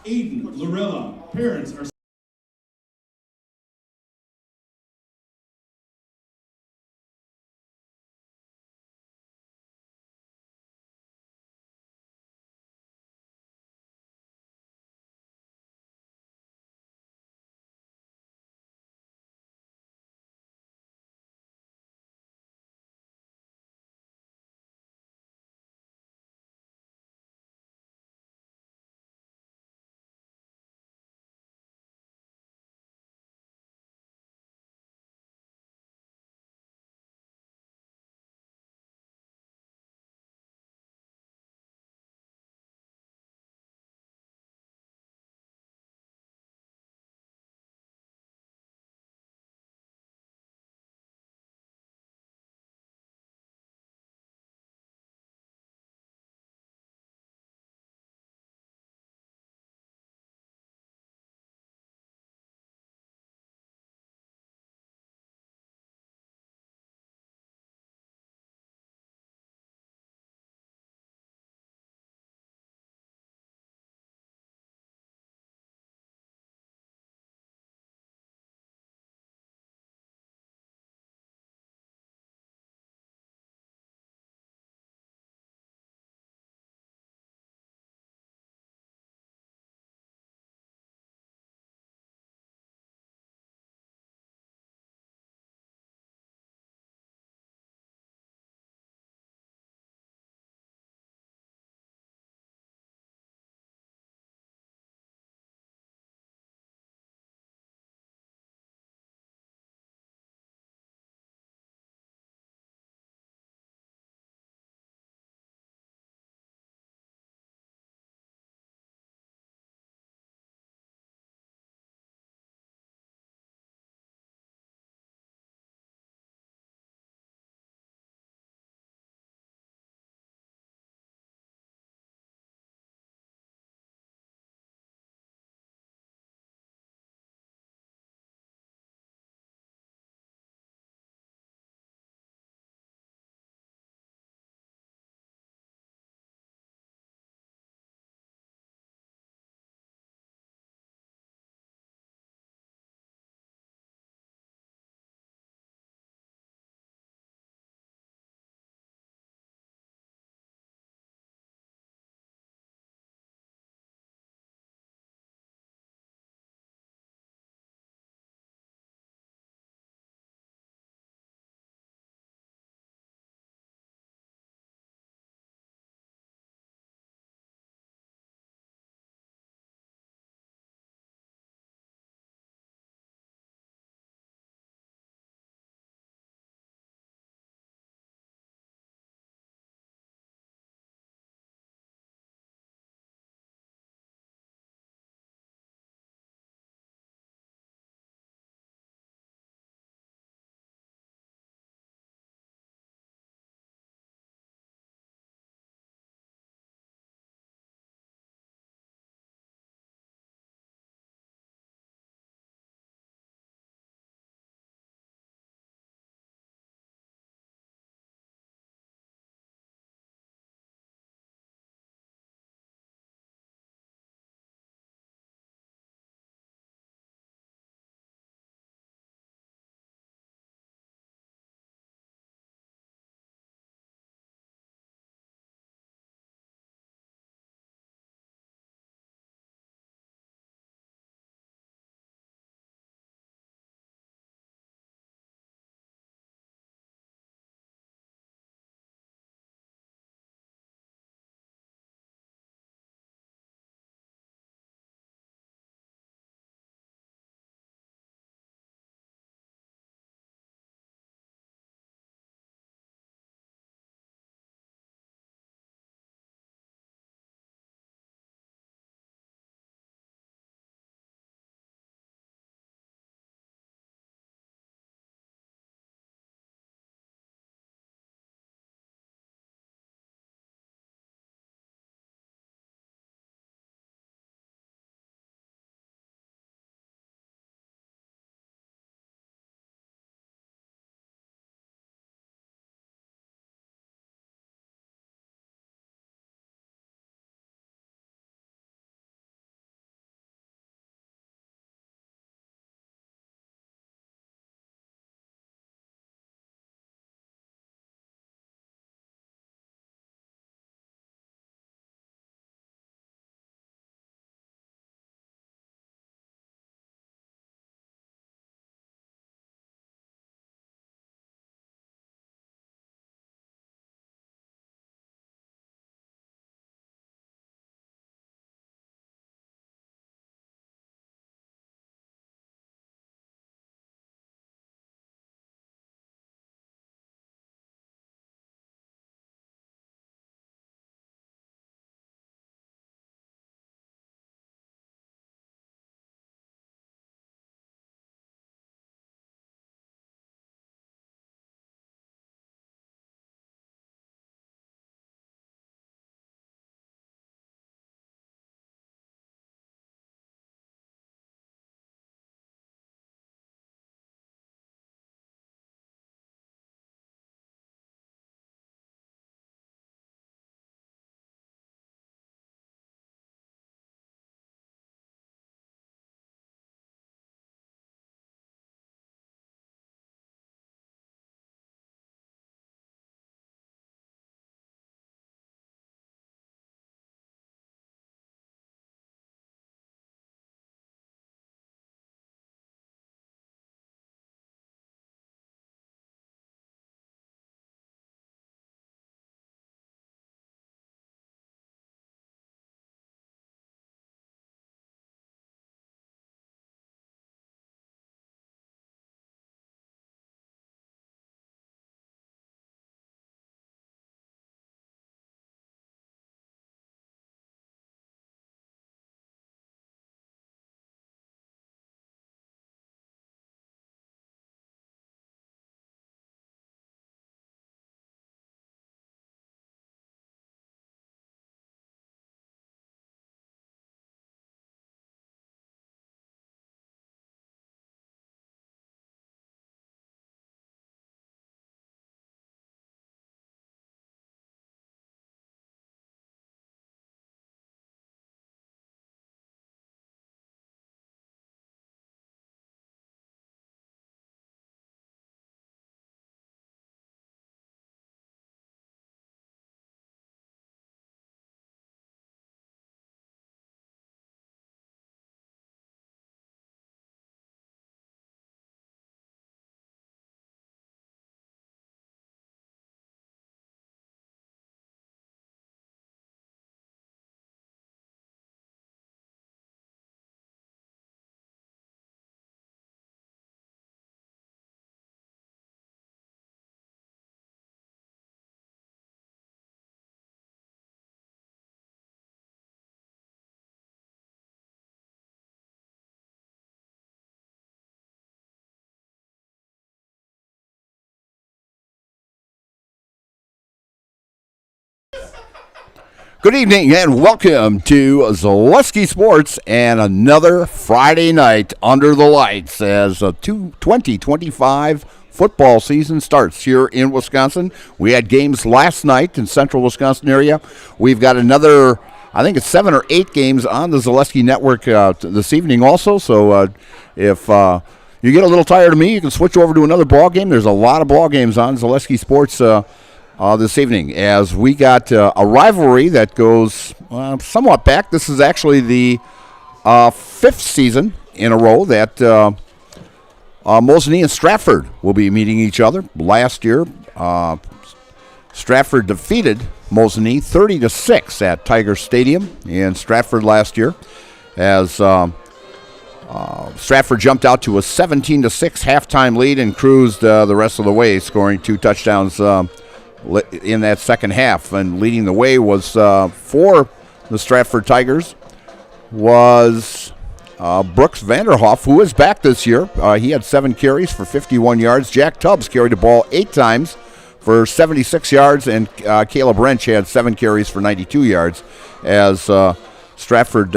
Aiden, Lorella, parents are Good evening and welcome to Zaleski Sports and another Friday night under the lights as the 2025 football season starts here in Wisconsin. We had games last night in central Wisconsin area. We've got another, I think it's 7 or 8 games on the Zaleski Network this evening also. So if you get a little tired of me, you can switch over to another ball game. There's a lot of ball games on Zaleski Sports this evening, as we got a rivalry that goes somewhat back. This is actually the 5th season in a row that Mosinee and Stratford will be meeting each other. Last year, Stratford defeated Mosinee 30-6 at Tiger Stadium in Stratford last year, as Stratford jumped out to a 17-6 halftime lead and cruised the rest of the way, scoring 2 touchdowns in that second half. And leading the way was for the Stratford Tigers was Brooks Vanderhoff, who is back this year. He had 7 carries for 51 yards. Jack Tubbs carried the ball 8 times for 76 yards, and Caleb Wrench had 7 carries for 92 yards, as Stratford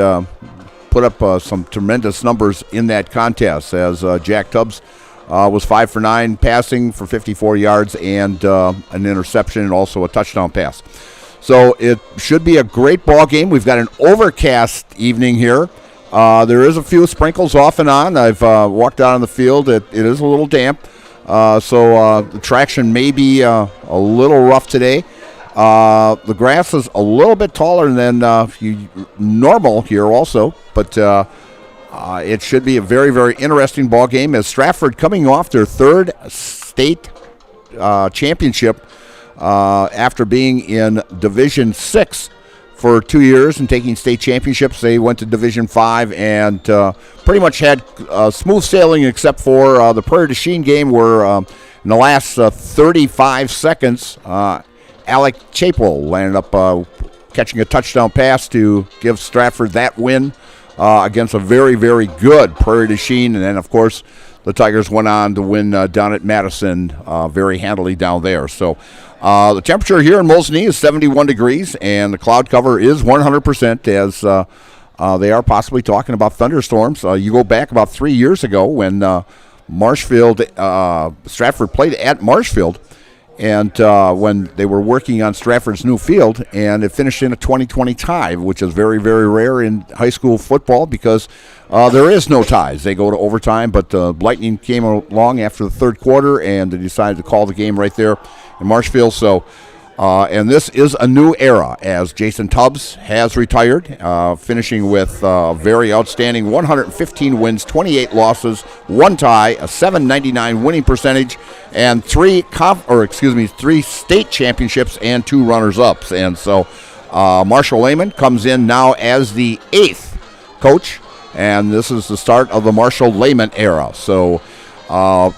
put up some tremendous numbers in that contest, as Jack Tubbs was 5 for 9 passing for 54 yards and an interception and also a touchdown pass. So it should be a great ball game. We've got an overcast evening here. There is a few sprinkles off and on. I've walked out on the field. It is a little damp, so the traction may be a little rough today. The grass is a little bit taller than normal here also, but it should be a very, very interesting ball game, as Stratford, coming off their 3rd state championship after being in Division 6 for 2 years and taking state championships. They went to Division 5 and pretty much had smooth sailing, except for the Prairie du Chien game, where in the last 35 seconds, Alec Chapel landed up catching a touchdown pass to give Stratford that win against a very, very good Prairie du Chien. And then, of course, the Tigers went on to win down at Madison very handily down there. So the temperature here in Mosinee is 71 degrees, and the cloud cover is 100%, as they are possibly talking about thunderstorms. You go back about 3 years ago when Stratford played at Marshfield, and when they were working on Stratford's new field, and it finished in a 20-20 tie, which is very, very rare in high school football, because there is no ties. They go to overtime, but Lightning came along after the 3rd quarter, and they decided to call the game right there in Marshfield. So, and this is a new era, as Jason Tubbs has retired, finishing with very outstanding 115 wins, 28 losses, 1 tie, a .799 winning percentage, and 3 state championships and 2 runners-ups. And so Marshall Lehman comes in now as the 8th coach, and this is the start of the Marshall Lehman era. So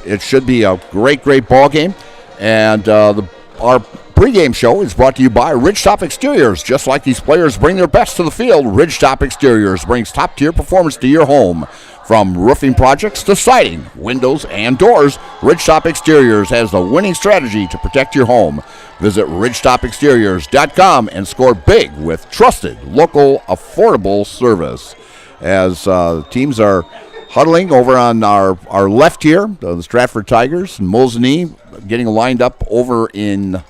it should be a great, great ball game. And our pregame show is brought to you by Ridgetop Exteriors. Just like these players bring their best to the field, Ridgetop Exteriors brings top-tier performance to your home. From roofing projects to siding, windows, and doors, Ridgetop Exteriors has the winning strategy to protect your home. Visit ridgetopexteriors.com and score big with trusted, local, affordable service. As teams are huddling over on our left here, the Stratford Tigers and Mosinee getting lined up over in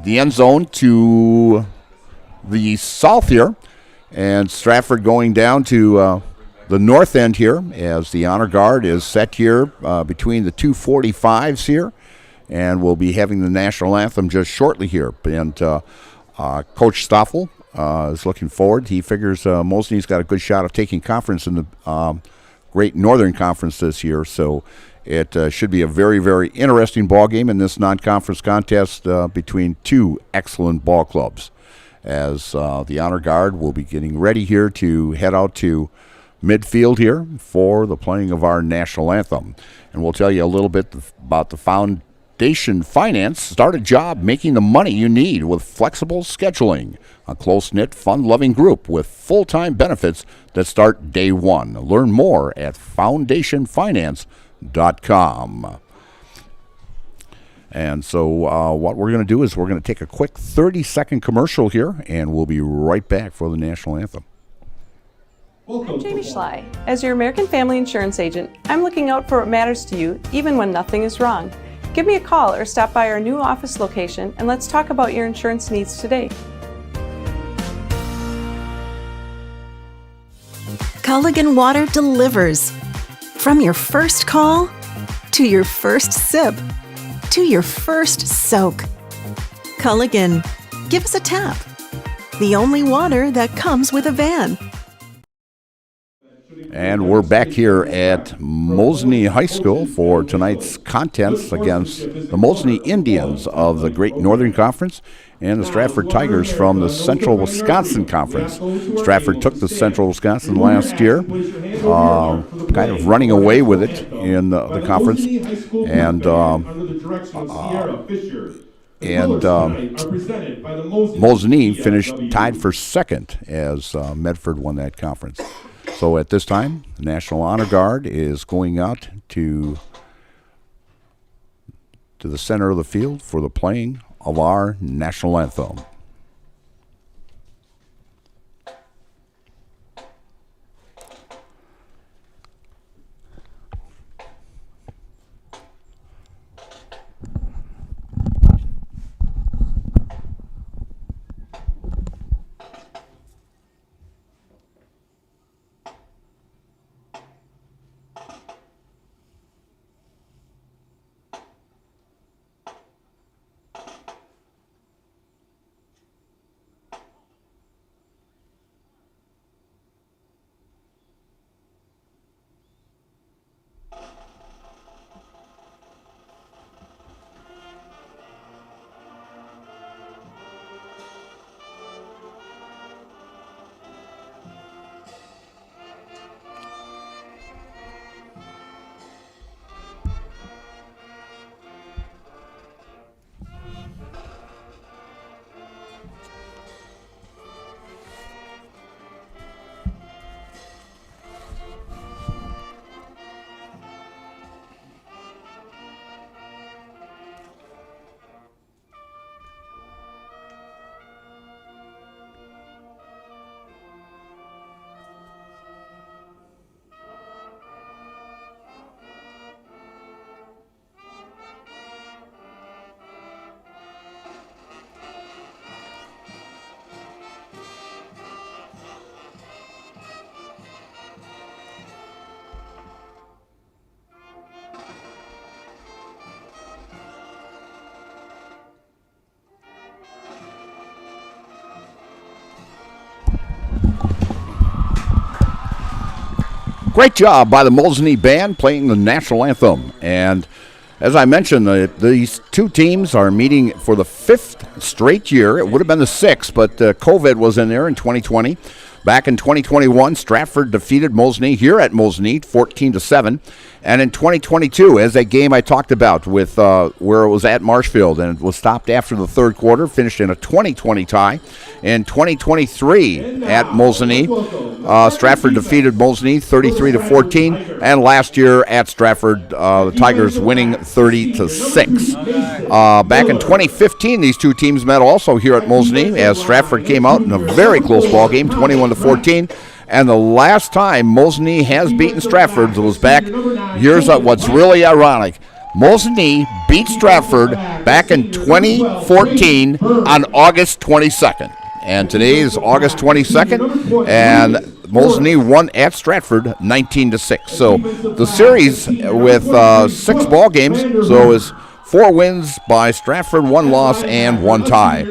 the end zone to the south here, and Stratford going down to the north end here, as the honor guard is set here between the 245s here, and we'll be having the national anthem just shortly here. And Coach Stoffel is looking forward. He figures Mosinee's got a good shot of taking conference in the Great Northern Conference this year, so it should be a very, very interesting ball game in this non-conference contest between 2 excellent ball clubs, as the honor guard will be getting ready here to head out to midfield here for the playing of our national anthem. And we'll tell you a little bit about the Foundation Finance. Start a job making the money you need with flexible scheduling. A close-knit, fun-loving group with full-time benefits that start day one. Learn more at foundationfinance.com. And so what we're going to do is we're going to take a quick 30-second commercial here, and we'll be right back for the national anthem. I'm Jamie Schley. As your American Family Insurance agent, I'm looking out for what matters to you, even when nothing is wrong. Give me a call or stop by our new office location, and let's talk about your insurance needs today. Culligan Water delivers. From your first call, to your first sip, to your first soak. Culligan, give us a tap. The only water that comes with a van. And we're back here at Mosinee High School for tonight's contents against the Mosinee Indians of the Great Northern Conference and the Stratford Tigers from the Central Wisconsin Conference. Stratford took the Central Wisconsin last year, kind of running away with it in the conference. And Mosinee finished tied for second as Medford won that conference. So at this time, the National Honor Guard is going out to the center of the field for the playing of our national anthem. Great job by the Mosinee band playing the national anthem. And as I mentioned, these two teams are meeting for the fifth straight year. It would have been the sixth, but COVID was in there in 2020. Back in 2021, Stratford defeated Mosinee here at Mosinee 14-7. And in 2022, as that game I talked about with where it was at Marshfield and it was stopped after the third quarter, finished in a 20-20 tie. In 2023 at Mosinee, Stratford defeated Mosinee 33-14. And last year at Stratford, the Tigers winning 30-6. Back in 2015, these two teams met also here at Mosinee as Stratford came out in a very close ball game, 21-14. And the last time Mosinee has beaten Stratford was back years ago. What's really ironic, Mosinee beat Stratford back in 2014 on August 22nd. And today is August 22nd, and Mosinee won at Stratford 19-6. So the series with 6 ball games, so is 4 wins by Stratford, 1 loss, and 1 tie.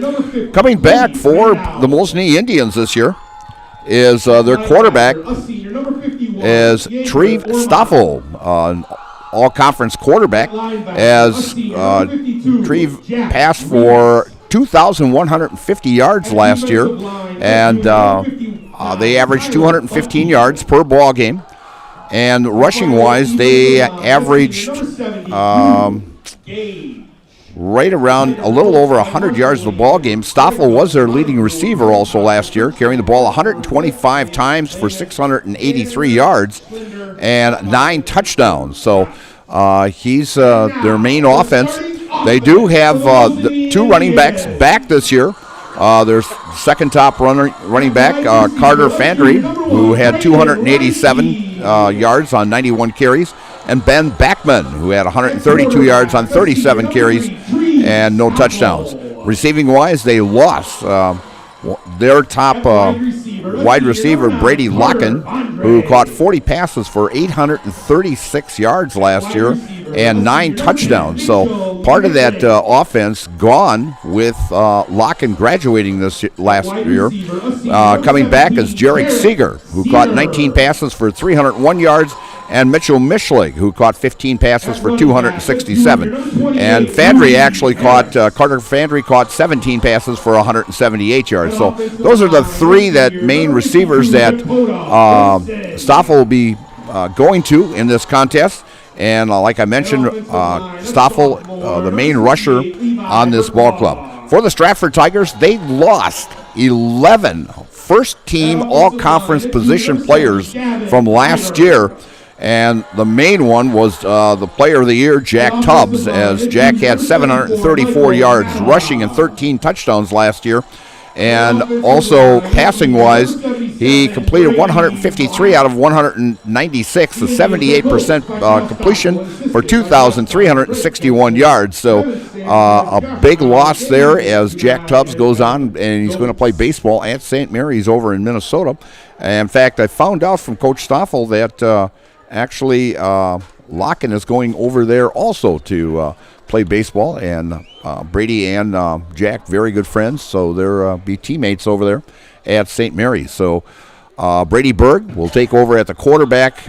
Coming back for the Mosinee Indians this year is their quarterback is Treve Stoffel, an all-conference quarterback, as Treve passed for 2,150 yards last year, and they averaged 215 yards per ball game. And rushing-wise, they averaged right around a little over 100 yards of the ball game. Stoffel was their leading receiver also last year, carrying the ball 125 times for 683 yards and 9 touchdowns. So he's their main offense. They do have the 2 running backs back this year. Their second top running back, Carter Fandry, who had 287 yards on 91 carries, and Ben Backman, who had 132 yards on 37 carries and no touchdowns. Receiving-wise, they lost their top wide receiver, Brady Locken, who caught 40 passes for 836 yards last year and 9 touchdowns. So part of that offense gone with Locken graduating last year. Coming back is Jarek Seeger, who caught 19 passes for 301 yards, and Mitchell Mishlig, who caught 15 passes for 267. And Carter Fandry caught 17 passes for 178 yards. So those are the 3 main receivers that Stoffel will be going to in this contest. And like I mentioned, Stoffel, the main rusher on this ball club. For the Stratford Tigers, they lost 11 first-team all-conference position players from last year. And the main one was the player of the year, Jack Tubbs, as Jack had 734 yards rushing and 13 touchdowns last year. And also passing-wise, he completed 153 out of 196, a 78% completion for 2,361 yards. So a big loss there as Jack Tubbs goes on, and he's going to play baseball at St. Mary's over in Minnesota. And in fact, I found out from Coach Stoffel that actually Locken is going over there also to play baseball, and Brady and Jack, very good friends, so they'll be teammates over there at St. Mary's. So Brady Berg will take over at the quarterback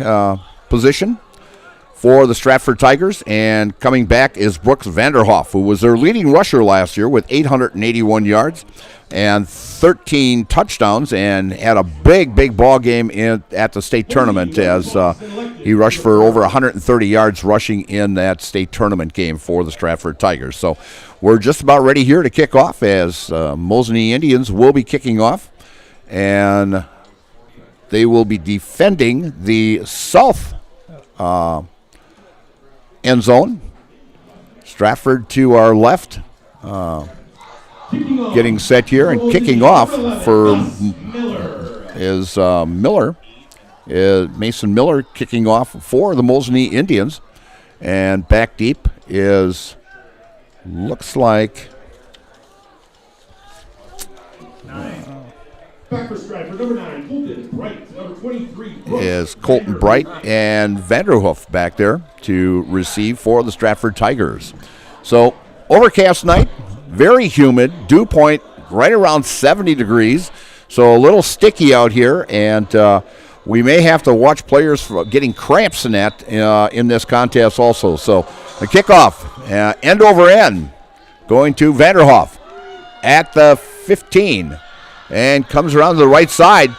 position for the Stratford Tigers, and coming back is Brooks Vanderhoff, who was their leading rusher last year with 881 yards and 13 touchdowns, and had a big ball game at the state tournament as he rushed for over 130 yards rushing in that state tournament game for the Stratford Tigers. So we're just about ready here to kick off as Mosinee Indians will be kicking off, and they will be defending the south end zone. Stratford to our left, getting set here and kicking off for is Miller. Mason Miller kicking off for the Mosinee Indians, and back deep looks like back for Stratford, number 9, Colton Bright, number 23, is Colton Bright and Vanderhoof back there to receive for the Stratford Tigers. So overcast night, very humid, dew point right around 70 degrees, so a little sticky out here, and we may have to watch players for getting cramps in that in this contest also. So the kickoff, end over end, going to Vanderhoff at the 15, and comes around to the right side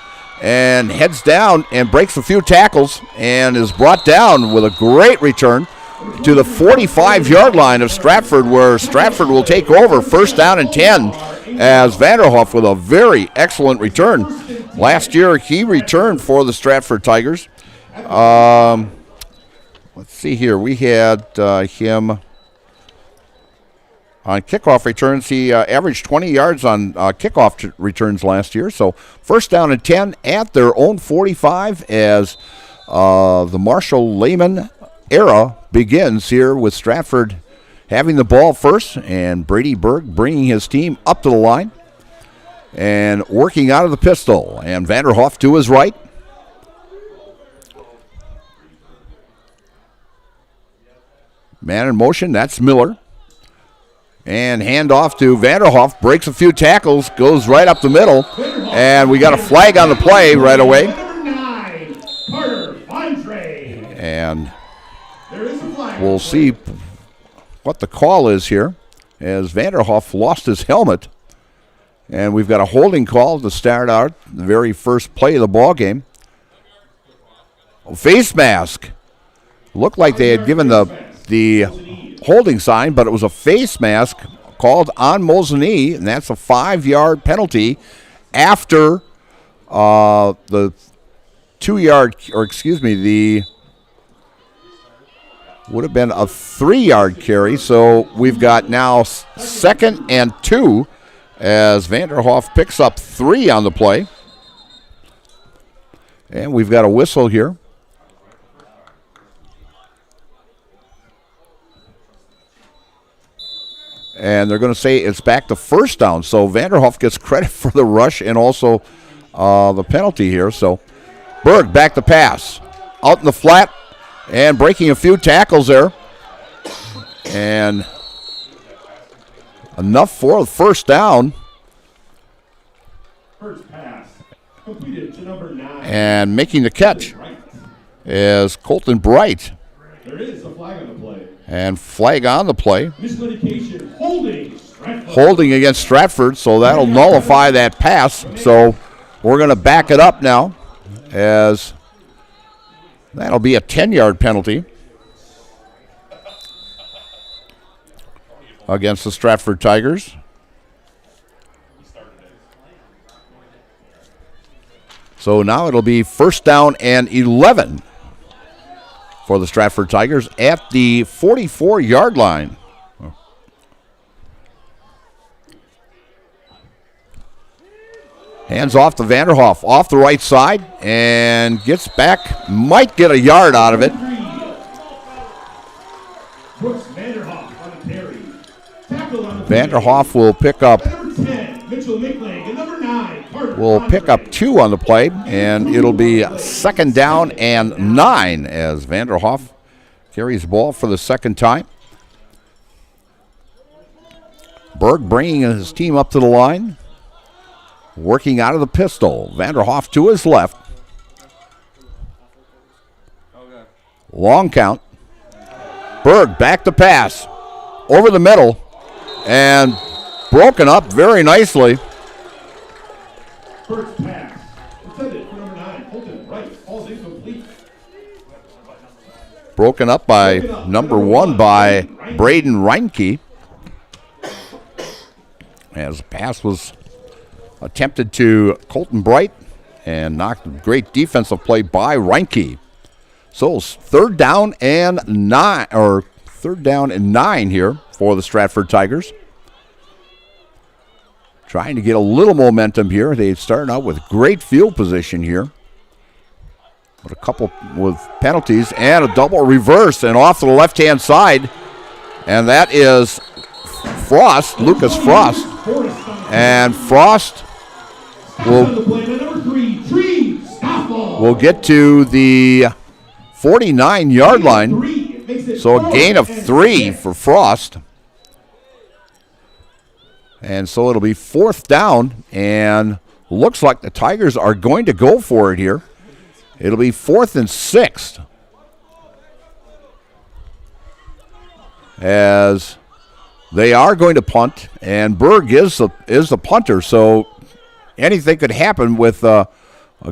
and heads down and breaks a few tackles and is brought down with a great return to the 45-yard line of Stratford, where Stratford will take over first down and 10 as Vanderhoff with a very excellent return. Last year he returned for the Stratford Tigers. Let's see here. We had him on kickoff returns. He averaged 20 yards on kickoff returns last year. So first down and 10 at their own 45 as the Marshall Lehman era begins here with Stratford having the ball first, and Brady Berg bringing his team up to the line and working out of the pistol, and Vanderhoff to his right. Man in motion, that's Miller. And handoff to Vanderhoff, breaks a few tackles, goes right up the middle, and we got a flag on the play right away. And we'll see what the call is here, as Vanderhoff lost his helmet. And we've got a holding call to start out the very first play of the ball game. Face mask. Looked like they had given the holding sign, but it was a face mask called on Mosinee, and that's a 5-yard penalty after the 2-yard, or excuse me, Would have been a 3-yard carry, so we've got now 2nd and 2 as Vanderhoff picks up 3 on the play. And we've got a whistle here. And they're going to say it's back to first down, so Vanderhoff gets credit for the rush and also the penalty here. So Berg back to pass, out in the flat, and breaking a few tackles there. And enough for the first down. First pass completed to number 9. And making the catch is Colton Bright. There is a flag on the play. And flag on the play. Miscommunication holding Stratford. Holding against Stratford, so that'll nullify that pass. So we're going to back it up now as that'll be a 10-yard penalty against the Stratford Tigers. So now it'll be first down and 11 for the Stratford Tigers at the 44-yard line. Hands off to Vanderhoff, off the right side, and gets back, might get a yard out of it. Brooks Vanderhoff on the carry. Tackle on the Vanderhoff will pick up number 10, Mitchell Mickling, and number 9, Carter will pick up 2 on the play, and it'll be 2nd down and 9 as Vanderhoff carries the ball for the second time. Berg bringing his team up to the line. Working out of the pistol. Vanderhoff to his left. Long count. Berg back to pass. Over the middle. And broken up very nicely. First pass. Intended for number 9, Colton Bright. Falls incomplete. Broken up by number 1 by Braden Reinke. As the pass was attempted to Colton Bright and knocked a great defensive play by Reinke. So it's 3rd down and 9 here for the Stratford Tigers. Trying to get a little momentum here. They started out with great field position here. But a couple with penalties and a double reverse and off to the left-hand side. And that is Frost, Lucas Frost. And Frost will get to the 49-yard line. So a gain of 3 for Frost. And so it'll be 4th down, and looks like the Tigers are going to go for it here. It'll be 4th and 6. As they are going to punt, and Berg is the punter, so anything could happen with,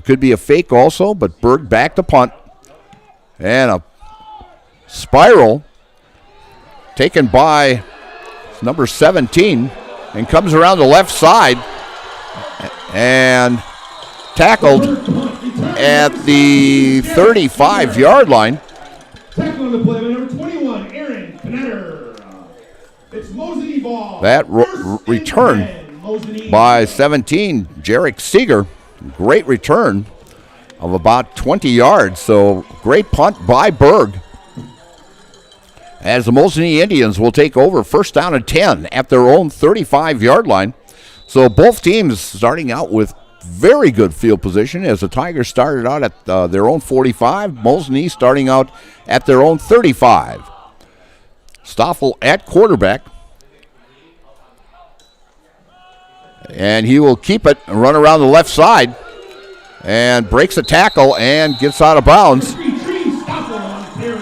could be a fake also, but Berg back to punt. And a spiral taken by number 17 and comes around the left side and tackled at the 35-yard line. Tackle on the play by number 21, Aaron Panetter. It's Mosinee ball. That return by 17, Jarek Seeger. Great return of about 20 yards. So great punt by Berg. As the Mosinee Indians will take over 1st down and 10 at their own 35-yard line. So both teams starting out with very good field position as the Tigers started out at their own 45. Mosinee starting out at their own 35. Stoffel at quarterback. And he will keep it and run around the left side and breaks a tackle and gets out of bounds.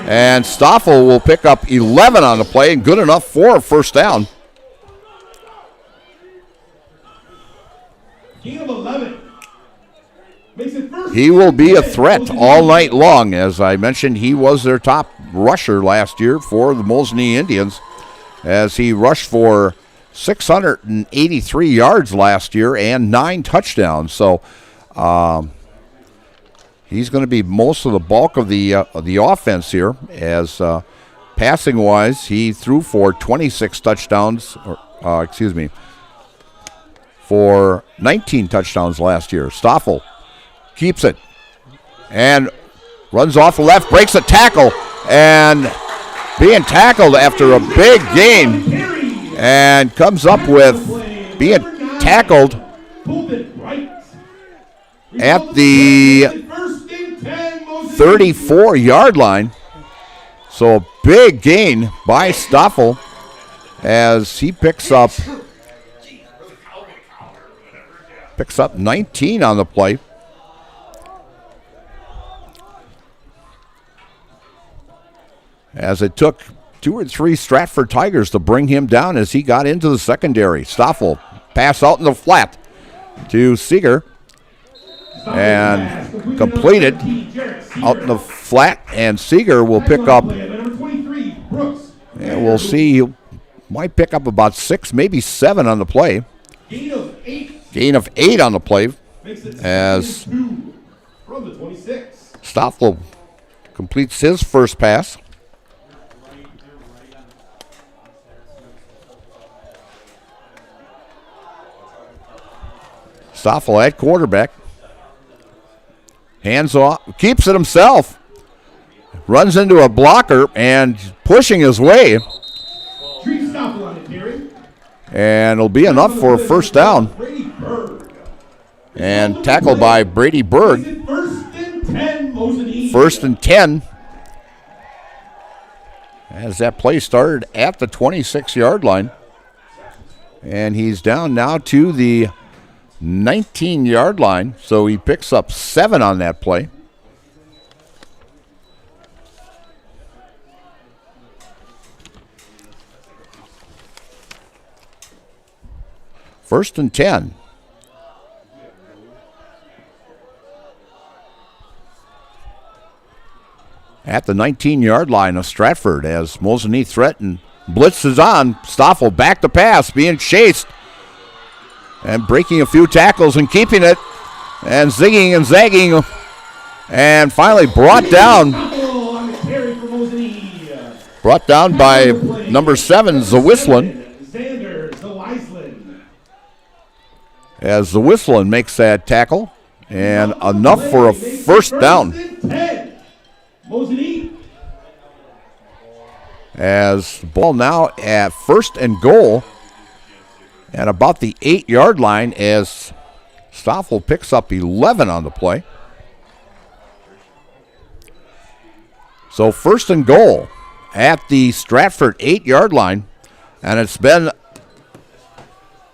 And Stoffel will pick up 11 on the play and good enough for a 1st down. Gain of 11. Makes it first. He will be a threat all night long. As I mentioned, he was their top rusher last year for the Mosinee Indians as he rushed for 683 yards last year and 9 touchdowns. So he's going to be most of the bulk of the offense here as Passing-wise, he threw for 26 touchdowns, for 19 touchdowns last year. Stoffel keeps it and runs off the left, breaks a tackle, and being tackled after a big gain, and comes up with being tackled at the 34-yard line. So a big gain by Stoffel as he picks up 19 on the play. As it took 2 or 3 Stratford Tigers to bring him down as he got into the secondary. Stoffel pass out in the flat to Seeger and completed out in the flat, and Seeger will pick up, and we'll see, he might pick up about 6, maybe 7 on the play. Gain of 8 on the play as Stoffel completes his first pass. Stoffel at quarterback. Hands off, keeps it himself. Runs into a blocker and pushing his way. And it'll be enough for a first down. And tackled by Brady Berg. First and 10. As that play started at the 26-yard line. And he's down now to the 19-yard line, so he picks up 7 on that play. First and 10. At the 19-yard line of Stratford as Mosinee threatened. Blitz is on. Stoffel back to pass, being chased. And breaking a few tackles and keeping it. And zigging and zagging. And finally brought down. Brought down by number 7, Zawislin. As Zawislin makes that tackle. And enough for a first down. As the ball now at first and goal. At about the 8-yard line as Stoffel picks up 11 on the play. So first and goal at the Stratford 8-yard line. And it's been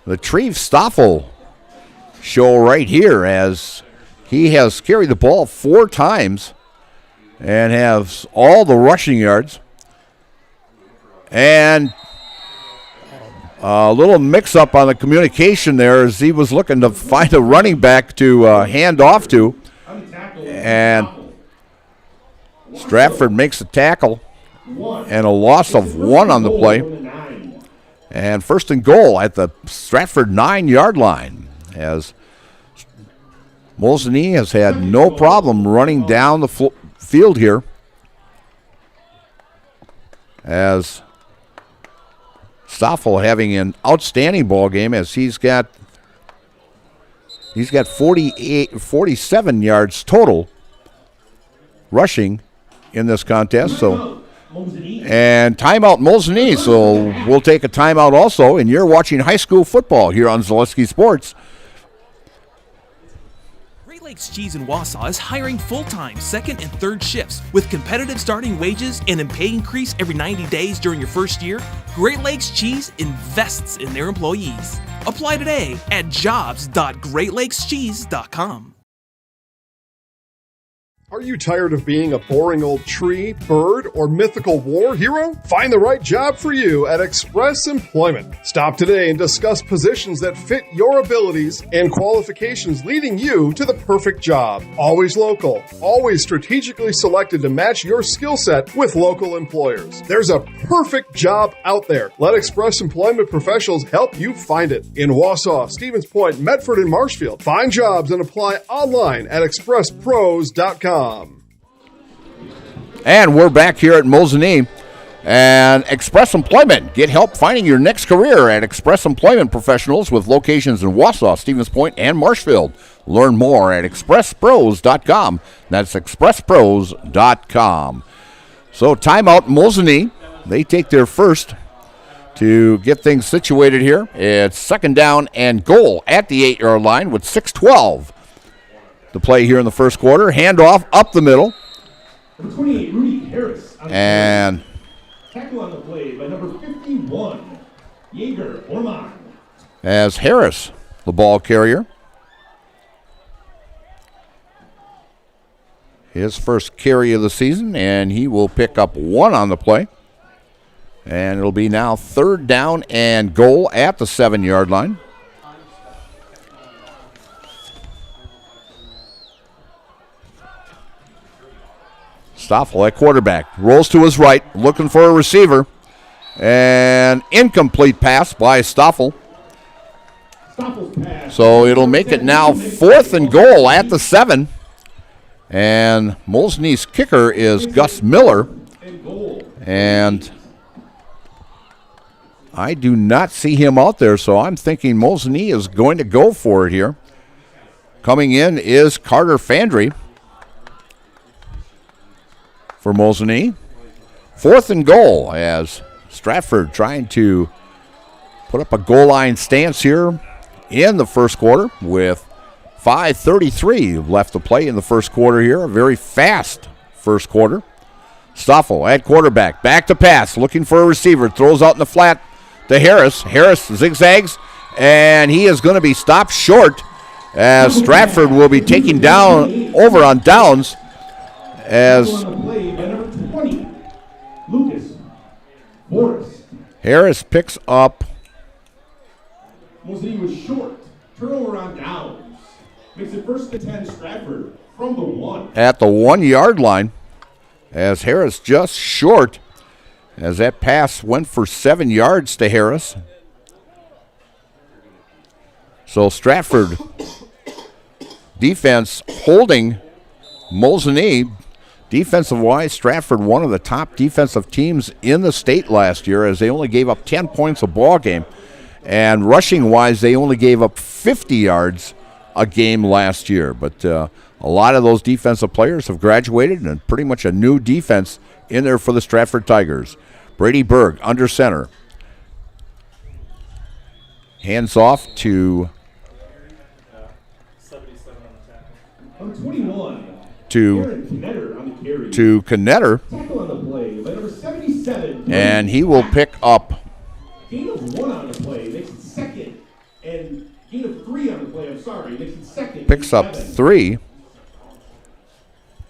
the Treve Stoffel show right here as he has carried the ball 4 times and has all the rushing yards. And a little mix-up on the communication there as he was looking to find a running back to hand off to. And Stratford makes a tackle and a loss of 1 on the play. And first and goal at the Stratford 9-yard line as Mosinee has had no problem running down the field here. As Stoffel having an outstanding ball game as he's got 47 yards total rushing in this contest. So, and timeout Mosinee. So we'll take a timeout also. And you're watching high school football here on Zaleski Sports. Great Lakes Cheese in Wausau is hiring full-time second and third shifts with competitive starting wages and a pay increase every 90 days during your first year. Great Lakes Cheese invests in their employees. Apply today at jobs.greatlakescheese.com. Are you tired of being a boring old tree, bird, or mythical war hero? Find the right job for you at Express Employment. Stop today and discuss positions that fit your abilities and qualifications, leading you to the perfect job. Always local, always strategically selected to match your skill set with local employers. There's a perfect job out there. Let Express Employment professionals help you find it. In Wausau, Stevens Point, Medford, and Marshfield. Find jobs and apply online at expresspros.com. And we're back here at Mosinee And Express Employment. Get help finding your next career at Express Employment Professionals with locations in Wausau, Stevens Point, and Marshfield. Learn more at expresspros.com. That's expresspros.com. So timeout, Mosinee. They take their first to get things situated here. It's second down and goal at the 8-yard line with 6:12 to play here in the first quarter. Handoff up the middle. Number 28, Rudy Harris. And tackle on the play by number 51, Jaeger Orman. As Harris, the ball carrier. His first carry of the season, and he will pick up 1 on the play. And it'll be now third down and goal at the 7-yard line. Stoffel at quarterback. Rolls to his right, looking for a receiver. And incomplete pass by Stoffel. So it'll make it now fourth and goal at the 7. And Mosinee's kicker is Gus Miller. And I do not see him out there, so I'm thinking Mosinee is going to go for it here. Coming in is Carter Fandry for Mosinee. Fourth and goal as Stratford trying to put up a goal line stance here in the first quarter with 5:33 left to play in the first quarter here. A very fast first quarter. Stoffel at quarterback. Back to pass. Looking for a receiver. Throws out in the flat to Harris. Harris zigzags, and he is going to be stopped short as Stratford will be taking down over on downs as Harris picks up. Mosinee was short. Turnover on downs. Makes it first and 10 Stratford from the 1. At the 1-yard line as Harris just short as that pass went for 7 yards to Harris. So Stratford defense holding Mosinee. Defensive-wise, Stratford, one of the top defensive teams in the state last year as they only gave up 10 points a ball game. And rushing-wise, they only gave up 50 yards a game last year. But a lot of those defensive players have graduated and pretty much a new defense in there for the Stratford Tigers. Brady Berg under center. Hands off to 21. To Knetter. And he will pick up. Gain of 1 on the play makes it second. And gain of 3 on the play, makes it second. Picks up 3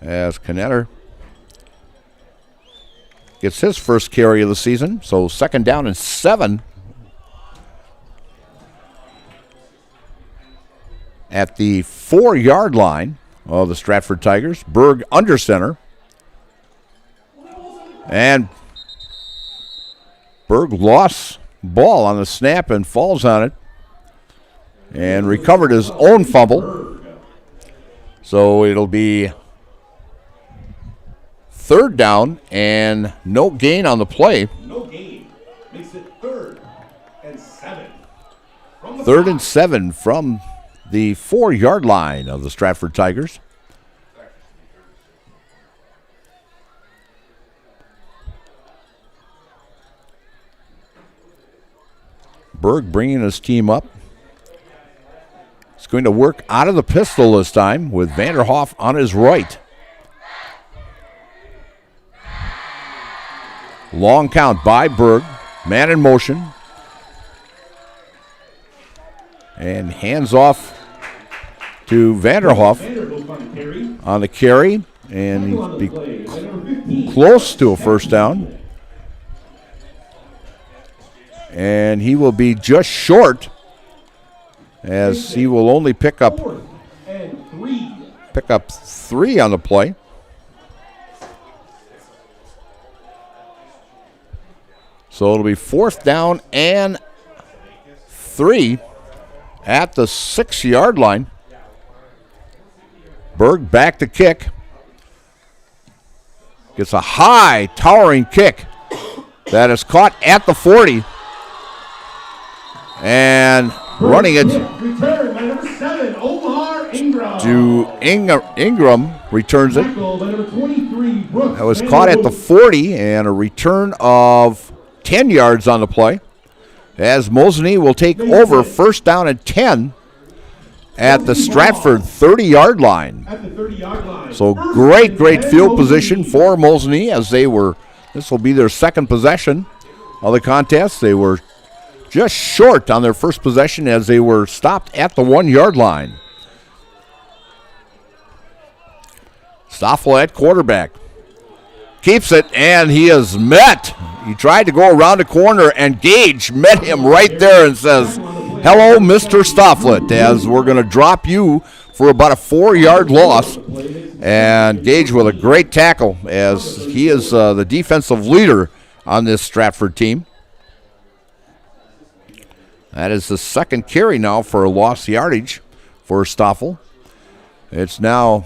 as Knetter gets his first carry of the season. So second down and 7 at the 4-yard line of the Stratford Tigers. Berg under center. And Berg lost ball on the snap and falls on it and recovered his own fumble. So it'll be third down and no gain on the play. No gain. Makes it 3rd and 7. Third and 7 from the 4-yard line of the Stratford Tigers. Berg bringing his team up. He's going to work out of the pistol this time with Vanderhoff on his right. Long count by Berg. Man in motion. And hands off to Vanderhoff on the carry. And he'll be close to a first down. And he will be just short as he will only pick up 3 on the play. So it'll be fourth down and 3 at the 6-yard line. Berg back to kick. Gets a high, towering kick. That is caught at the 40. And running it Return by number 7, Omar Ingram. to Ingram, returns it. Tackle by number 23, Brooks. That was caught at the 40, and a return of 10 yards on the play. As Mosinee will take over first down and 10 at the Stratford 30-yard line. At the 30-yard line. So great field position for Mosinee as this will be their second possession of the contest. They were just short on their first possession as they were stopped at the 1-yard line. Stoffel at quarterback. Keeps it, and he is met. He tried to go around the corner, and Gage met him right there and says, "Hello, Mr. Stofflet," as we're going to drop you for about a 4-yard loss. And Gage with a great tackle as he is the defensive leader on this Stratford team. That is the second carry now for a lost yardage for Stoffel. It's now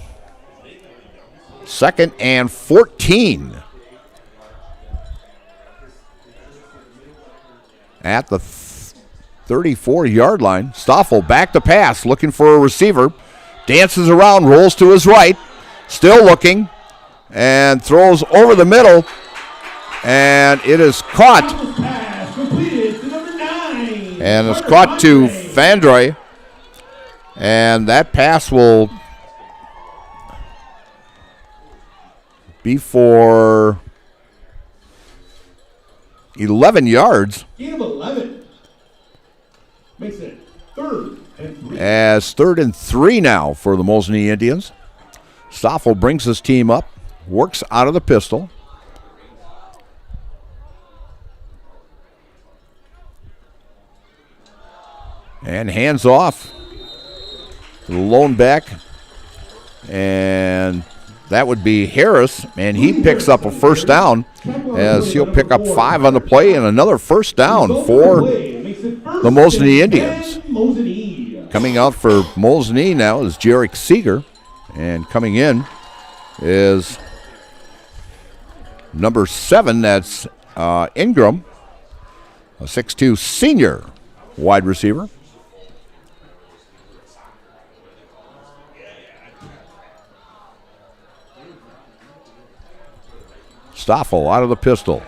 2nd and 14 at the 34-yard line. Stoffel back to pass, looking for a receiver. Dances around, rolls to his right, still looking, and throws over the middle. And it is caught. Pass completed to number 9. And it's caught to Fandroy. And that pass will be for 11 yards. Gain of 11. Makes it 3rd and 3. As 3rd and 3 now for the Mosinee Indians. Stoffel brings his team up, works out of the pistol. And hands off to the lone back. And that would be Harris, and he picks up a first down as he'll pick up 5 on the play and another first down for the Mosinee Indians. Coming out for Mosinee now is Jarek Seeger, and coming in is number 7, that's Ingram, a 6'2 senior wide receiver. Stoffel out of the pistol.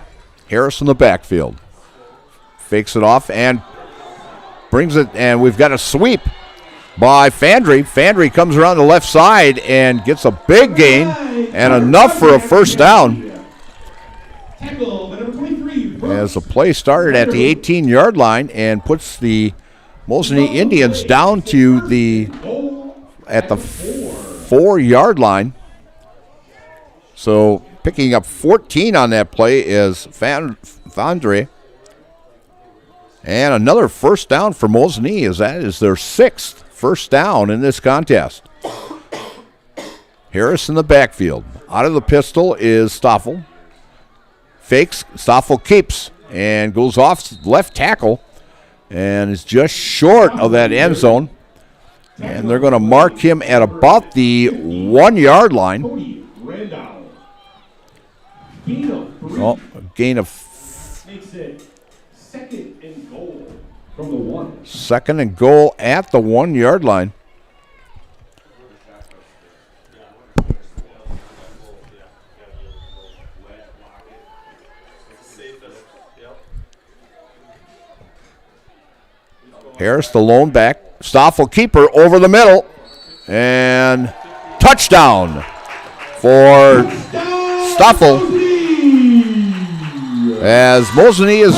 Harris in the backfield. Fakes it off and brings it, and we've got a sweep by Fandry. Fandry comes around the left side and gets a big gain and enough for a first down. As the play started at the 18-yard line and puts the Mosinee Indians down to at the 4-yard line. So picking up 14 on that play is Fandre. And another first down for Mosinee, as that is their 6th first down in this contest. Harris in the backfield. Out of the pistol is Stoffel. Fakes, Stoffel keeps, and goes off left tackle, and is just short of that end zone. And they're going to mark him at about the 1-yard line. Oh, a gain of. Makes it 2nd and goal from the 1. 2nd and goal at the 1-yard line. Harris, the lone back. Stoffel keeper over the middle. And touchdown for Stoffel. As Mosinee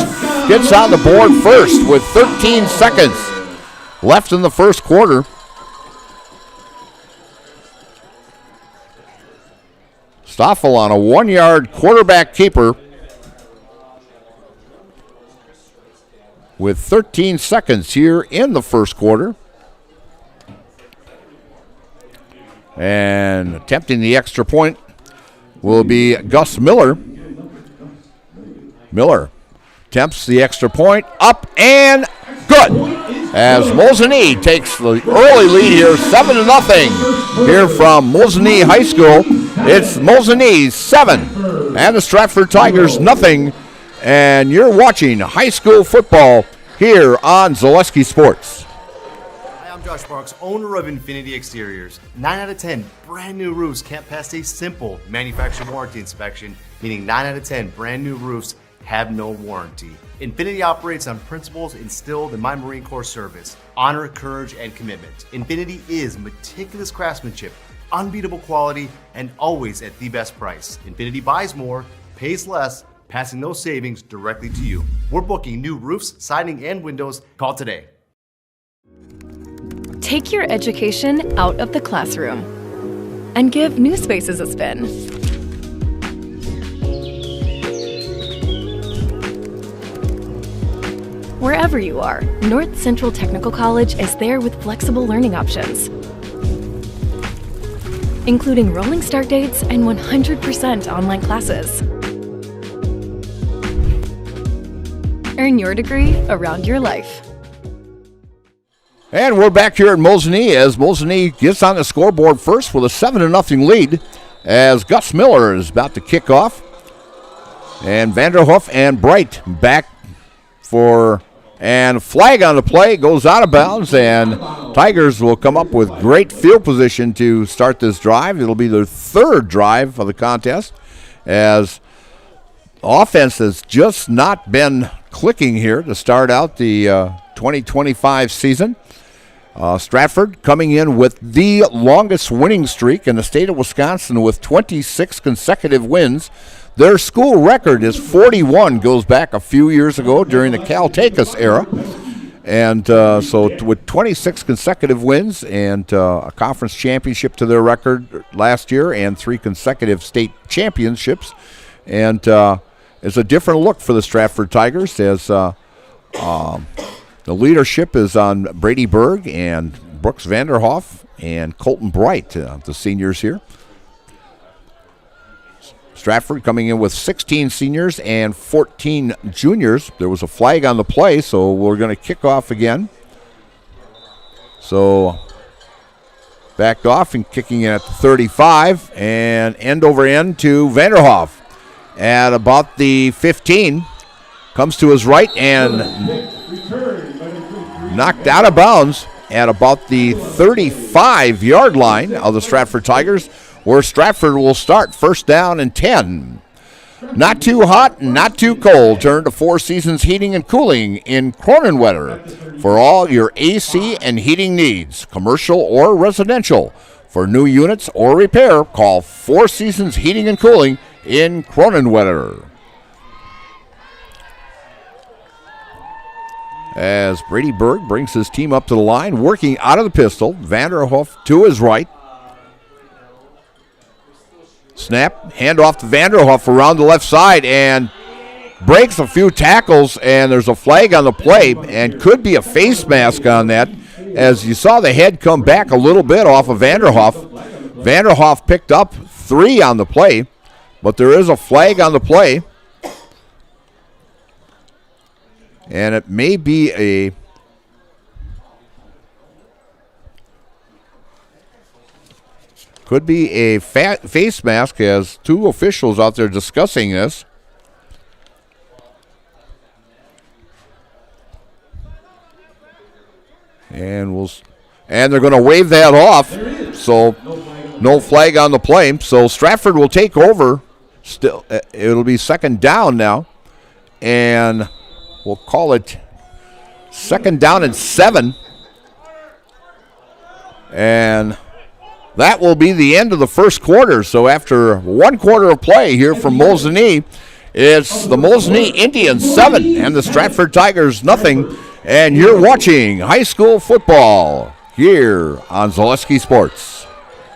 gets on the board first with 13 seconds left in the first quarter. Stoffel on a 1-yard quarterback keeper with 13 seconds here in the first quarter. And attempting the extra point will be Gus Miller. Miller attempts the extra point, up and good. As Mosinee takes the early lead here, 7-0 here from Mosinee High School. It's Mosinee 7 and the Stratford Tigers 0 and you're watching high school football here on Zaleski Sports. Hi, I'm Josh Parks, owner of Infinity Exteriors. 9 out of 10 brand new roofs can't pass a simple manufacturer warranty inspection, meaning 9 out of 10 brand new roofs have no warranty. Infinity operates on principles instilled in my Marine Corps service: honor, courage, and commitment. Infinity is meticulous craftsmanship, unbeatable quality, and always at the best price. Infinity buys more, pays less, passing those savings directly to you. We're booking new roofs, siding, and windows. Call today. Take your education out of the classroom and give new spaces a spin. Wherever you are, North Central Technical College is there with flexible learning options, including rolling start dates and 100% online classes. Earn your degree around your life. And we're back here at Mosinee as Mosinee gets on the scoreboard first with a 7-0 lead as Gus Miller is about to kick off. And Vanderhoof and Bright back for, and flag on the play, goes out of bounds, and Tigers will come up with great field position to start this drive. It'll be their third drive of the contest as offense has just not been clicking here to start out the 2025 season. Stratford coming in with the longest winning streak in the state of Wisconsin with 26 consecutive wins. Their school record is 41, goes back a few years ago during the Caltechis era. And so with 26 consecutive wins and a conference championship to their record last year and 3 consecutive state championships. And it's a different look for the Stratford Tigers as the leadership is on Brady Berg and Brooks Vanderhoff and Colton Bright, the seniors here. Stratford coming in with 16 seniors and 14 juniors. There was a flag on the play, so we're going to kick off again. So backed off and kicking in at the 35 and end over end to Vanderhoff at about the 15. Comes to his right and knocked out of bounds at about the 35-yard line of the Stratford Tigers, where Stratford will start first down and 10. Not too hot, not too cold. Turn to Four Seasons Heating and Cooling in Cronenwetter for all your AC and heating needs, commercial or residential. For new units or repair, call Four Seasons Heating and Cooling in Cronenwetter. As Brady Berg brings his team up to the line, working out of the pistol, Vanderhoof to his right. Snap, handoff to Vanderhoof around the left side and breaks a few tackles, and there's a flag on the play and could be a face mask on that. As you saw the head come back a little bit off of Vanderhoof. Vanderhoof picked up 3 on the play, but there is a flag on the play. And it may be a could be a face mask as 2 officials out there discussing this. And they're going to wave that off. So no flag on the play. So Stratford will take over. Still, it'll be second down now, and we'll call it second down and 7. And that will be the end of the first quarter. So after 1 quarter of play here from Mosinee, it's the Mosinee Indians 7 and the Stratford Tigers nothing. And you're watching high school football here on Zaleski Sports.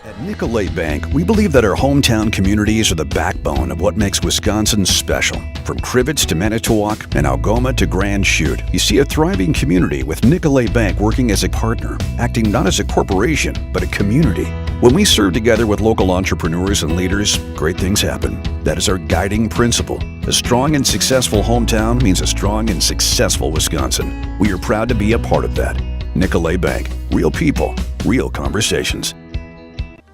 At Nicolay Bank, we believe that our hometown communities are the backbone of what makes Wisconsin special. From Crivets to Manitowoc and Algoma to Grand Chute, you see a thriving community with Nicolay Bank working as a partner, acting not as a corporation, but a community. When we serve together with local entrepreneurs and leaders, great things happen. That is our guiding principle. A strong and successful hometown means a strong and successful Wisconsin. We are proud to be a part of that. Nicolay Bank. Real people, real conversations.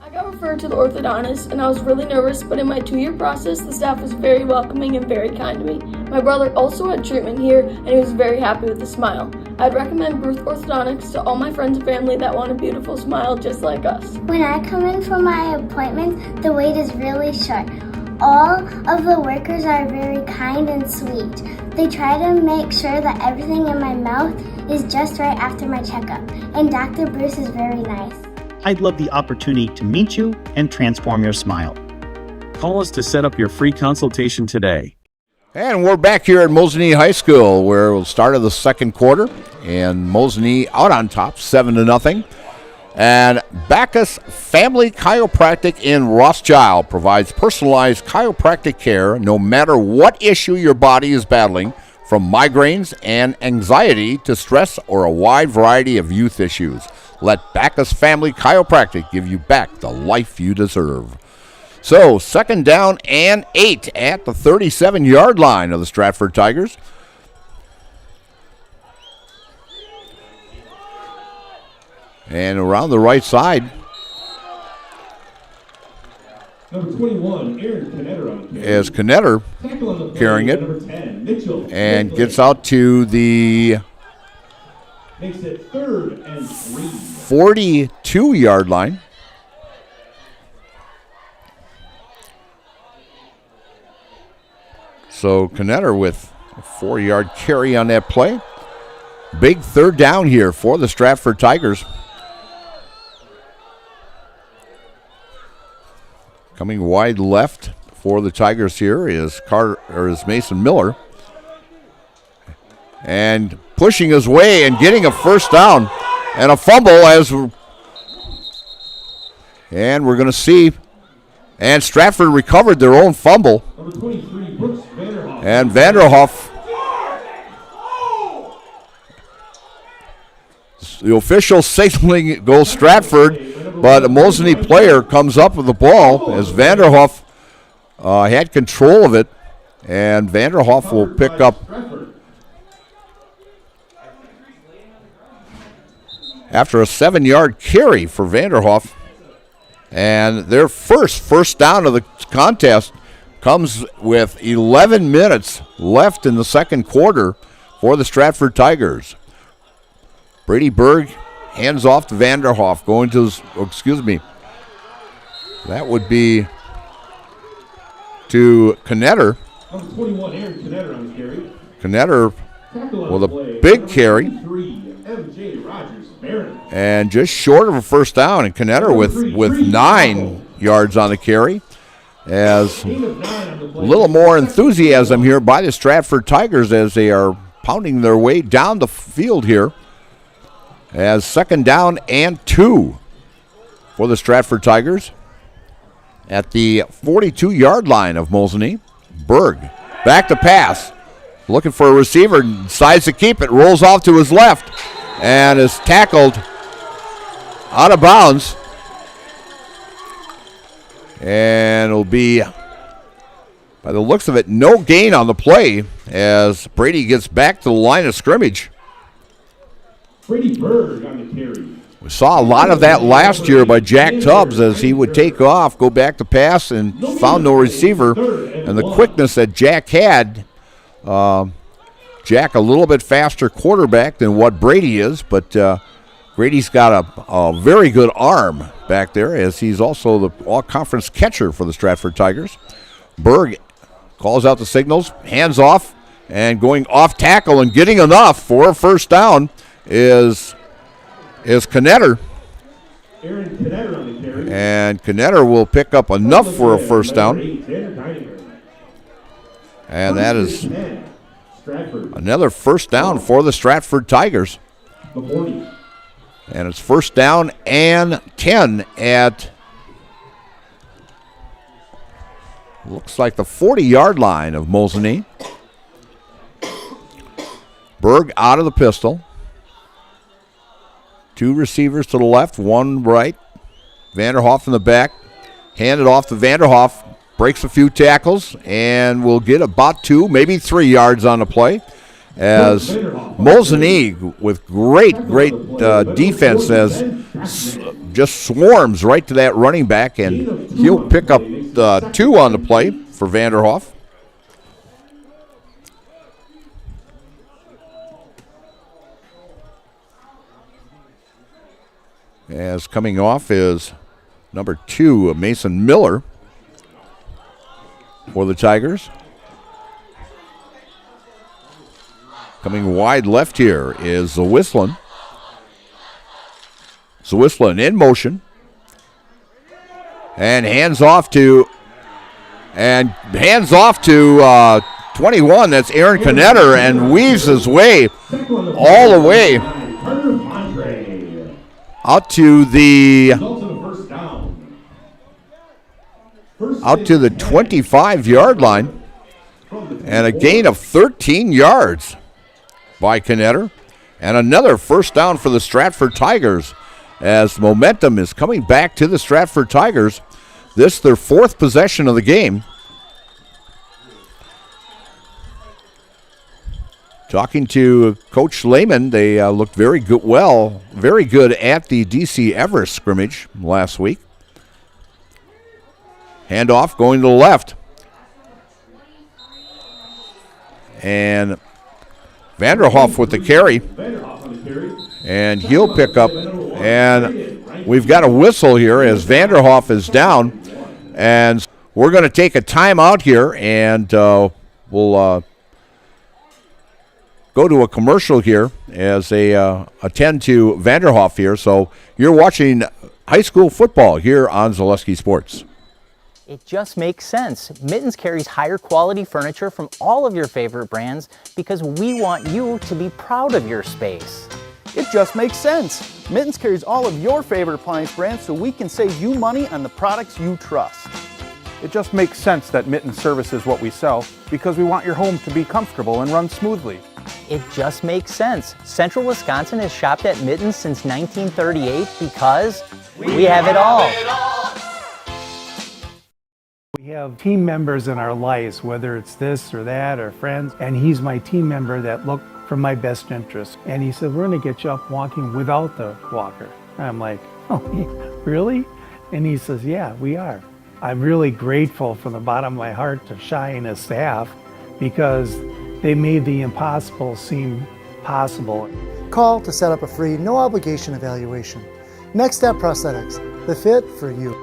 I got referred to the orthodontist and I was really nervous, but in my 2-year process, the staff was very welcoming and very kind to me. My brother also had treatment here, and he was very happy with the smile. I'd recommend Ruth Orthodontics to all my friends and family that want a beautiful smile just like us. When I come in for my appointment, the wait is really short. All of the workers are very kind and sweet. They try to make sure that everything in my mouth is just right after my checkup, and Dr. Bruce is very nice. I'd love the opportunity to meet you and transform your smile. Call us to set up your free consultation today. And we're back here at Mosinee High School, where we'll start of the second quarter, and Mosinee out on top, 7-0. And Bacchus Family Chiropractic in Rothschild provides personalized chiropractic care no matter what issue your body is battling, from migraines and anxiety to stress or a wide variety of youth issues. Let Bacchus Family Chiropractic give you back the life you deserve. So, 2nd down and 8 at the 37-yard line of the Stratford Tigers. And around the right side Number 21, Aaron Knetter on the is Knetter carrying it. Number 10, Mitchell And gets out to the makes it 3rd and 3. 42-yard line. So Knetter with a 4-yard carry on that play. Big 3rd down here for the Stratford Tigers. Coming wide left for the Tigers here is Mason Miller. And pushing his way and getting a 1st down and a fumble and we're going to see, and Stratford recovered their own fumble. Number 23, Brooks Vanderhoff. And Vanderhoff, the official signaling goes Stratford, but a Mosinee player comes up with the ball as Vanderhoff had control of it, and Vanderhoff will pick up after a 7-yard carry for Vanderhoff. And their first down of the contest comes with 11 minutes left in the second quarter for the Stratford Tigers. Brady Berg hands off to Vanderhoff, going to that would be to Knetter. Number 21, Aaron Knetter on the carry. Knetter with a big carry. MJ Rogers, Barron. And just short of a 1st down, and Knetter with 9 yards on the carry. As a little more enthusiasm here by the Stratford Tigers as they are pounding their way down the field here. As 2nd down and 2 for the Stratford Tigers at the 42-yard line of Mosinee. Berg back to pass, looking for a receiver, decides to keep it, rolls off to his left, and is tackled out of bounds. And it'll be, by the looks of it, no gain on the play as Brady gets back to the line of scrimmage. Brady Berg on the carry. We saw a lot of that last year by Jack Tubbs as he would take off, go back to pass, and found no receiver. And the quickness that Jack had, Jack a little bit faster quarterback than what Brady is, but Brady's got a very good arm back there as he's also the all-conference catcher for the Stratford Tigers. Berg calls out the signals, hands off, and going off tackle and getting enough for a 1st down is Knetter. Aaron Knetter on the carry. And Knetter will pick up enough for a 1st down. And that is another 1st down for the Stratford Tigers. And it's 1st down and 10 at, looks like the 40-yard line of Mosinee. Berg out of the pistol. 2 receivers to the left, 1 right. Vanderhoff in the back. Handed off to Vanderhoff. Breaks a few tackles and will get about 2, maybe 3 yards on the play. As Mosinee, with great defense, as just swarms right to that running back, and he'll pick up 2 on the play for Vanderhoff. As coming off is number 2, Mason Miller for the Tigers. Coming wide left here is Zawislin. Zawislin in motion. And hands off to 21. That's Aaron Knetter, and weaves his way all the way out to the 25-yard line, and a gain of 13 yards by Knetter, and another first down for the Stratford Tigers as momentum is coming back to the Stratford Tigers. This their 4th possession of the game. Talking to Coach Lehman, they looked very good at the DC Everest scrimmage last week. Handoff going to the left. And Vanderhoff with the carry. And he'll pick up. And we've got a whistle here as Vanderhoff is down. And we're going to take a timeout here, and we'll go to a commercial here as they attend to Vanderhoff here. So you're watching high school football here on Zaleski Sports. It just makes sense. Mittens carries higher quality furniture from all of your favorite brands because we want you to be proud of your space. It just makes sense. Mittens carries all of your favorite appliance brands so we can save you money on the products you trust. It just makes sense that Mittens services what we sell because we want your home to be comfortable and run smoothly. It just makes sense. Central Wisconsin has shopped at Mittens since 1938 because we have it all. We have team members in our lives, whether it's this or that or friends, and he's my team member that look for my best interest. And he said, we're going to get you up walking without the walker. And I'm like, oh, really? And he says, yeah, we are. I'm really grateful from the bottom of my heart to Shai and his staff because they made the impossible seem possible. Call to set up a free, no obligation evaluation. Next Step Prosthetics, the fit for you.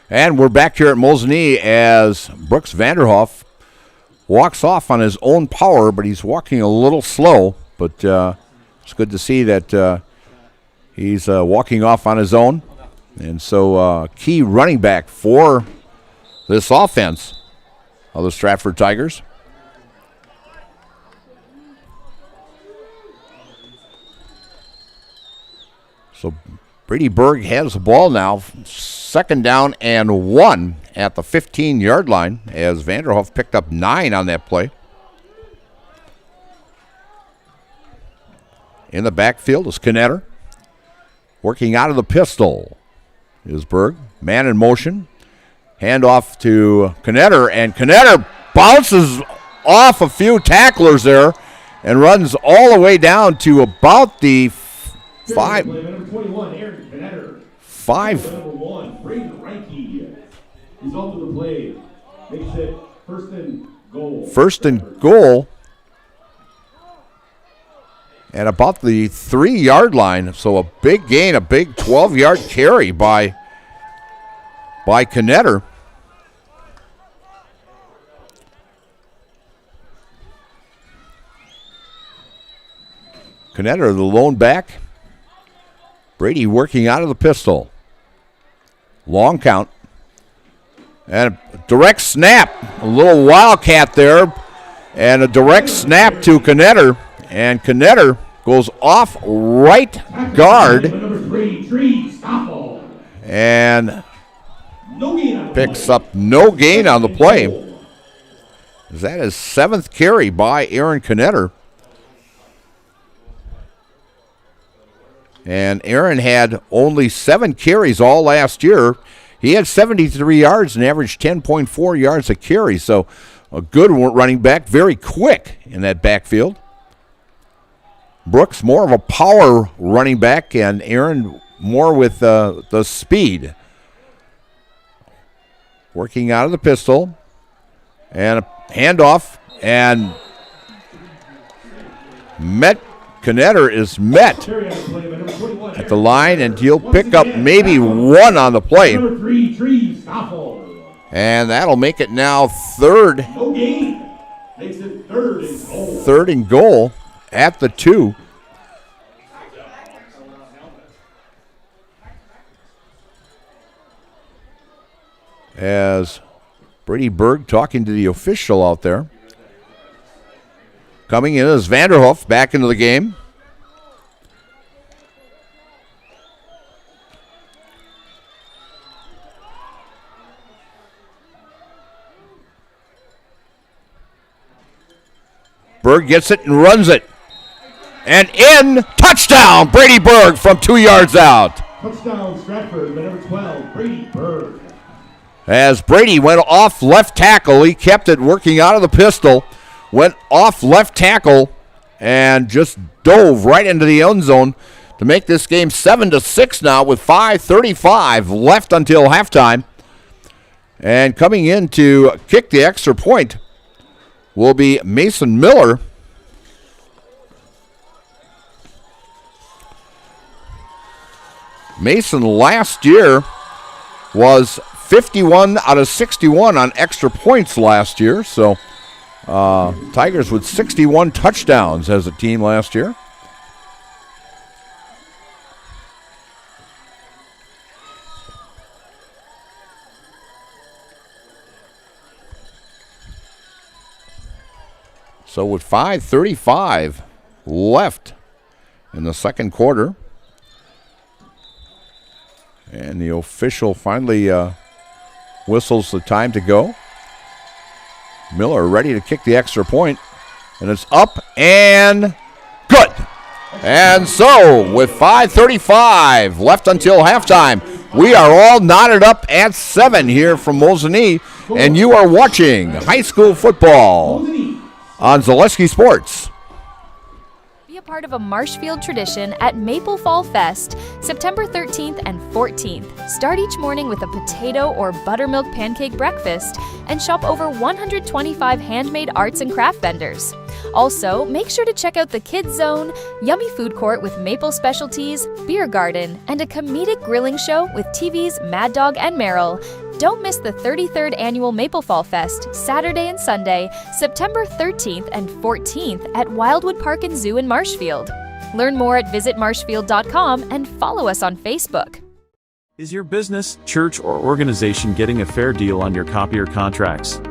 And we're back here at Mosinee as Brooks Vanderhoff walks off on his own power, but he's walking a little slow. But it's good to see that he's walking off on his own. And so key running back for this offense of the Stratford Tigers. So Brady Berg has the ball now. 2nd down and 1 at the 15-yard line as Vanderhoff picked up 9 on that play. In the backfield is Knetter. Working out of the pistol is Berg. Man in motion. Handoff to Knetter, and Knetter bounces off a few tacklers there and runs all the way down to about the 5. First and goal. And about the 3-yard line. So a big gain, a big 12-yard carry by Knetter. Knetter, the lone back. Brady working out of the pistol. Long count. And a direct snap. A little wildcat there. And a direct snap to Knetter. And Knetter goes off right guard. And picks up no gain on the play. That is 7th carry by Aaron Knetter. And Aaron had only 7 carries all last year. He had 73 yards and averaged 10.4 yards a carry. So a good running back, very quick in that backfield. Brooks, more of a power running back, and Aaron more with the speed. Working out of the pistol. And a handoff. And met Knetter is met at the line, and he'll pick up maybe one on the play. Number 3, Tree Stoffel. And that'll make it now third. No gain. Makes it third and goal. Third and goal at the 2. As Brady Berg talking to the official out there. Coming in is Vanderhoof back into the game. Berg gets it and runs it. And in, touchdown, Brady Berg from 2 yards out. Touchdown, Stratford, by number 12, Brady Berg. As Brady went off left tackle, he kept it working out of the pistol, went off left tackle, and just dove right into the end zone to make this game 7-6 now with 5:35 left until halftime. And coming in to kick the extra point will be Mason Miller. Mason last year was 51 out of 61 on extra points last year. So Tigers with 61 touchdowns as a team last year. So with 5:35 left in the second quarter, and the official finally whistles the time to go. Miller ready to kick the extra point, and it's up and good. And so with 5:35 left until halftime, we are all knotted up at 7 here from Mosinee, and you are watching high school football on Zaleski Sports. Be a part of a Marshfield tradition at Maple Fall Fest, September 13th and 14th. Start each morning with a potato or buttermilk pancake breakfast and shop over 125 handmade arts and craft vendors. Also, make sure to check out the Kids Zone, yummy food court with maple specialties, beer garden, and a comedic grilling show with TV's Mad Dog and Meryl. Don't miss the 33rd Annual Maple Fall Fest, Saturday and Sunday, September 13th and 14th at Wildwood Park and Zoo in Marshfield. Learn more at visitmarshfield.com and follow us on Facebook. Is your business, church, or organization getting a fair deal on your copier contracts?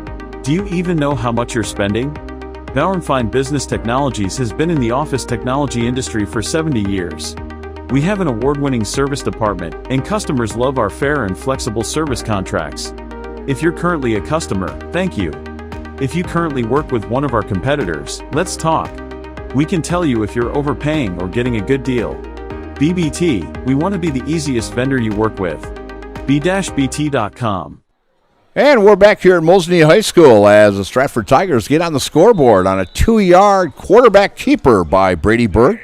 Do you even know how much you're spending? Bauer & Fine Business Technologies has been in the office technology industry for 70 years. We have an award-winning service department, and customers love our fair and flexible service contracts. If you're currently a customer, thank you. If you currently work with one of our competitors, let's talk. We can tell you if you're overpaying or getting a good deal. BBT, we want to be the easiest vendor you work with. b-bt.com. And we're back here at Mosinee High School as the Stratford Tigers get on the scoreboard on a 2-yard quarterback keeper by Brady Berg.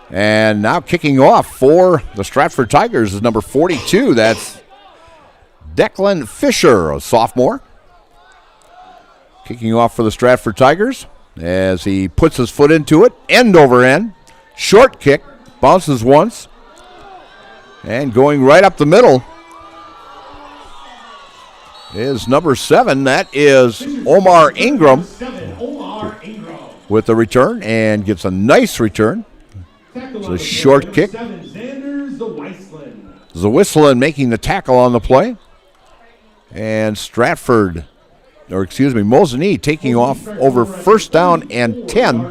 And now kicking off for the Stratford Tigers is number 42. That's Declan Fisher, a sophomore. Kicking off for the Stratford Tigers as he puts his foot into it, end over end. Short kick, bounces once. And going right up the middle is number 7. That is Omar Ingram with the return, and gets a nice return. It's a short kick. Zawislan making the tackle on the play. And Mosinee taking off over first down and 10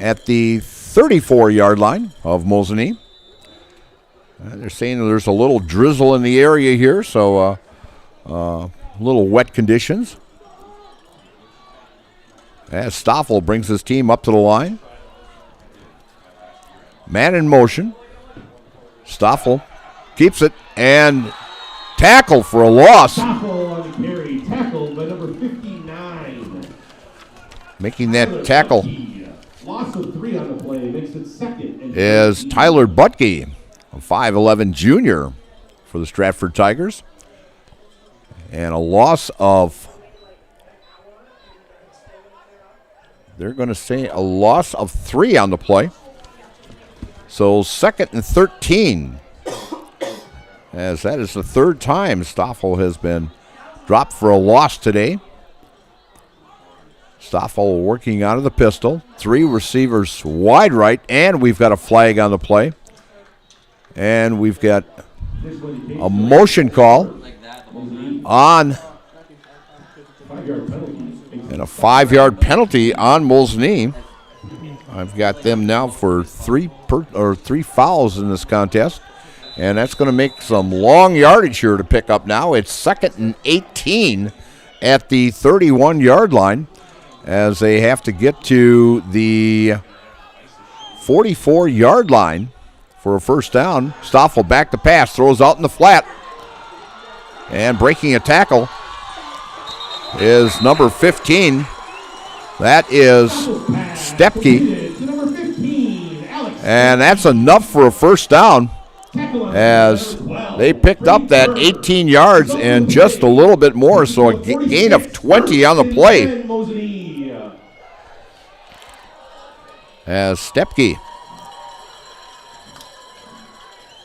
at the 34-yard line of Mosinee. They're saying there's a little drizzle in the area here, so little wet conditions. As Stoffel brings his team up to the line. Man in motion. Stoffel keeps it and tackle for a loss. Stoffel on the carry, tackled by number 59. Making that tackle Loss of 3 on the play makes it second. is Tyler Butke, a 5'11 junior for the Stratford Tigers. And a loss of they're going to say a loss of 3 on the play. So 2nd and 13. As that is the 3rd time Stoffel has been dropped for a loss today. Stoffel working out of the pistol. 3 receivers wide right, and we've got a flag on the play. And we've got a motion call on and a 5-yard penalty on Mosinee. I've got them now for 3 fouls in this contest, and that's going to make some long yardage here to pick up now. It's 2nd and 18 at the 31-yard line as they have to get to the 44-yard line for a first down. Stoffel back to pass, throws out in the flat, and breaking a tackle is number 15. That is Stepke. And that's enough for a first down as they picked up that 18 yards and just a little bit more, so a gain of 20 on the play. As Stepke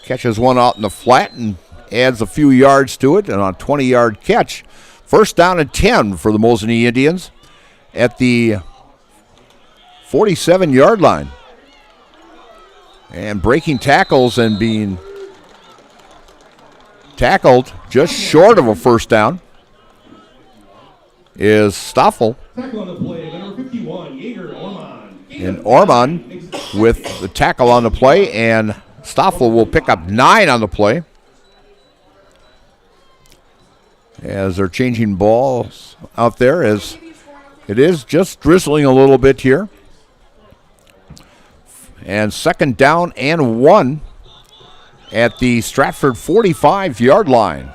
catches one out in the flat and adds a few yards to it, and on a 20-yard catch. First down and 10 for the Mosinee Indians at the 47-yard line. And breaking tackles and being tackled just short of a first down is Stoffel. Tackle on the play, number 51, And Orman with the tackle on the play, and Stoffel will pick up 9 on the play. As they're changing balls out there, as it is just drizzling a little bit here. And 2nd down and 1 at the Stratford 45-yard line.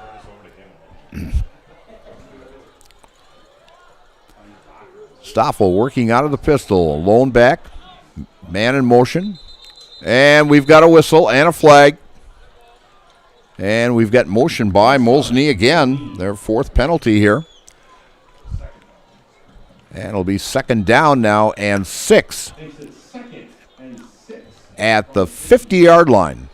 Stoffel working out of the pistol, lone back, man in motion. And we've got a whistle and a flag. And we've got motion by Mosinee again, their 4th penalty here. And it'll be 2nd down now and 6 at the 50-yard line.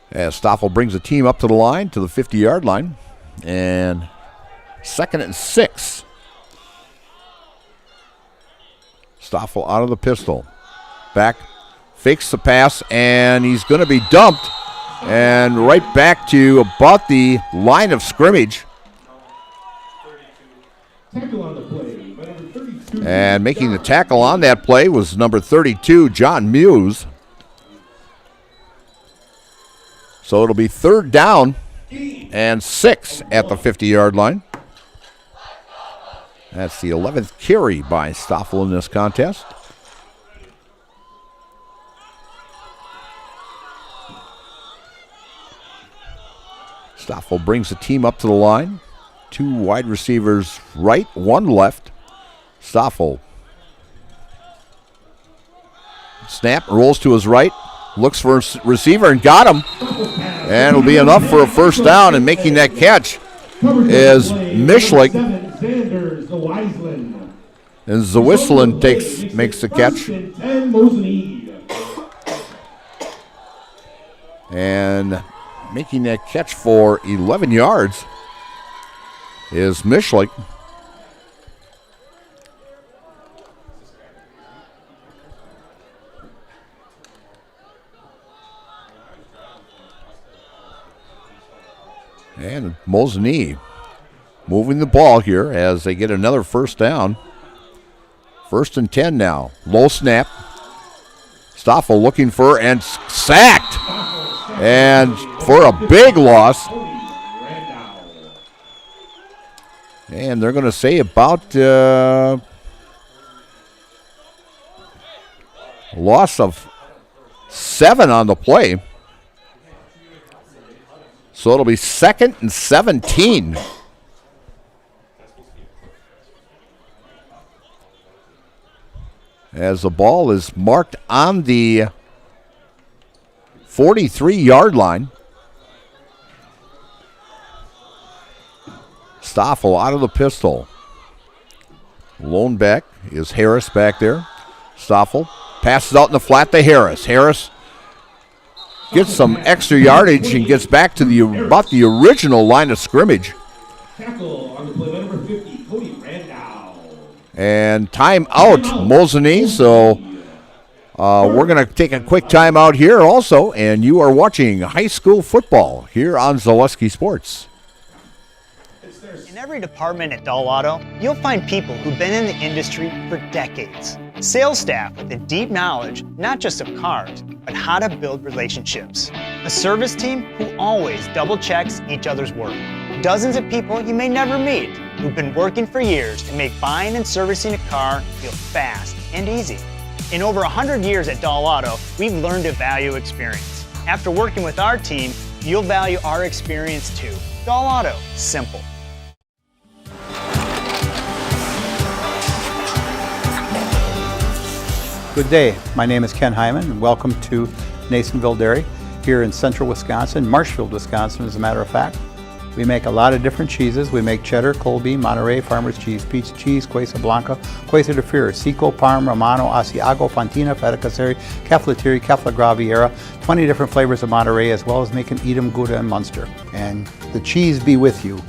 As Stoffel brings the team up to the line, to the 50-yard line. And 2nd and 6. Stoffel out of the pistol. Back, fakes the pass, and he's going to be dumped. And right back to about the line of scrimmage. And making the tackle on that play was number 32, John Muse. So it'll be 3rd down and 6 at the 50-yard line. That's the 11th carry by Stoffel in this contest. Stoffel brings the team up to the line. 2 wide receivers right, 1 left. Stoffel. Snap, rolls to his right. Looks for a receiver and got him. And it'll be enough for a first down, and making that catch is Mishlik. And Zawislin makes the catch. And making that catch for 11 yards is Mishlik. And Mosinee moving the ball here as they get another first down. 1st and 10 now. Low snap. Stoffel looking for and sacked. And for a big loss. And they're going to say about loss of 7 on the play. So it'll be 2nd and 17. as the ball is marked on the 43-yard line. Stoffel out of the pistol. Lone back is Harris back there. Stoffel passes out in the flat to Harris. Harris gets some extra yardage and gets back to about the original line of scrimmage. Tackle on the play by number 50, Cody Randall. And time out, Mosinee. So we're going to take a quick time out here also, and you are watching high school football here on Zaleski Sports. In every department at Dull Auto, you'll find people who've been in the industry for decades. Sales staff with a deep knowledge, not just of cars, but how to build relationships. A service team who always double checks each other's work. Dozens of people you may never meet who've been working for years to make buying and servicing a car feel fast and easy. In over 100 years at Dull Auto, we've learned to value experience. After working with our team, you'll value our experience too. Dull Auto, simple. Good day, my name is Ken Hyman and welcome to Nasonville Dairy here in central Wisconsin, Marshfield, Wisconsin as a matter of fact. We make a lot of different cheeses. We make cheddar, Colby, Monterey, Farmer's Cheese, Peach Cheese, Quesa Blanca, Quesa de Fear, Seco, Parm, Romano, Asiago, Fontina, Feta Caseri, Caflateri, Cafla Graviera, 20 different flavors of Monterey, as well as making Edam, Gouda, and Munster. And the cheese be with you.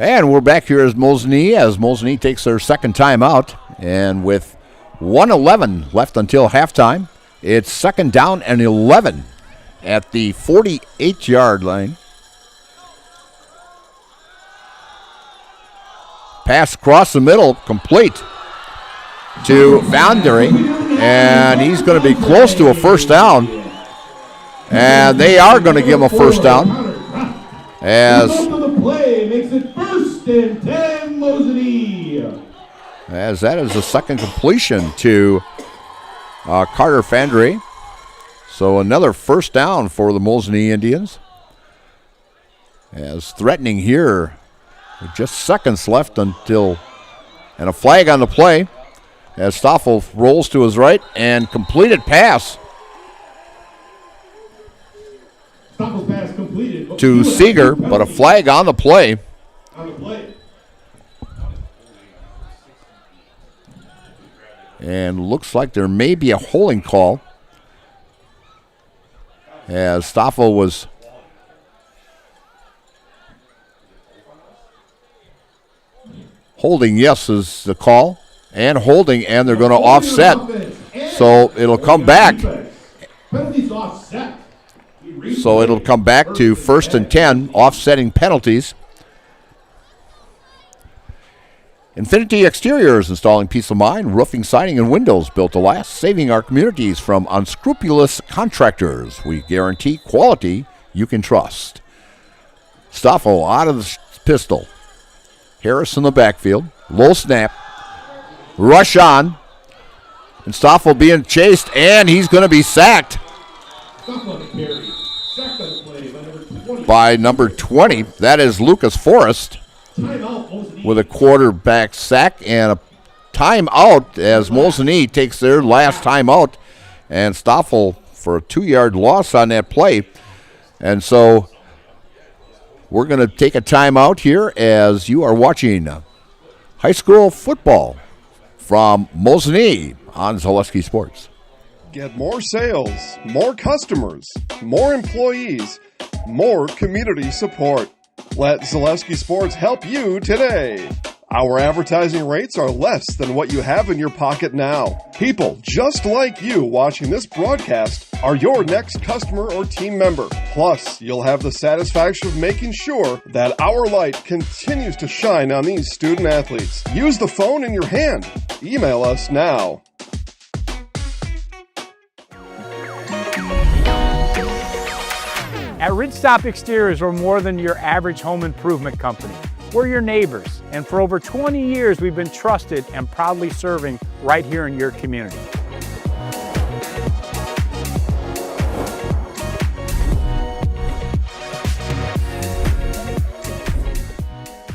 And we're back here as Mosinee takes their second time out. And with 1:11 left until halftime, it's second down and 11 at the 48-yard line. Pass across the middle, complete to Boundary. And he's going to be close to a first down. And they are going to give him a first down. As play makes it 1st and 10, Mosinee. As that is the second completion to Carter Fandre. So another first down for the Mosinee Indians. As threatening here with just seconds left until, and a flag on the play as Stoffel rolls to his right and completed pass to Seeger, but a flag on the play. And looks like there may be a holding call as Stoffel was holding, yes, is the call, and holding, and they're going to offset. So it'll come back. So it'll come back to 1st and 10, offsetting penalties. Infinity Exteriors, installing peace of mind, roofing, siding, and windows built to last, saving our communities from unscrupulous contractors. We guarantee quality you can trust. Stoffel out of the pistol. Harris in the backfield. Low snap. Rush on. And Stoffel being chased, and he's going to be sacked by number 20. That is Lucas Forrest with a quarterback sack and a timeout as Mosinee takes their last timeout, and Stoffel for a 2-yard loss on that play. And so we're going to take a timeout here as you are watching high school football from Mosinee on Zaleski Sports. Get more sales, more customers, more employees, more community support. Let Zaleski Sports help you today. Our advertising rates are less than what you have in your pocket now. People just like you watching this broadcast are your next customer or team member. Plus, you'll have the satisfaction of making sure that our light continues to shine on these student athletes. Use the phone in your hand. Email us now. At Ridgestop Exteriors, we're more than your average home improvement company. We're your neighbors, and for over 20 years, we've been trusted and proudly serving right here in your community.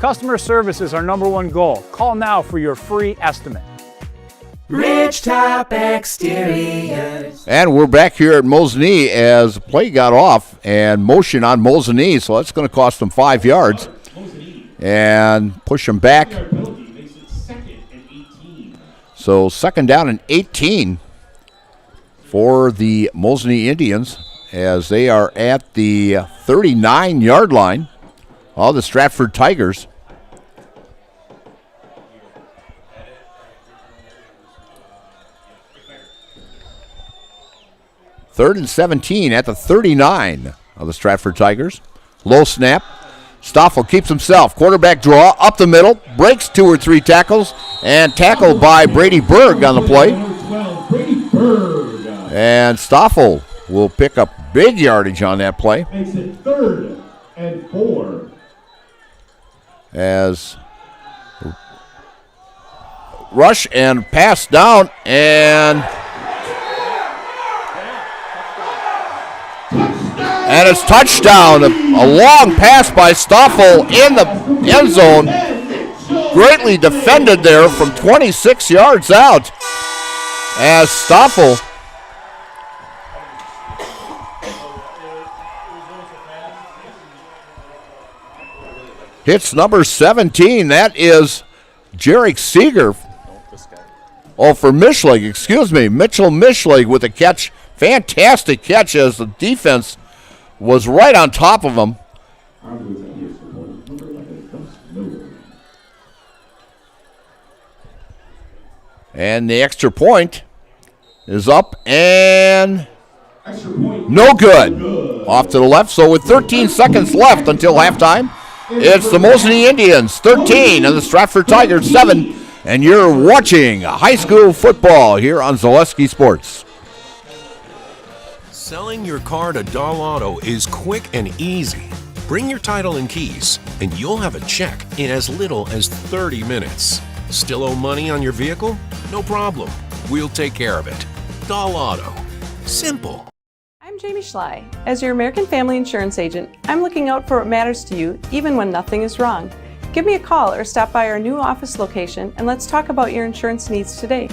Customer service is our #1 goal. Call now for your free estimate. Ridgetop Exteriors. And we're back here at Mosinee as play got off and motion on Mosinee, so that's going to cost them 5 yards and push them back. So 2nd down and 18 for the Mosinee Indians as they are at the 39-yard line of the Stratford Tigers. Third and 17 at the 39 of the Stratford Tigers. Low snap. Stoffel keeps himself. Quarterback draw up the middle. Breaks 2 or 3 tackles. And tackled by Brady Berg on the play. And Stoffel will pick up big yardage on that play. Makes it 3rd and 4. As rush and pass down and it's touchdown. A long pass by Stoffel in the end zone. Greatly defended there from 26 yards out. As Stoffel hits number 17. That is Jarek Seeger. For Mischlig, excuse me. Mitchell Mischlig with a catch. Fantastic catch as the defense was right on top of him. And the extra point is up and no good. Off to the left. So with 13 seconds left until halftime, it's the Mosinee Indians 13 and the Stratford Tigers 7. And you're watching high school football here on Zaleski Sports. Selling your car to Doll Auto is quick and easy. Bring your title and keys, and you'll have a check in as little as 30 minutes. Still owe money on your vehicle? No problem. We'll take care of it. Doll Auto. Simple. I'm Jamie Schley. As your American Family Insurance agent, I'm looking out for what matters to you, even when nothing is wrong. Give me a call or stop by our new office location, and let's talk about your insurance needs today.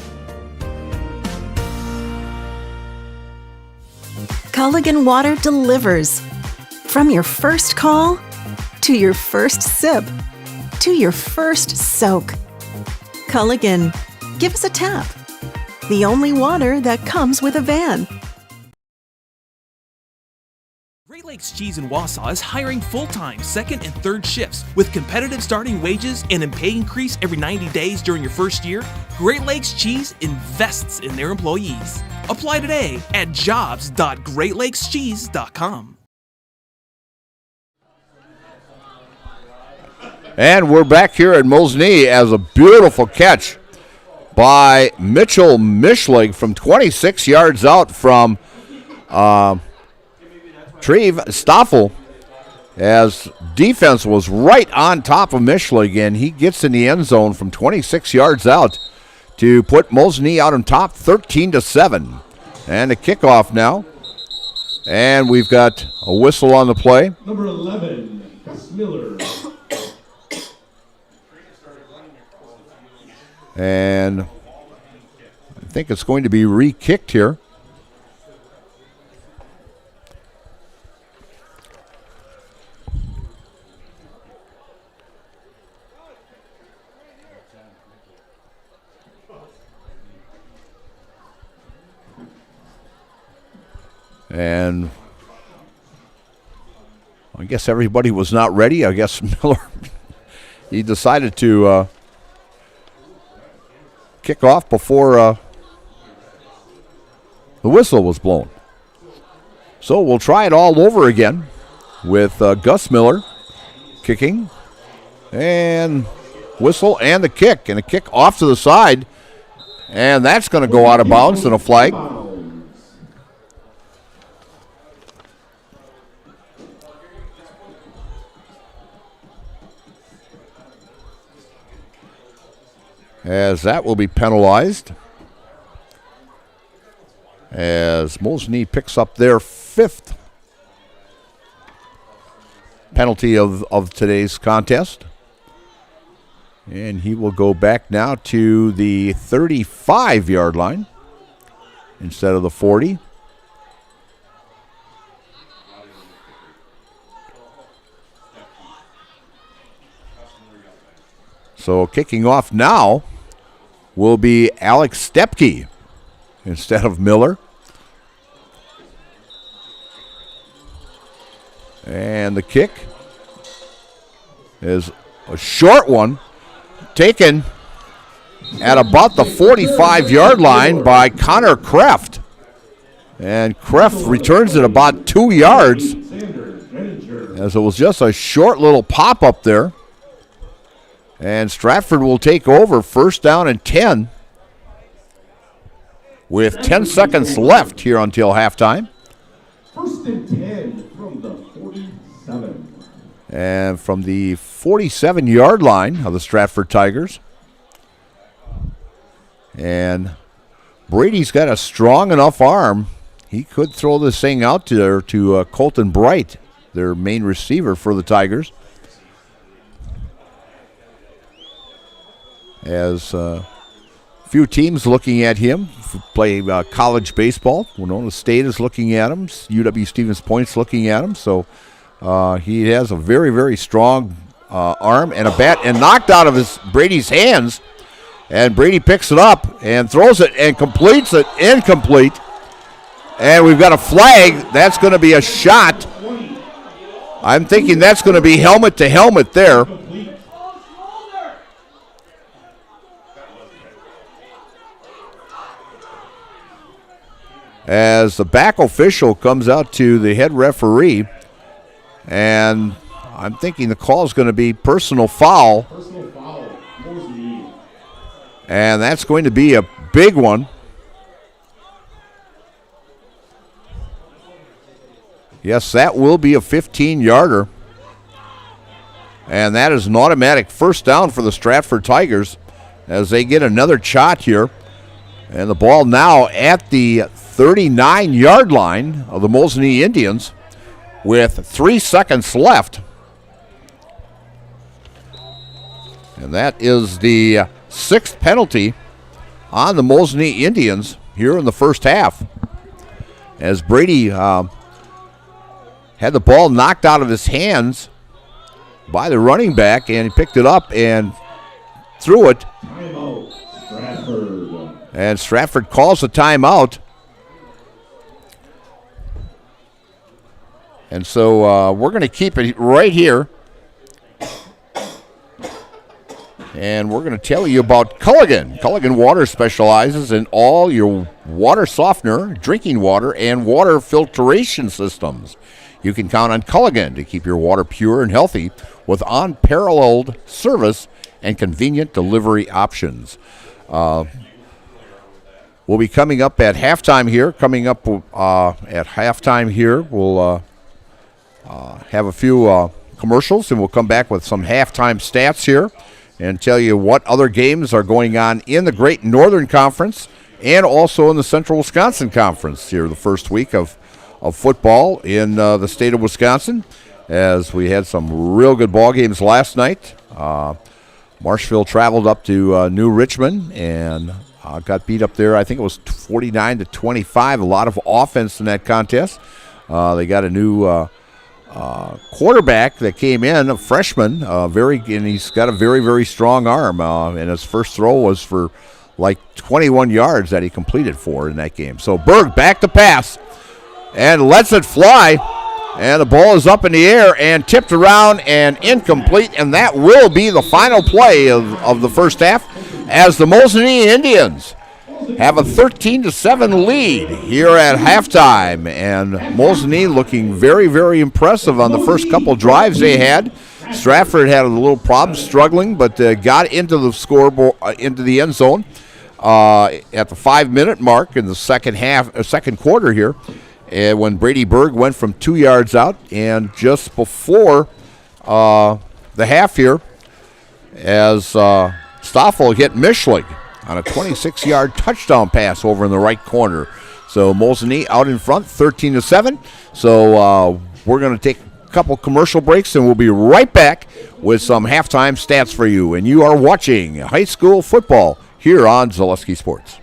Culligan Water delivers. From your first call, to your first sip, to your first soak. Culligan, give us a tap. The only water that comes with a van. Great Lakes Cheese in Wausau is hiring full-time second and third shifts with competitive starting wages and a pay increase every 90 days during your first year. Great Lakes Cheese invests in their employees. Apply today at jobs.greatlakescheese.com. And we're back here at Mosinee as a beautiful catch by Mitchell Mischlig from 26 yards out from Treve Stoffel, as defense was right on top of Mischlig, and he gets in the end zone from 26 yards out to put Mosinee out on top 13-7. And a kickoff now. And we've got a whistle on the play. Number 11, Gus Miller. And I think it's going to be re-kicked here. And I guess everybody was not ready. I guess Miller, he decided to kick off before the whistle was blown. So we'll try it all over again with Gus Miller kicking and whistle and the kick. And a kick off to the side. And that's going to go out of bounds and a flag. As that will be penalized. As Mosinee picks up their 5th penalty of today's contest. And he will go back now to the 35-yard line instead of the 40. So kicking off now will be Alex Stepke instead of Miller. And the kick is a short one, taken at about the 45-yard line by Connor Kreft. And Kreft returns it about 2 yards, as it was just a short little pop-up there. And Stratford will take over, first down and 10, with 10 seconds left here until halftime. First and 10 from the 47. And from the 47-yard line of the Stratford Tigers. And Brady's got a strong enough arm. He could throw this thing out there to Colton Bright, their main receiver for the Tigers. As a few teams looking at him, play college baseball. Winona State is looking at him. UW-Stevens Point's looking at him. So he has a very, very strong arm and a bat, and knocked out of Brady's hands. And Brady picks it up and throws it and completes it. Incomplete. And we've got a flag. That's going to be a shot. I'm thinking that's going to be helmet to helmet there. As the back official comes out to the head referee, and I'm thinking the call is going to be personal foul. Personal foul, Mosinee. And that's going to be a big one. Yes, that will be a 15-yarder. And that is an automatic first down for the Stratford Tigers as they get another shot here. And the ball now at the 39-yard line of the Mosinee Indians with 3 seconds left. And that is the 6th penalty on the Mosinee Indians here in the first half. As Brady had the ball knocked out of his hands by the running back, and he picked it up and threw it. Timeout, Stratford. And Stratford calls a timeout. And so we're going to keep it right here. And we're going to tell you about Culligan. Culligan Water specializes in all your water softener, drinking water, and water filtration systems. You can count on Culligan to keep your water pure and healthy with unparalleled service and convenient delivery options. We'll be coming up at halftime here. We'll have a few commercials, and we'll come back with some halftime stats here and tell you what other games are going on in the Great Northern Conference and also in the Central Wisconsin Conference here the first week of football in the state of Wisconsin, as we had some real good ball games last night. Marshfield traveled up to New Richmond and got beat up there. I think it was 49-25. A lot of offense in that contest. They got a new quarterback that came in, a freshman, and he's got a very, very strong arm. And his first throw was for like 21 yards that he completed for in that game. So Berg back to pass and lets it fly. And the ball is up in the air and tipped around and incomplete. And that will be the final play of the first half, as the Mosinee Indians have a 13-7 lead here at halftime. And Mosinee looking very, very impressive on the first couple drives they had. Stratford had a little problem struggling, but got into the scoreboard, into the end zone at the 5-minute mark in the second quarter here. And when Brady Berg went from 2 yards out, and just before the half here, as Stoffel hit Mischlig on a 26-yard touchdown pass over in the right corner. So Mosinee out in front, 13-7. So we're going to take a couple commercial breaks, and we'll be right back with some halftime stats for you. And you are watching high school football here on Zaleski Sports.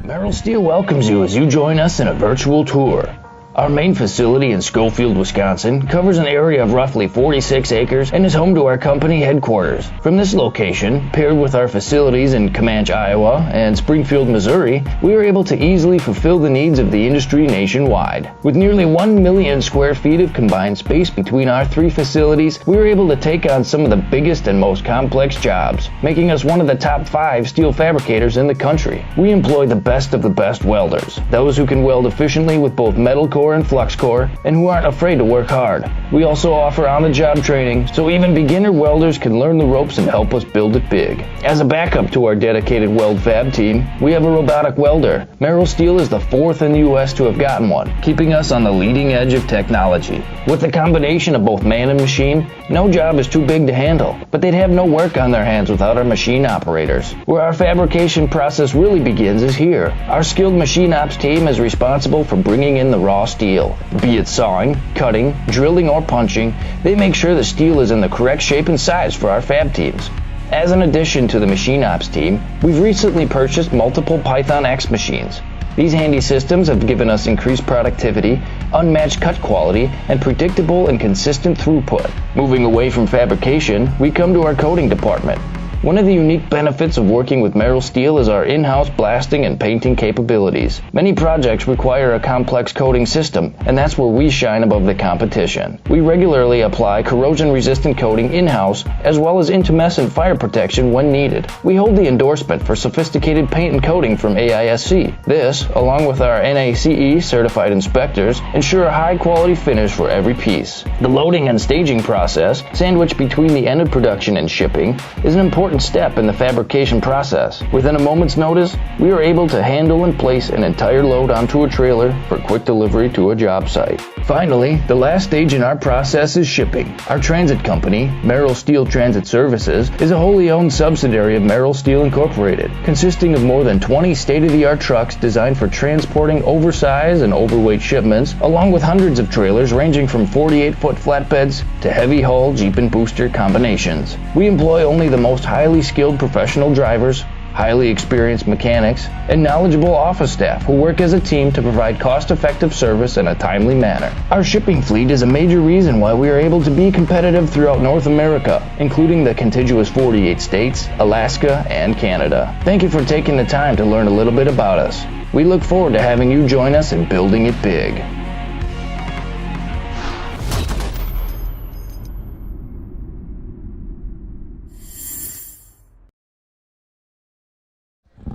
Merrill Steel welcomes you as you join us in a virtual tour. Our main facility in Schofield, Wisconsin covers an area of roughly 46 acres and is home to our company headquarters. From this location, paired with our facilities in Comanche, Iowa and Springfield, Missouri, we are able to easily fulfill the needs of the industry nationwide. With nearly 1 million square feet of combined space between our 3 facilities, we are able to take on some of the biggest and most complex jobs, making us one of the top 5 steel fabricators in the country. We employ the best of the best welders, those who can weld efficiently with both metal core and flux core, and who aren't afraid to work hard. We also offer on-the-job training, so even beginner welders can learn the ropes and help us build it big. As a backup to our dedicated weld fab team, we have a robotic welder. Merrill Steel is the 4th in the U.S. to have gotten one, keeping us on the leading edge of technology. With the combination of both man and machine, no job is too big to handle, but they'd have no work on their hands without our machine operators. Where our fabrication process really begins is here. Our skilled machine ops team is responsible for bringing in the raw steel. Be it sawing, cutting, drilling, or punching, they make sure the steel is in the correct shape and size for our fab teams. As an addition to the machine ops team, we've recently purchased multiple Python X machines. These handy systems have given us increased productivity, unmatched cut quality, and predictable and consistent throughput. Moving away from fabrication, we come to our coating department. One of the unique benefits of working with Merrill Steel is our in-house blasting and painting capabilities. Many projects require a complex coating system, and that's where we shine above the competition. We regularly apply corrosion-resistant coating in-house, as well as intumescent fire protection when needed. We hold the endorsement for sophisticated paint and coating from AISC. This, along with our NACE certified inspectors, ensure a high-quality finish for every piece. The loading and staging process, sandwiched between the end of production and shipping, is an important step in the fabrication process. Within a moment's notice, we are able to handle and place an entire load onto a trailer for quick delivery to a job site. Finally, the last stage in our process is shipping. Our transit company, Merrill Steel Transit Services, is a wholly owned subsidiary of Merrill Steel Incorporated, consisting of more than 20 state-of-the-art trucks designed for transporting oversized and overweight shipments, along with hundreds of trailers ranging from 48-foot flatbeds to heavy-haul Jeep and booster combinations. We employ only the most highly skilled professional drivers, highly experienced mechanics, and knowledgeable office staff who work as a team to provide cost-effective service in a timely manner. Our shipping fleet is a major reason why we are able to be competitive throughout North America, including the contiguous 48 states, Alaska, and Canada. Thank you for taking the time to learn a little bit about us. We look forward to having you join us in building it big.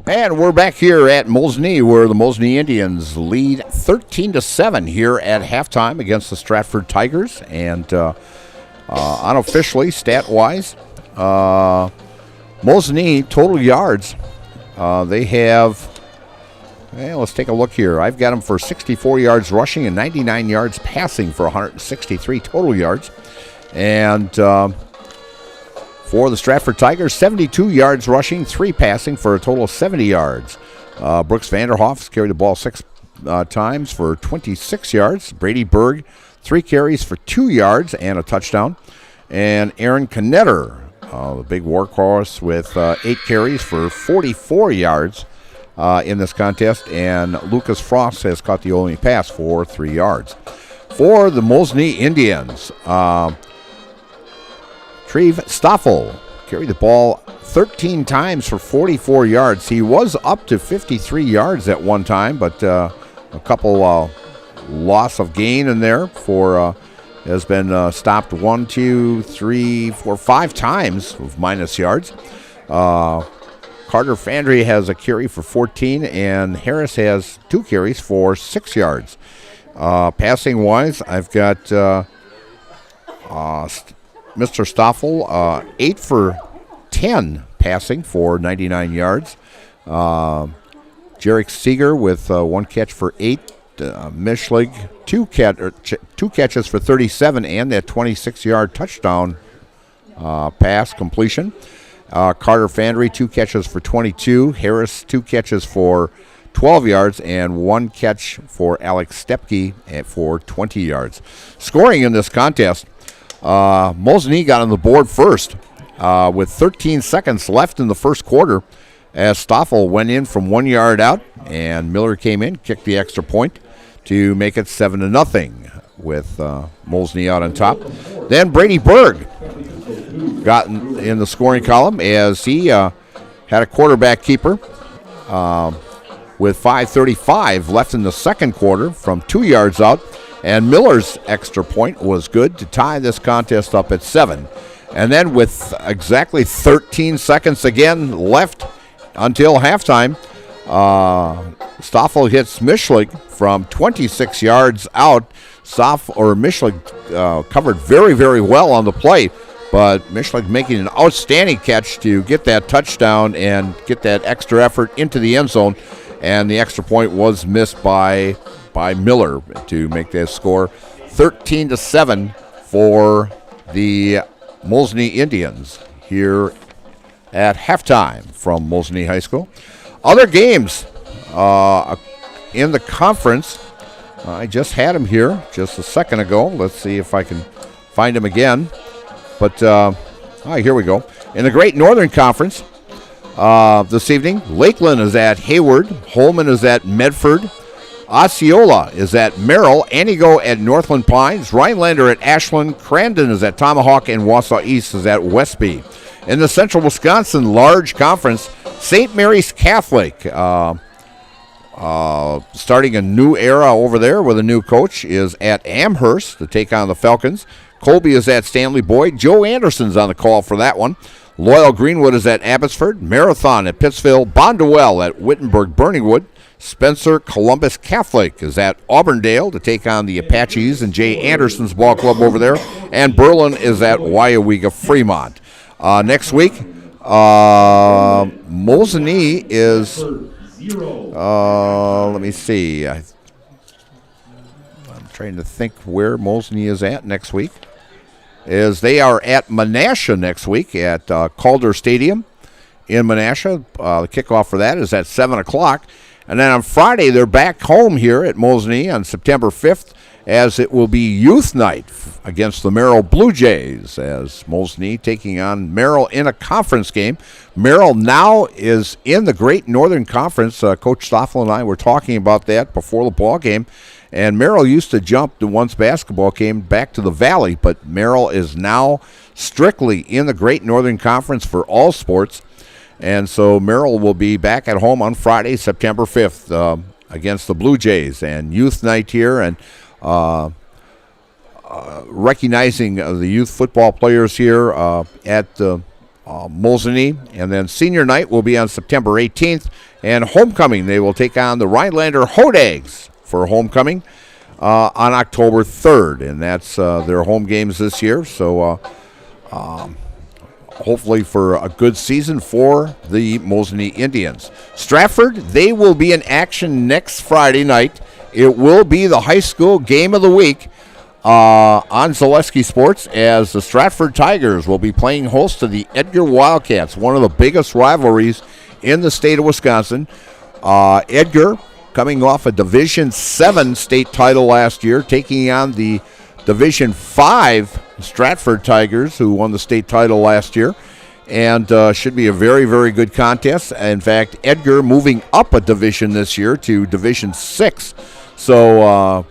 And we're back here at Mosinee, where the Mosinee Indians lead 13-7 here at halftime against the Stratford Tigers. And unofficially, stat-wise, Mosinee total yards, they have, let's take a look here. I've got them for 64 yards rushing and 99 yards passing for 163 total yards. And for the Stratford Tigers, 72 yards rushing, 3 passing for a total of 70 yards. Brooks Vanderhoff carried the ball 6 times for 26 yards. Brady Berg, 3 carries for 2 yards and a touchdown. And Aaron Knetter, the big workhorse, with 8 carries for 44 yards in this contest. And Lucas Frost has caught the only pass for 3 yards. For the Mosinee Indians, Treve Stoffel carried the ball 13 times for 44 yards. He was up to 53 yards at one time, but a couple loss of gain in there for has been stopped 1, 2, 3, 4, 5 times with minus yards. Carter Fandry has a carry for 14, and Harris has 2 carries for 6 yards. Passing wise, I've got Mr. Stoffel, 8 for 10 passing for 99 yards. Jarek Seeger with 1 catch for 8. Mischlig, 2 catches for 37 and that 26-yard touchdown pass completion. Carter Fandry, 2 catches for 22. Harris, 2 catches for 12 yards, and 1 catch for Alex Stepke for 20 yards. Scoring in this contest, Mosinee got on the board first with 13 seconds left in the first quarter as Stoffel went in from 1 yard out, and Miller came in, kicked the extra point to make it 7-0 with Mosinee out on top. Then Brady Berg got in the scoring column as he had a quarterback keeper with 5:35 left in the second quarter from 2 yards out, and Miller's extra point was good to tie this contest up at 7. And then with exactly 13 seconds again left until halftime, Stoffel hits Mischlig from 26 yards out. Mischlig covered very, very well on the play, but Mischlig making an outstanding catch to get that touchdown and get that extra effort into the end zone, and the extra point was missed by Miller to make that score 13-7 for the Mosinee Indians here at halftime from Mosinee High School. Other games in the conference, I just had him here just a second ago. Let's see if I can find him again. But here we go. In the Great Northern Conference this evening, Lakeland is at Hayward. Holman is at Medford. Osceola is at Merrill. Anigo at Northland Pines. Rhinelander at Ashland. Crandon is at Tomahawk. And Wausau East is at Westby. In the Central Wisconsin Large Conference, St. Mary's Catholic, starting a new era over there with a new coach, is at Amherst to take on the Falcons. Colby is at Stanley Boyd. Joe Anderson's on the call for that one. Loyal Greenwood is at Abbotsford. Marathon at Pittsville. Bondwell at Wittenberg Burningwood. Spencer Columbus Catholic is at Auburndale to take on the Apaches and Jay Anderson's ball club over there. And Berlin is at Waiawega Fremont. Next week, Mosinee is, let me see. I'm trying to think where Mosinee is at next week. They are at Menasha next week at Calder Stadium in Menasha. The kickoff for that is at 7 o'clock. And then on Friday, they're back home here at Mosinee on September 5th, as it will be youth night against the Merrill Blue Jays, as Mosinee taking on Merrill in a conference game. Merrill now is in the Great Northern Conference. Coach Stoffel and I were talking about that before the ball game. And Merrill used to jump to once basketball came back to the Valley, but Merrill is now strictly in the Great Northern Conference for all sports. And so Merrill will be back at home on Friday, September 5th, against the Blue Jays. And youth night here, and recognizing the youth football players here at Mosinee. And then senior night will be on September 18th. And homecoming, they will take on the Rhinelander Hodags for homecoming on October 3rd. And that's their home games this year. So hopefully for a good season for the Mosinee Indians. Stratford, they will be in action next Friday night. It will be the high school game of the week on Zaleski Sports, as the Stratford Tigers will be playing host to the Edgar Wildcats, one of the biggest rivalries in the state of Wisconsin. Edgar, coming off a Division 7 state title last year, taking on the Division 5 Stratford Tigers, who won the state title last year, and should be a very, very good contest. In fact, Edgar moving up a division this year to Division 6. So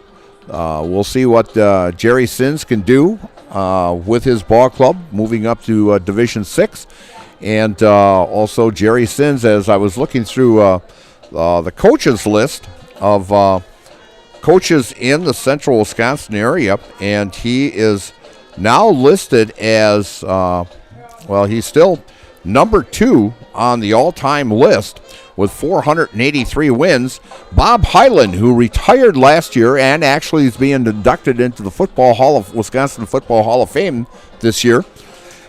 we'll see what Jerry Sins can do with his ball club, moving up to Division 6. And also Jerry Sins, as I was looking through the coaches list of coaches in the central Wisconsin area, and he is now listed as, he's still number 2 on the all-time list with 483 wins. Bob Hyland, who retired last year and actually is being inducted into the Wisconsin Football Hall of Fame this year.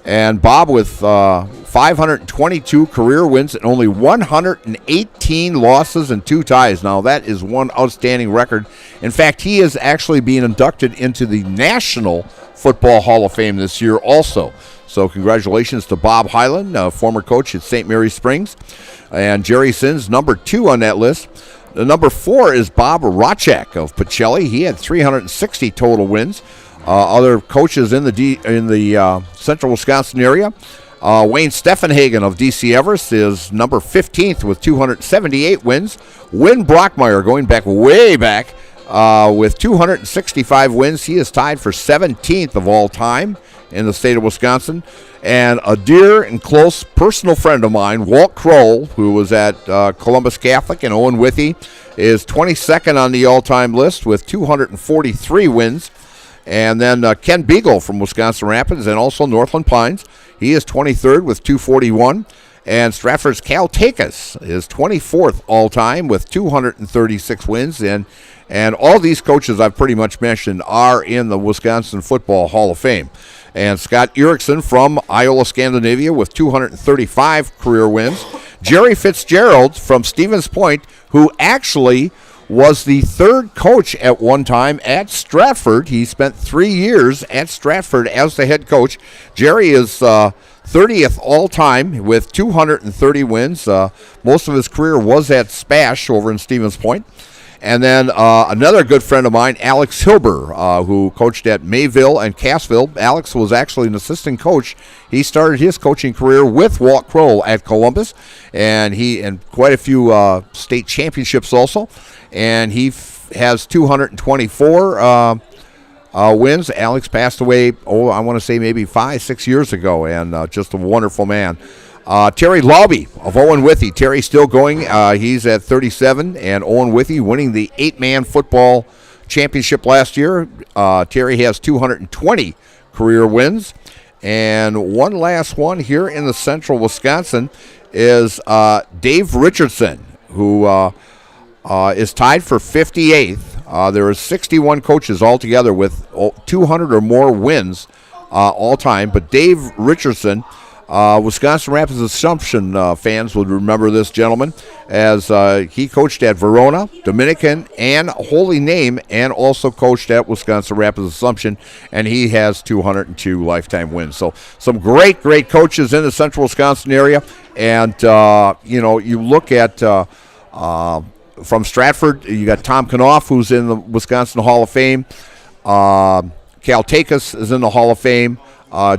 And Bob with 522 career wins and only 118 losses and 2 ties. Now, that is one outstanding record. In fact, he is actually being inducted into the National Football Hall of Fame this year also. So congratulations to Bob Hyland, former coach at St. Mary Springs. And Jerry Sins, number 2 on that list. The number 4 is Bob Rochek of Pacelli. He had 360 total wins. Other coaches in the central Wisconsin area. Wayne Steffenhagen of DC Everest is number 15th with 278 wins. Win Brockmeyer, going back way back, with 265 wins. He is tied for 17th of all time in the state of Wisconsin. And a dear and close personal friend of mine, Walt Kroll, who was at Columbus Catholic, and Owen Withy, is 22nd on the all-time list with 243 wins. And then Ken Beagle from Wisconsin Rapids and also Northland Pines. He is 23rd with 241. And Stratford's Cal Takis is 24th all-time with 236 wins. And all these coaches I've pretty much mentioned are in the Wisconsin Football Hall of Fame. And Scott Erickson from Iola Scandinavia with 235 career wins. Jerry Fitzgerald from Stevens Point, who actually was the 3rd coach at one time at Stratford. He spent 3 years at Stratford as the head coach. Jerry is 30th all-time with 230 wins. Most of his career was at Spash over in Stevens Point. And then another good friend of mine, Alex Hilber, who coached at Mayville and Cassville. Alex was actually an assistant coach. He started his coaching career with Walt Kroll at Columbus, and quite a few state championships also. And he has 224 wins. Alex passed away, I want to say maybe 5-6 years ago, and just a wonderful man. Terry Lobby of Owen Withy. Terry's still going. He's at 37, and Owen Withy winning the 8-man football championship last year. Terry has 220 career wins. And one last one here in the central Wisconsin is Dave Richardson, who is tied for 58th. There are 61 coaches altogether with 200 or more wins all time. But Dave Richardson, Wisconsin Rapids Assumption fans would remember this gentleman, as he coached at Verona, Dominican, and Holy Name, and also coached at Wisconsin Rapids Assumption, and he has 202 lifetime wins. So some great coaches in the central Wisconsin area. And you look at from Stratford, you got Tom Knopf, who's in the Wisconsin Hall of Fame. Cal Takis is in the Hall of Fame.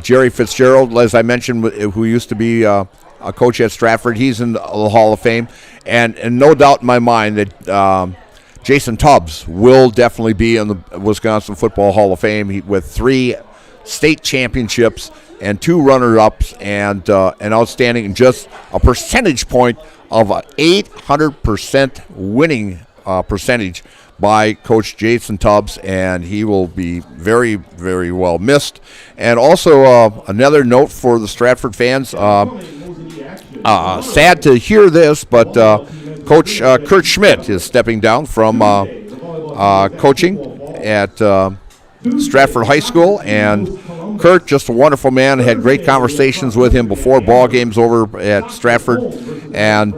Jerry Fitzgerald, as I mentioned, who used to be a coach at Stratford, he's in the Hall of Fame. And no doubt in my mind that Jason Tubbs will definitely be in the Wisconsin Football Hall of Fame with 3 state championships and 2 runner-ups and an outstanding, just a percentage point of an 800% winning percentage by Coach Jason Tubbs, and he will be very, very well missed. And also another note for the Stratford fans, sad to hear this, but Coach Kurt Schmidt is stepping down from coaching at Stratford High School, and Kurt, just a wonderful man. Had great conversations with him before ball games over at Stratford, and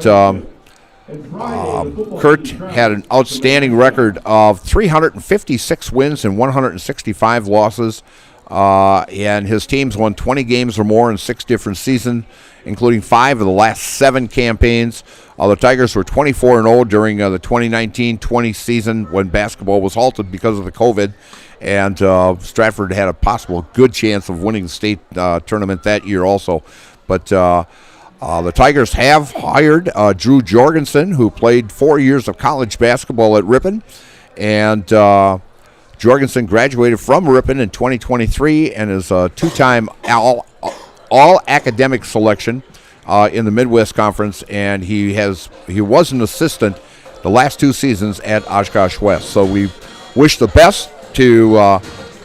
Kurt had an outstanding record of 356 wins and 165 losses, and his teams won 20 games or more in 6 different seasons, including 5 of the last 7 campaigns. The Tigers were 24-0 during the 2019-20 season when basketball was halted because of the COVID, and Stratford had a possible good chance of winning the state tournament that year also. But the Tigers have hired Drew Jorgensen, who played 4 years of college basketball at Ripon, and Jorgensen graduated from Ripon in 2023 and is a 2-time all-academic selection in the Midwest Conference, and he was an assistant the last 2 seasons at Oshkosh West. So we wish the best to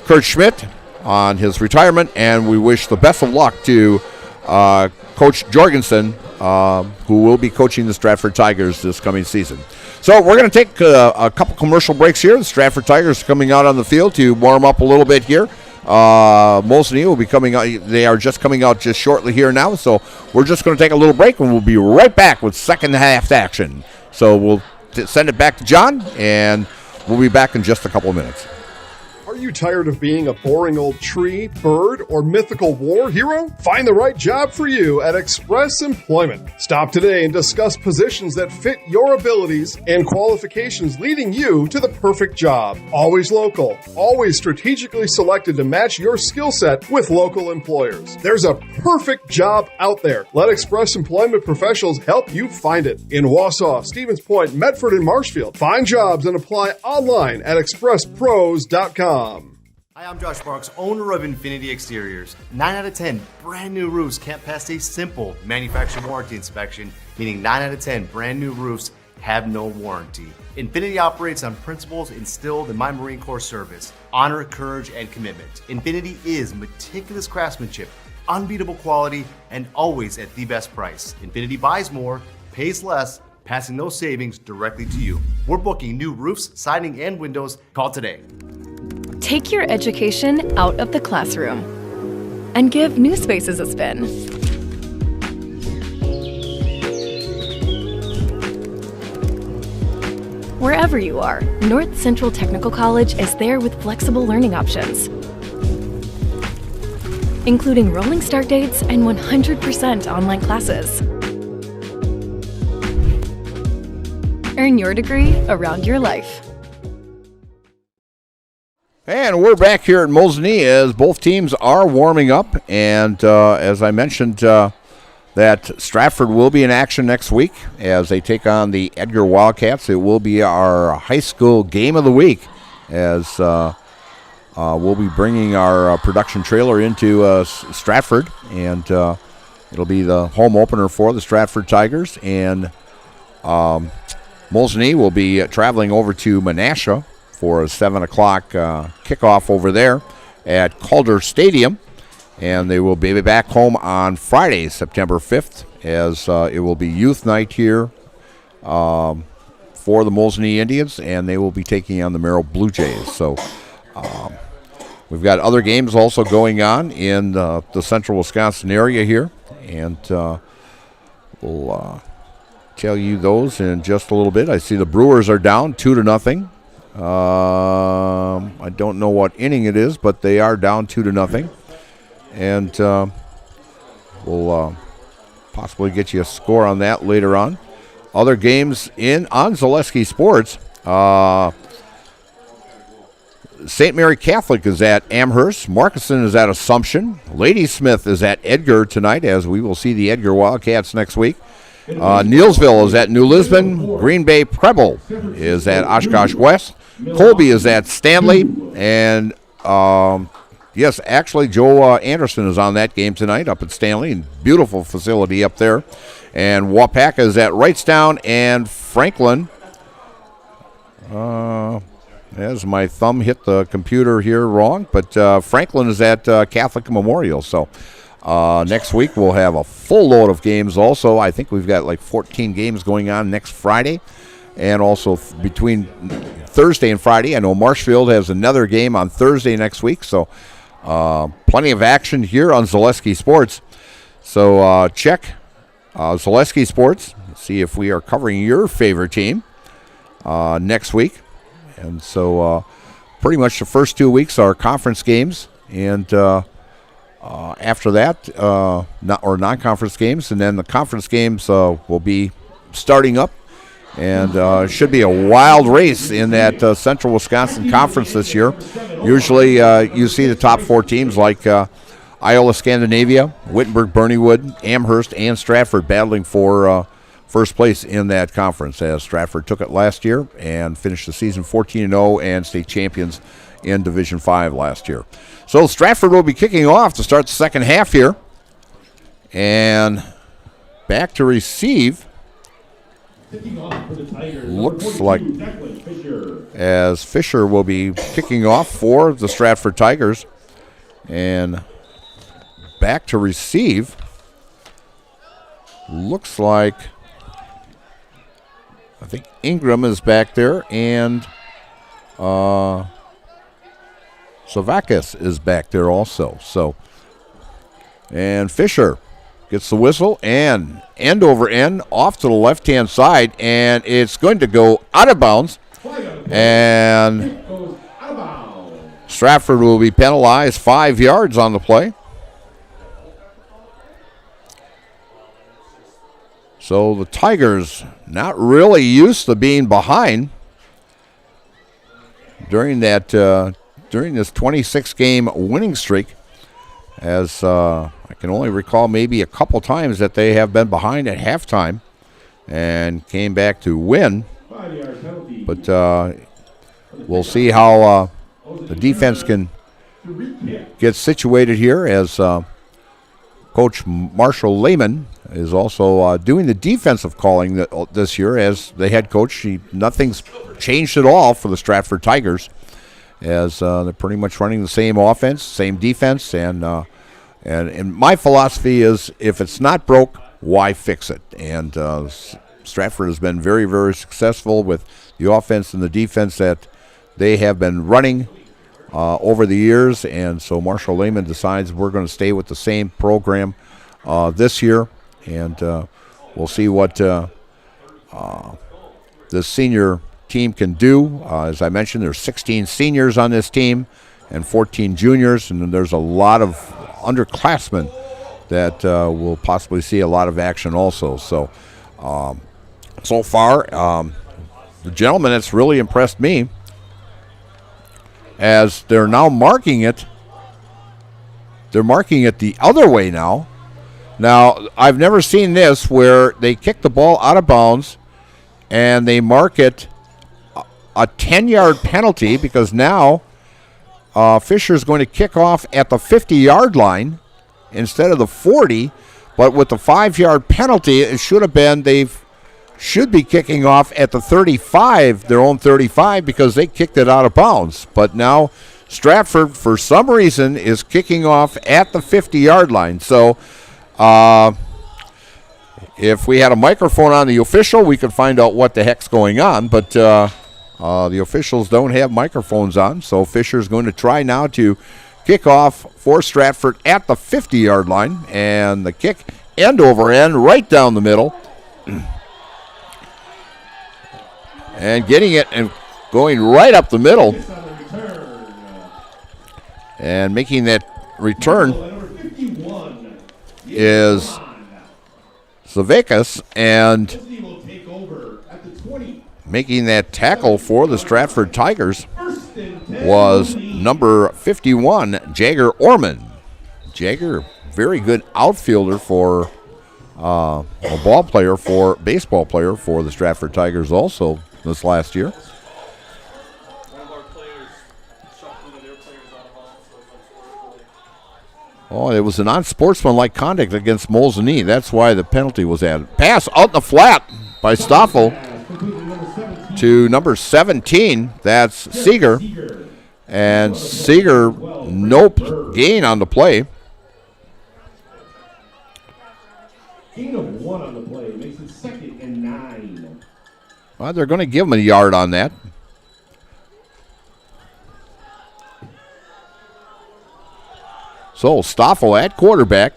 Kurt Schmidt on his retirement, and we wish the best of luck to Coach Jorgensen, who will be coaching the Stratford Tigers this coming season. So we're going to take a couple commercial breaks here. The Stratford Tigers are coming out on the field to warm up a little bit here. Mosinee will be coming out. They are just coming out just shortly here now. So we're just going to take a little break, and we'll be right back with second half action. So we'll send it back to John, and we'll be back in just a couple of minutes. Are you tired of being a boring old tree, bird, or mythical war hero? Find the right job for you at Express Employment. Stop today and discuss positions that fit your abilities and qualifications, leading you to the perfect job. Always local, always strategically selected to match your skill set with local employers. There's a perfect job out there. Let Express Employment professionals help you find it. In Wausau, Stevens Point, Medford, and Marshfield. Find jobs and apply online at expresspros.com. Hi, I'm Josh Marks, owner of Infinity Exteriors. 9 out of 10 brand new roofs can't pass a simple manufacturer warranty inspection, meaning 9 out of 10 brand new roofs have no warranty. Infinity operates on principles instilled in my Marine Corps service: honor, courage, and commitment. Infinity is meticulous craftsmanship, unbeatable quality, and always at the best price. Infinity buys more, pays less, passing those savings directly to you. We're booking new roofs, siding, and windows. Call today. Take your education out of the classroom and give New Spaces a spin. Wherever you are, North Central Technical College is there with flexible learning options, including rolling start dates and 100% online classes. Earn your degree around your life. And we're back here at Mosinee as both teams are warming up. And as I mentioned, that Stratford will be in action next week as they take on the Edgar Wildcats. It will be our high school game of the week as we'll be bringing our production trailer into Stratford. And it'll be the home opener for the Stratford Tigers. And Mosinee will be traveling over to Menasha for a 7 o'clock kickoff over there at Calder Stadium. And they will be back home on Friday, September 5th, as it will be youth night here for the Mosinee Indians, and they will be taking on the Merrill Blue Jays. So we've got other games also going on in the central Wisconsin area here, and we'll tell you those in just a little bit. I see the Brewers are down 2-0. I don't know what inning it is, but they are down 2-0. And we'll possibly get you a score on that later on. Other games on Zaleski Sports. St. Mary Catholic is at Amherst. Markeson is at Assumption. Ladysmith is at Edgar tonight, as we will see the Edgar Wildcats next week. Neelsville is at New Lisbon. Green Bay Preble is at Oshkosh West. Colby is at Stanley. And yes, actually, Joe Anderson is on that game tonight up at Stanley. Beautiful facility up there. And Wapaka is at Wrightstown. And Franklin, as my thumb hit the computer here wrong, but Franklin is at Catholic Memorial. So next week we'll have a full load of games also. I think we've got like 14 games going on next Friday. And also between Thursday and Friday. I know Marshfield has another game on Thursday next week. So plenty of action here on Zaleski Sports. So check Zaleski Sports. See if we are covering your favorite team next week. And so pretty much the first 2 weeks are conference games. And after that, non-conference games. And then the conference games will be starting up. And should be a wild race in that Central Wisconsin Conference this year. Usually you see the top 4 teams like Iola Scandinavia, Wittenberg, Berniewood, Amherst, and Stratford battling for first place in that conference, as Stratford took it last year and finished the season 14-0 and state champions in Division 5 last year. So Stratford will be kicking off to start the second half here. And back to receive. Looks like as Fisher will be kicking off for the Stratford Tigers. And back to receive. Looks like I think Ingram is back there, and Savakis is back there also. So, and Fisher gets the whistle, and end over end off to the left-hand side, and it's going to go out of bounds. And Stratford will be penalized 5 yards on the play. So the Tigers not really used to being behind during that during this 26-game winning streak, as I can only recall maybe a couple times that they have been behind at halftime and came back to win. But we'll see how the defense can get situated here, as Coach Marshall Lehman is also doing the defensive calling this year as the head coach. Nothing's changed at all for the Stratford Tigers, as they're pretty much running the same offense, same defense, and my philosophy is, if it's not broke, why fix it? And Stratford has been very, very successful with the offense and the defense that they have been running over the years, and so Marshall Lehman decides we're going to stay with the same program this year, and we'll see what this senior team can do. As I mentioned, there's 16 seniors on this team and 14 juniors, and then there's a lot of underclassmen that will possibly see a lot of action also. So, so far, the gentleman that's really impressed me, as they're now marking it, they're marking it the other way now. Now, I've never seen this where they kick the ball out of bounds and they mark it a 10-yard penalty, because now Fisher's going to kick off at the 50-yard line instead of the 40, but with the 5-yard penalty, it should have been they should be kicking off at the 35, their own 35, because they kicked it out of bounds. But now Stratford, for some reason, is kicking off at the 50-yard line. So if we had a microphone on the official, we could find out what the heck's going on, but the officials don't have microphones on, so Fisher's going to try now to kick off for Stratford at the 50-yard line, and the kick end over end right down the middle. And getting it and going right up the middle and making that return is Zavekas, and making that tackle for the Stratford Tigers was number 51, Jagger Orman. Jagger, very good outfielder for a baseball player for the Stratford Tigers also this last year. Oh, it was an unsportsmanlike conduct against Mosinee. That's why the penalty was added. Pass out in the flat by Stoffel to number 17. That's Seeger. And Seeger, nope, gain on the play. Gain of 1 on the play makes it 2nd and 9. Well, they're going to give him a yard on that. So Stoffel at quarterback,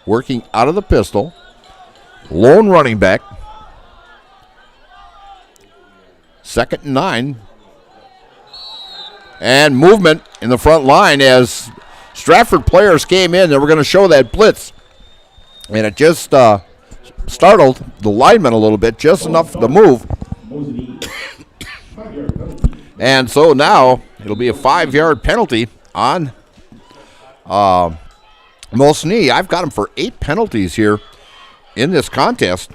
working out of the pistol. Lone running back. 2nd and 9. And movement in the front line as Stratford players came in. They were going to show that blitz. And it just startled the lineman a little bit, just enough to move. And so now it'll be a 5-yard penalty on Mosinee. I've got him for 8 penalties here in this contest.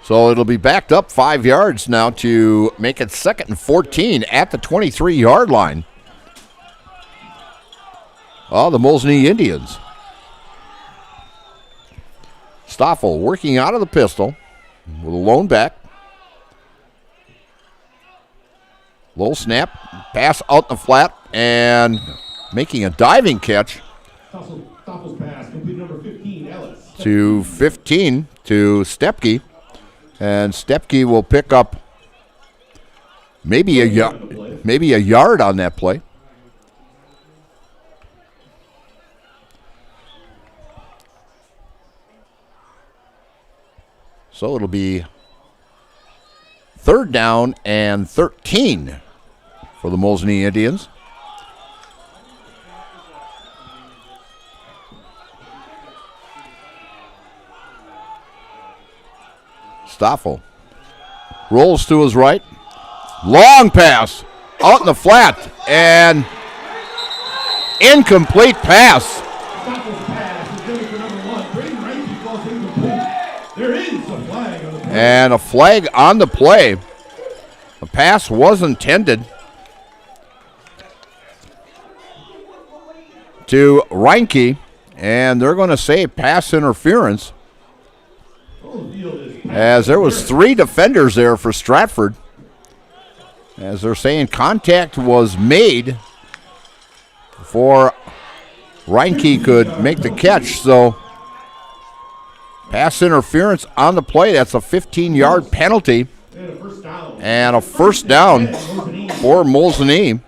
So it'll be backed up 5 yards now to make it 2nd and 14 at the 23-yard line. Oh, the Mosinee Indians. Stoffel working out of the pistol with a lone back. Low snap, pass out in the flat, and making a diving catch Stoffel's pass, complete number 15, Ellis. to 15 to Stepke. And Stepke will pick up maybe a yard on that play. So it'll be 3rd down and 13 for the Mosinee Indians. Stoffel rolls to his right. Long pass out in the flat and incomplete pass. And a flag on the play. The pass was intended to Reinke, and they're going to say pass interference, as there was 3 defenders there for Stratford, as they're saying contact was made before Reinke could make the catch. So pass interference on the play. That's a 15-yard penalty and a first down for Mosinee,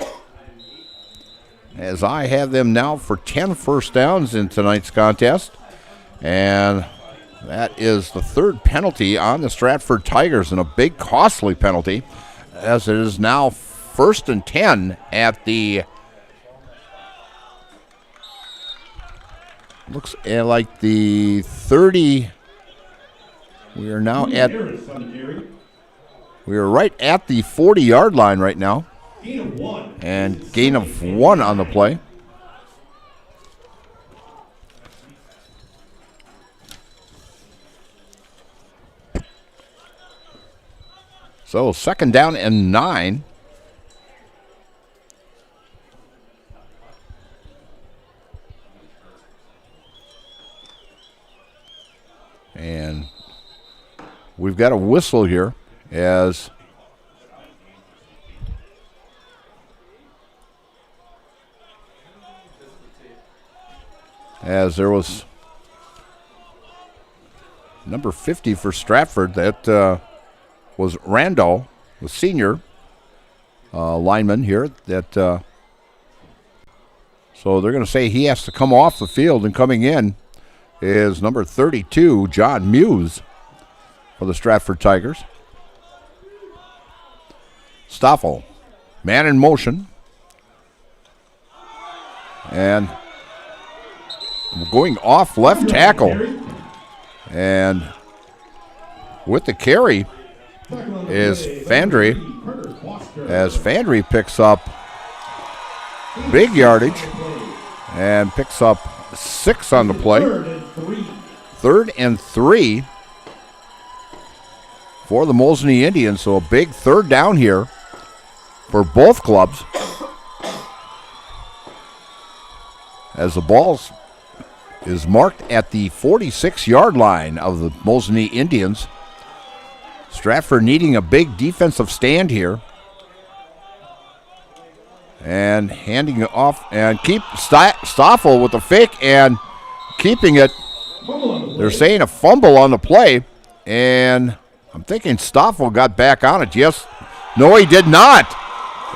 as I have them now for 10 first downs in tonight's contest. And that is the 3rd penalty on the Stratford Tigers, and a big costly penalty, as it is now 1st and 10 at the, looks like the 30. We are now at, we are right at the 40-yard line right now. And gain of 1 on the play. So 2nd down and 9. And we've got a whistle here as there was number 50 for Stratford. That was Randall, the senior lineman here. That so they're going to say he has to come off the field, and coming in is number 32, John Muse, for the Stratford Tigers. Stoffel, man in motion. And going off left tackle. And with the carry is Fandry, as Fandry picks up big yardage and picks up 6 on the play. 3rd and 3 for the Mosinee Indians, so a big 3rd down here for both clubs, as the ball is marked at the 46-yard line of the Mosinee Indians. Stratford needing a big defensive stand here. And handing it off, and keep Stoffel with the fake and keeping it. They're saying a fumble on the play, and I'm thinking Stoffel got back on it. Yes. No, he did not.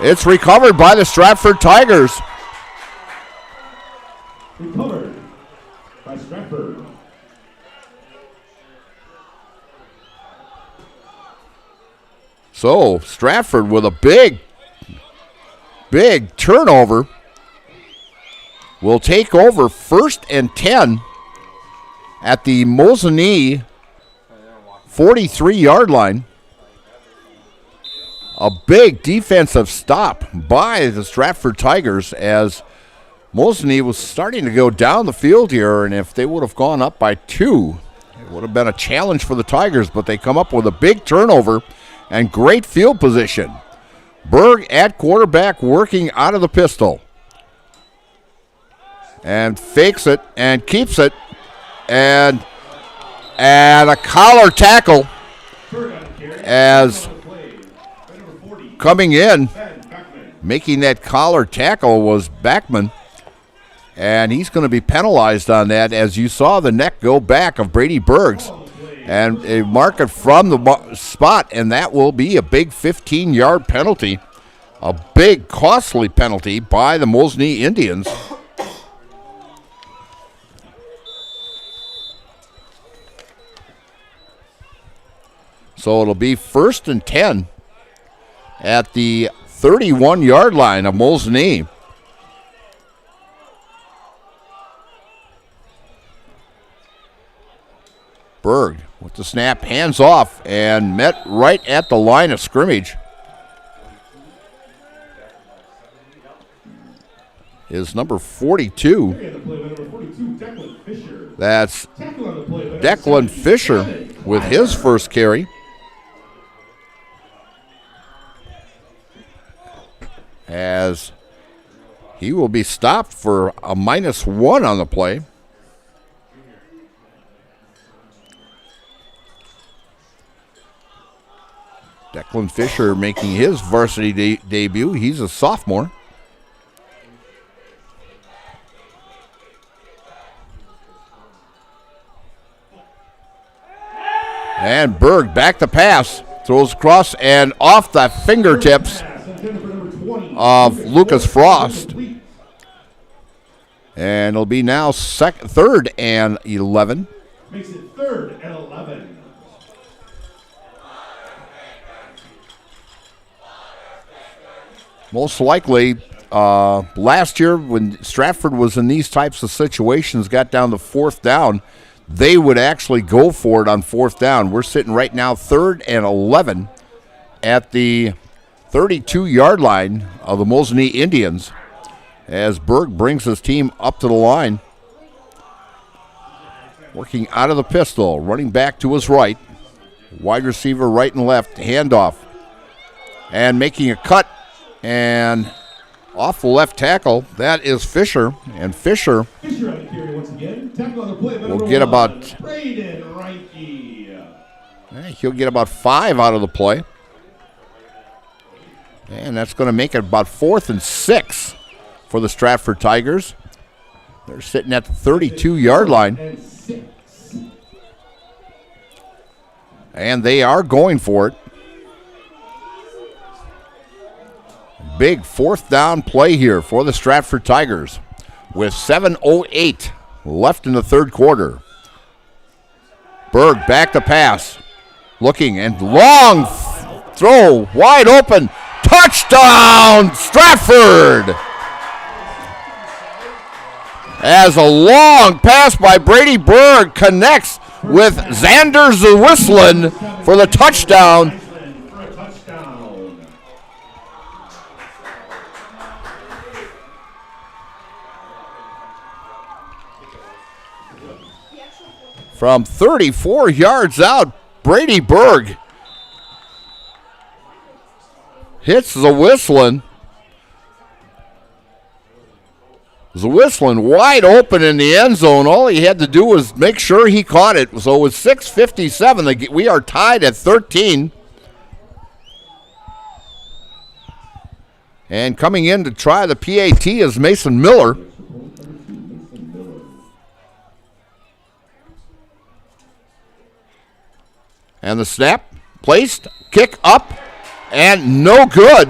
It's recovered by the Stratford Tigers. Recovered by Stratford. So Stratford with a big turnover will take over 1st and 10 at the Mosinee 43-yard line. A big defensive stop by the Stratford Tigers, as Mosinee was starting to go down the field here, and if they would have gone up by 2, it would have been a challenge for the Tigers, but they come up with a big turnover and great field position. Berg at quarterback, working out of the pistol. And fakes it and keeps it. And a collar tackle, as coming in, making that collar tackle was Backman. And he's going to be penalized on that, as you saw the neck go back of Brady Bergs. And a mark it from the spot, and that will be a big 15-yard penalty. A big, costly penalty by the Mosinee Indians. So it'll be 1st and 10 at the 31-yard line of Mosinee. Berg with the snap, hands off, and met right at the line of scrimmage. Is number 42. That's Declan Fisher with his first carry. As he will be stopped for a -1 on the play. Declan Fisher making his varsity debut. He's a sophomore. And Berg back to pass. Throws across and off the fingertips of Lucas Frost. And it'll be now 3rd and 11. Makes it 3rd and 11. Most likely, last year when Stratford was in these types of situations, got down to 4th down, they would actually go for it on 4th down. We're sitting right now 3rd and 11 at the 32-yard line of the Mosinee Indians as Berg brings his team up to the line. Working out of the pistol, running back to his right. Wide receiver right and left, handoff. And making a cut and off the left tackle, that is Fisher. And Fisher will get about, he'll get about 5 out of the play. And that's going to make it about 4th and 6 for the Stratford Tigers. They're sitting at the 32-yard line. And they are going for it. Big 4th down play here for the Stratford Tigers with 7:08 left in the 3rd quarter. Berg back to pass. Looking and long throw, wide open. Touchdown, Stratford! As a long pass by Brady Berg connects with Xander Zawislin for the touchdown. From 34 yards out, Brady Berg hits Zawislin. Zawislin wide open in the end zone. All he had to do was make sure he caught it. So with 6:57, we are tied at 13. And coming in to try the PAT is Mason Miller. And the snap, placed, kick up, and no good.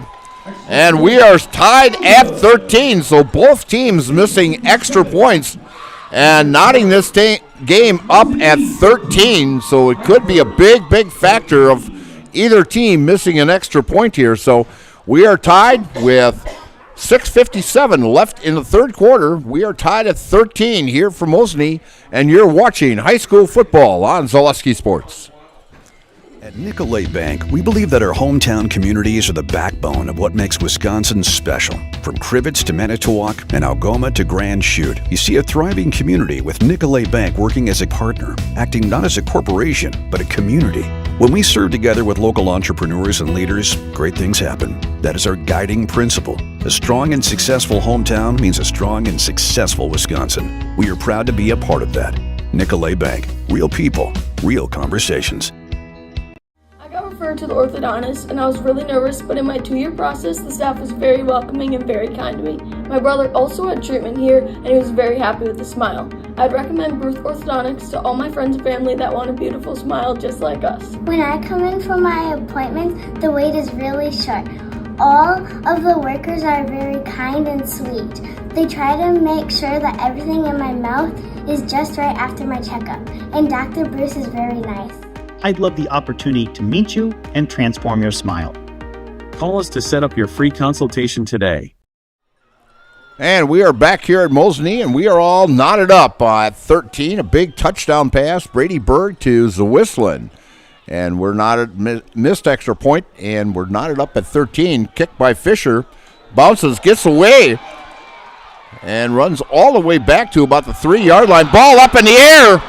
And we are tied at 13, so both teams missing extra points and knotting this game up at 13. So it could be a big, big factor of either team missing an extra point here. So we are tied with 6:57 left in the 3rd quarter. We are tied at 13 here for Mosinee, and you're watching high school football on Zaleski Sports. At Nicolet Bank, we believe that our hometown communities are the backbone of what makes Wisconsin special. From Crivets to Manitowoc and Algoma to Grand Chute, you see a thriving community with Nicolet Bank working as a partner, acting not as a corporation, but a community. When we serve together with local entrepreneurs and leaders, great things happen. That is our guiding principle. A strong and successful hometown means a strong and successful Wisconsin. We are proud to be a part of that. Nicolet Bank. Real people, real conversations. To the orthodontist, and I was really nervous, but in my 2-year process, the staff was very welcoming and very kind to me. My brother also had treatment here, and he was very happy with the smile. I'd recommend Bruce Orthodontics to all my friends and family that want a beautiful smile just like us. When I come in for my appointments, the wait is really short. All of the workers are very kind and sweet. They try to make sure that everything in my mouth is just right after my checkup, and Dr. Bruce is very nice. I'd love the opportunity to meet you and transform your smile. Call us to set up your free consultation today. And we are back here at Mosinee, and we are all knotted up at 13. A big touchdown pass, Brady Berg to Zawislin. And we're knotted, missed extra point, and we're knotted up at 13. Kicked by Fisher, bounces, gets away, and runs all the way back to about the 3-yard line. Ball up in the air,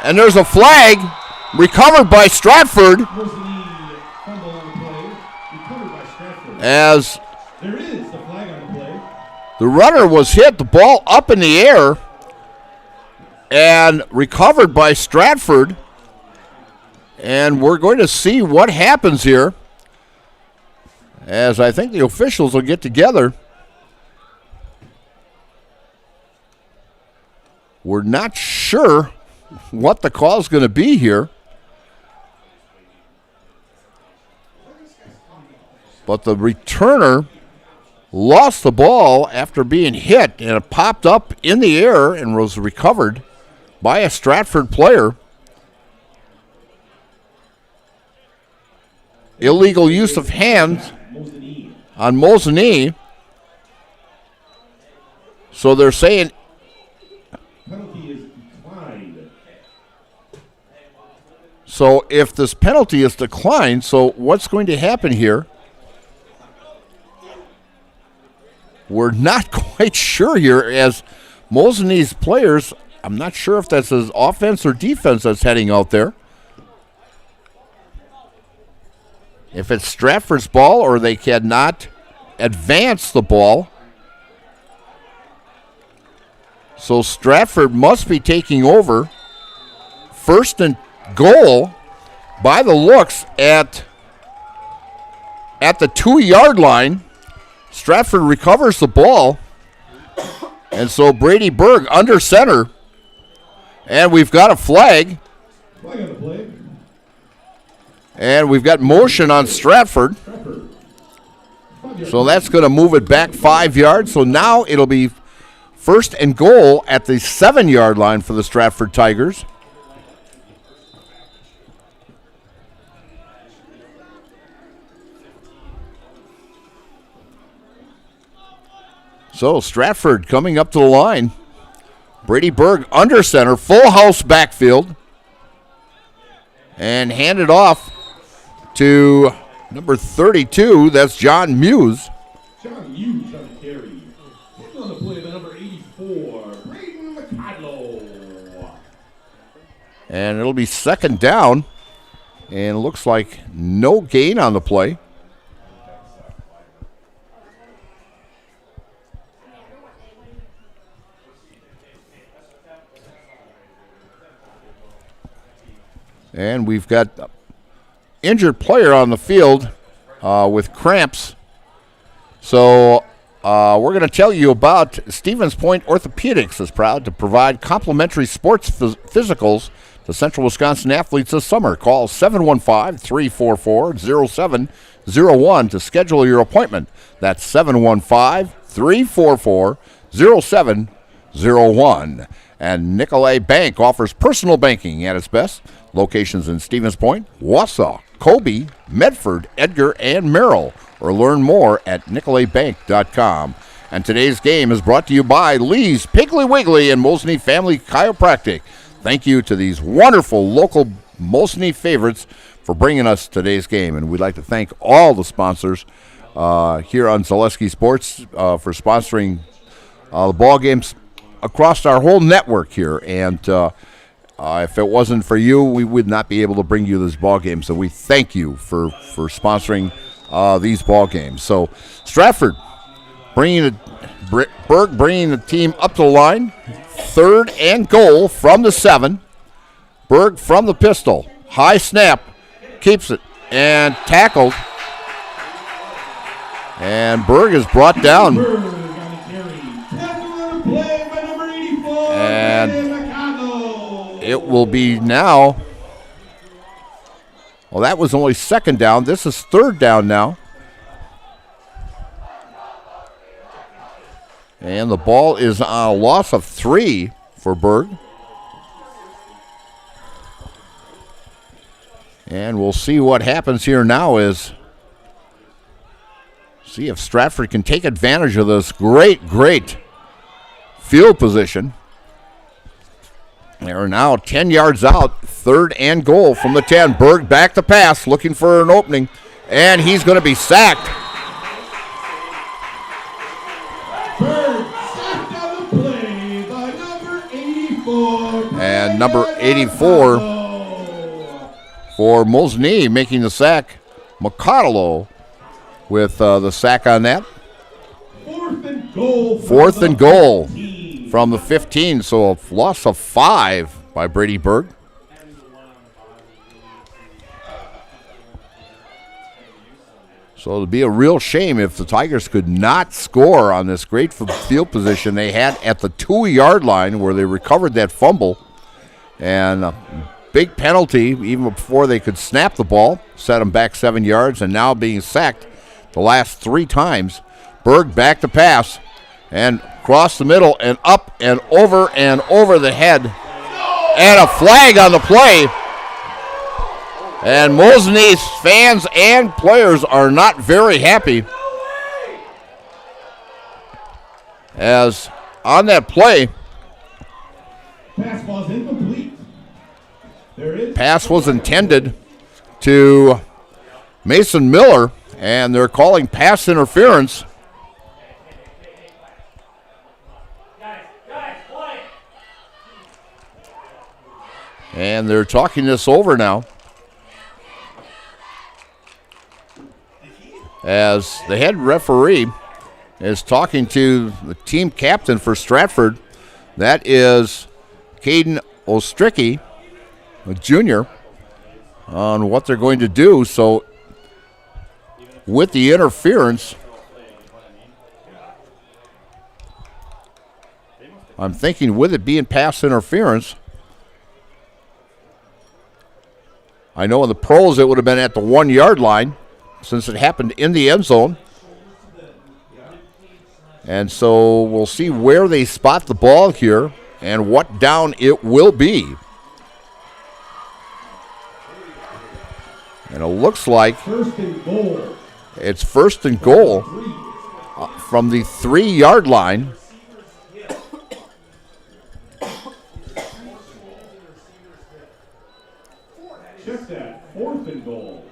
and there's a flag recovered by Stratford. As there is the flag on the play. The runner was hit, the ball up in the air, and recovered by Stratford. And we're going to see what happens here, as I think the officials will get together. We're not sure what the call is going to be here. But the returner lost the ball after being hit, and it popped up in the air and was recovered by a Stratford player. Illegal use of hands on Mosinee. So they're saying penalty is declined. So if this penalty is declined, so what's going to happen here? We're not quite sure here, as Mosinee's players, I'm not sure if that's his offense or defense that's heading out there. If it's Stratford's ball or they cannot advance the ball. So Stratford must be taking over. First and goal by the looks at the 2-yard line. Stratford recovers the ball. And so Brady Berg under center. And we've got a flag. Flag on the play. And we've got motion on Stratford. So that's going to move it back 5 yards. So now it'll be first and goal at the 7-yard line for the Stratford Tigers. So Stratford coming up to the line. Brady Berg under center, full house backfield. And handed off to number 32, that's John Muse. John Muse on the carry. Hitting on the play, the number 84, Braden McCadlow. And it'll be second down. And it looks like no gain on the play. And we've got injured player on the field with cramps. So we're going to tell you about Stevens Point Orthopedics is proud to provide complimentary sports physicals to Central Wisconsin athletes this summer. Call 715-344-0701 to schedule your appointment. That's 715-344-0701. And Nicolay Bank offers personal banking at its best. Locations in Stevens Point, Wausau, Colby, Medford, Edgar, and Merrill. Or learn more at nicolaybank.com. And today's game is brought to you by Lee's Piggly Wiggly and Mosinee Family Chiropractic. Thank you to these wonderful local Mosinee favorites for bringing us today's game. And we'd like to thank all the sponsors here on Zaleski Sports for sponsoring the ball games across our whole network here. And if it wasn't for you, we would not be able to bring you this ball game. So we thank you for sponsoring these ball games. So Stratford bringing the team up to the line. Third and goal from the 7. Berg from the pistol. High snap. Keeps it. And tackled. And Berg is brought down. And it will be now. Well, that was only second down. This is third down now. And the ball is on a loss of 3 for Berg. And we'll see what happens here now as See if Stratford can take advantage of this great field position. They're now 10 yards out, 3rd and goal from the 10. Berg back to pass, looking for an opening, and he's going to be sacked. Berg sacked on the play by number 84. And number 84 for Mosinee making the sack. Macadalo with the sack on that. 4th and goal. 4th and goal from the 15, so a loss of 5 by Brady Berg. So it would be a real shame if the Tigers could not score on this great field position they had at the 2-yard line where they recovered that fumble. And a big penalty even before they could snap the ball, set them back 7 yards, and now being sacked the last 3 times. Berg back to pass and across the middle and up and over the head. And a flag on the play. And Mosinee's fans and players are not very happy. As on that play, Pass was incomplete. pass was intended to Mason Miller, and they're calling pass interference. And they're talking this over now, as the head referee is talking to the team captain for Stratford. That is Caden Ostricki, a junior, on what they're going to do. So with the interference, I'm thinking with it being pass interference, I know in the pros it would have been at the 1-yard line since it happened in the end zone. And so we'll see where they spot the ball here and what down it will be. And it looks like it's 1st and goal from the 3-yard line. Check that. 4th and goal.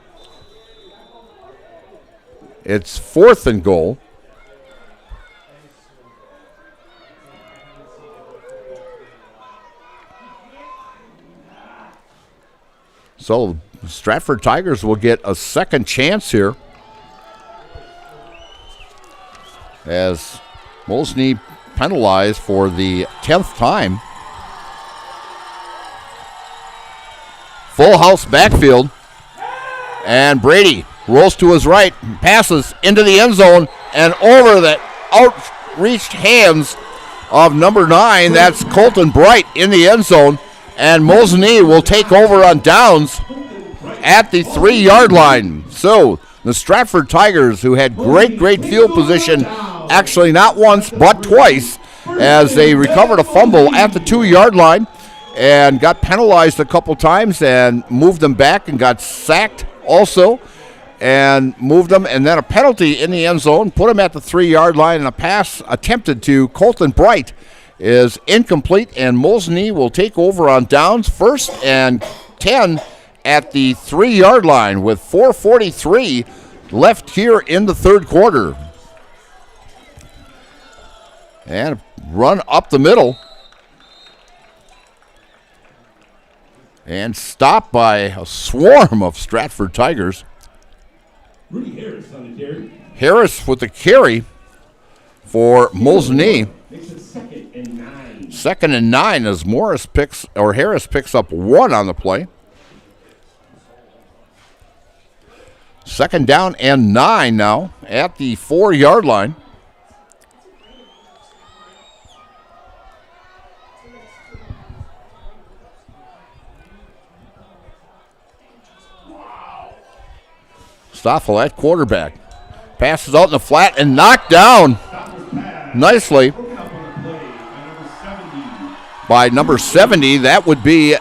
It's 4th and goal. So Stratford Tigers will get a second chance here, as Mosinee penalized for the 10th time. Full house backfield, and Brady rolls to his right, passes into the end zone, and over the outreached hands of number 9, that's Colton Bright in the end zone, and Mosinee will take over on downs at the 3-yard line. So the Stratford Tigers, who had great field position, actually not once but twice, as they recovered a fumble at the 2-yard line and got penalized a couple times and moved them back and got sacked also and moved them, and then a penalty in the end zone, put them at the 3-yard line, and a pass attempted to Colton Bright is incomplete, and Mosinee will take over on downs, 1st and 10 at the 3-yard line with 4:43 left here in the 3rd quarter. And run up the middle. And stopped by a swarm of Stratford Tigers. Rudy Harris on the carry. Harris with the carry for Mosinee. Makes it 2nd and 9. 2nd and 9 as Harris picks up 1 on the play. 2nd down and 9 now at the 4-yard line. Stoffel at quarterback. Passes out in the flat and knocked down nicely by number 70. That would be